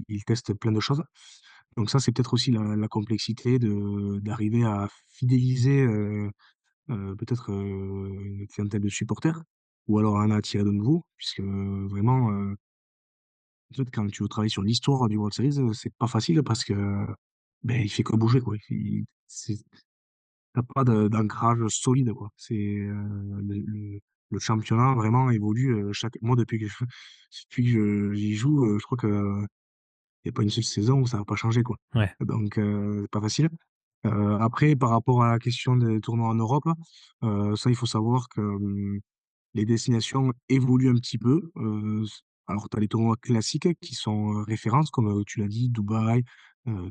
ils testent plein de choses. Donc ça, c'est peut-être aussi la complexité d'arriver à fidéliser, peut-être, une clientèle de supporters ou alors à en attirer de nouveaux puisque, vraiment, en fait, quand tu veux travailler sur l'histoire du World Series, c'est pas facile parce que, il fait que bouger, quoi. Tu pas d'ancrage solide, quoi. Le championnat vraiment évolue, chaque moi depuis que depuis que j'y joue, je crois qu'il y a pas une seule saison où ça a pas changé, quoi. Ouais. Donc c'est pas facile. Après par rapport à la question des tournois en Europe, ça il faut savoir que, les destinations évoluent un petit peu, alors tu as les tournois classiques qui sont, références comme, tu l'as dit, Dubaï,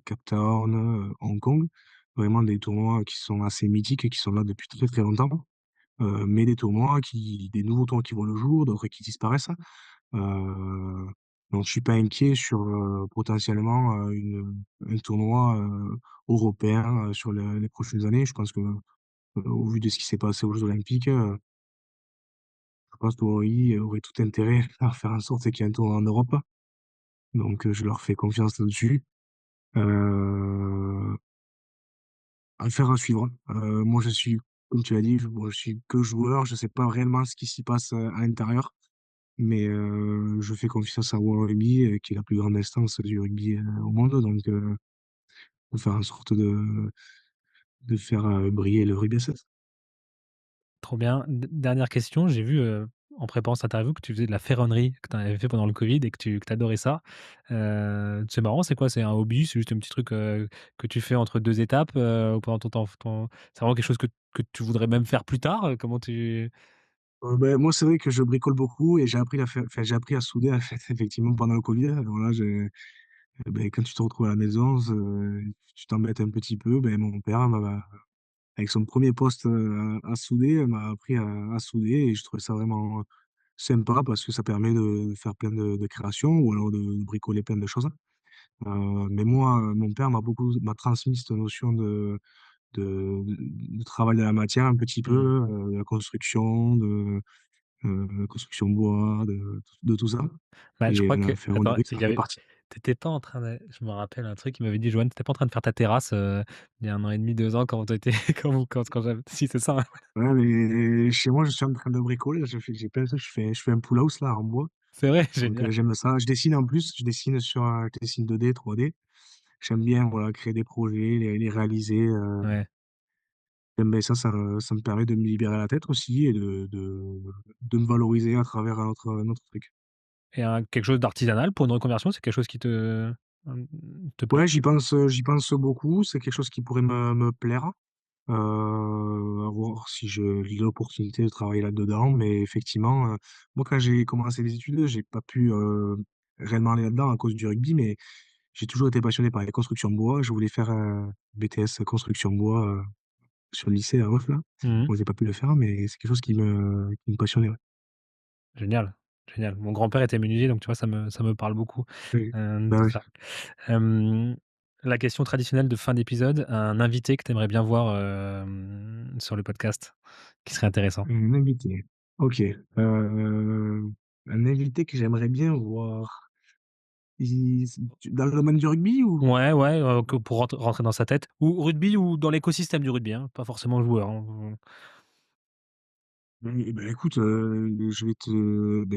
Cape Town, Hong Kong. Vraiment des tournois qui sont assez mythiques et qui sont là depuis très, très longtemps. Mais des nouveaux tournois qui voient le jour, d'autres qui disparaissent. Heu, donc je suis pas inquiet sur, potentiellement, un tournoi, européen, sur les prochaines années. Je pense que, au vu de ce qui s'est passé aux Jeux olympiques, je pense qu'Ori aurait tout intérêt à faire en sorte qu'il y ait un tournoi en Europe. Donc je leur fais confiance là-dessus. Heu, Affaire à suivre. Moi je suis, comme tu l'as dit, je suis que joueur, je sais pas réellement ce qui s'y passe, à l'intérieur, mais je fais confiance à World Rugby, qui est la plus grande instance du rugby, au monde, donc faut faire en sorte de faire, briller le rugby à 7. Trop bien. Dernière question, j'ai vu, en préparant cette interview que tu faisais de la ferronnerie, que tu en avais fait pendant le covid et que tu adorais ça. C'est marrant, c'est quoi? C'est un hobby? C'est juste un petit truc, que tu fais entre 2 étapes, ou pendant ton c'est vraiment quelque chose que tu voudrais même faire plus tard? Comment tu Moi, c'est vrai que je bricole beaucoup et j'ai appris à souder, en fait, effectivement, pendant le covid. Alors là, quand tu te retrouves à la maison, tu t'embêtes un petit peu, mon père avec son premier poste, à souder, m'a appris à souder et je trouvais ça vraiment sympa parce que ça permet de faire plein de créations ou alors de bricoler plein de choses. Mais moi, mon père m'a transmis cette notion de travail de la matière un petit peu, mmh. de la construction, construction bois, de tout ça Bah, je et crois que la attends, ferronnerie, ça il en y fait avait partie. tu pas en train de je me rappelle un truc, il m'avait dit: «Joanne, tu pas en train de faire ta terrasse, il y a 1 an et demi, 2 ans quand tu étais quand j'avais» si, c'est ça, hein? Ouais, mais chez moi, je suis en train de bricoler, là, j'ai plein de trucs, je fais un pull house là en bois, C'est vrai? donc Génial. j'aime ça. Je dessine en plus, je dessine 2D, 3D. J'aime bien, voilà, créer des projets, les réaliser, Ouais. j'aime bien ça, ça me permet de me libérer la tête aussi et de me valoriser à travers un autre truc. Et quelque chose d'artisanal pour une reconversion, c'est quelque chose qui te plaît? Ouais, j'y pense beaucoup, c'est quelque chose qui pourrait me plaire, à voir si j'ai l'opportunité de travailler là-dedans, mais effectivement, moi, quand j'ai commencé les études, j'ai pas pu, réellement aller là-dedans à cause du rugby, mais j'ai toujours été passionné par les constructions bois. Je voulais faire un BTS construction bois, sur le lycée à Ruf là. Mmh. Bon, j'ai pas pu le faire, mais c'est quelque chose qui me passionnait, ouais. Génial, génial. Mon grand-père était menuisier, donc tu vois, ça me parle beaucoup, Oui. Bah, tout oui. ça. Hem, la question traditionnelle de fin d'épisode, un invité que tu aimerais bien voir, sur le podcast, qui serait intéressant? Un invité. OK, un invité que j'aimerais bien voir. Dans le domaine du rugby ou? Ouais, ouais, que pour rentrer dans sa tête ou rugby ou dans l'écosystème du rugby, hein, pas forcément joueur, hein, Écoute,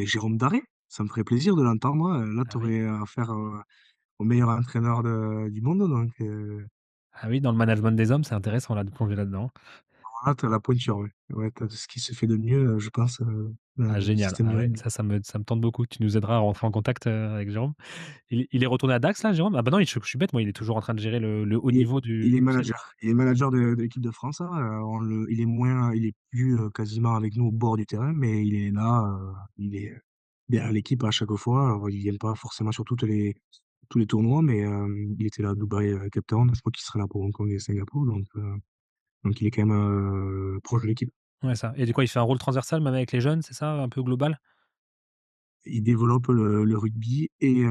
Jérôme Daré, ça me ferait plaisir de l'entendre, là, Ah tu oui, aurais affaire, au meilleur entraîneur du monde, donc ah oui, dans le management des hommes, c'est intéressant là, de plonger là-dedans. là, tu as la pointure, ouais. Ouais, tu as ce qui se fait de mieux, je pense, dans Ah le génial, système ah du ouais, rugby. ça me tente beaucoup. Tu nous aideras à rentrer en contact, avec Jérôme. Il est retourné à Dax là, Jérôme? Ah bah non, je suis bête moi, il est toujours en train de gérer le haut Il est niveau il est du CF? manager. Il est manager de l'équipe de France, là, il est plus, quasiment avec nous au bord du terrain, mais il est là, il est derrière l'équipe à chaque fois. Alors il vient pas forcément sur tous les tournois, mais il était là à Dubaï, Cape Town. Je crois qu'il sera là pour Hong Kong et Singapour, donc il est quand même, proche de l'équipe. Ouais, ça et du coup, il fait un rôle transversal même avec les jeunes, c'est ça, un peu global? Il développe le rugby et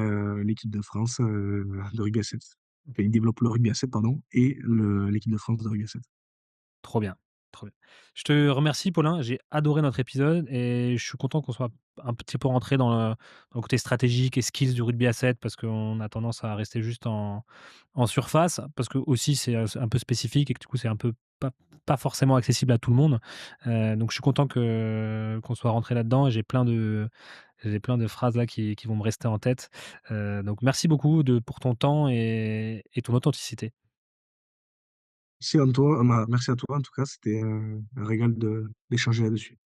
l'équipe de France, de rugby à 7. Enfin, il développe le rugby à 7, pardon, et l'équipe de France de rugby à 7. Trop bien, trop bien. Je te remercie Paulin, j'ai adoré notre épisode et je suis content qu'on soit un petit peu rentré dans le côté stratégique et skills du rugby à 7 parce qu'on a tendance à rester juste en surface, parce que aussi c'est un peu spécifique et que du coup c'est un peu pas forcément accessible à tout le monde. Donc je suis content qu'on soit rentré là-dedans et j'ai plein de phrases là qui vont me rester en tête. Donc merci beaucoup pour ton temps et ton authenticité. Merci à toi en tout cas, c'était un régal d'échanger là-dessus.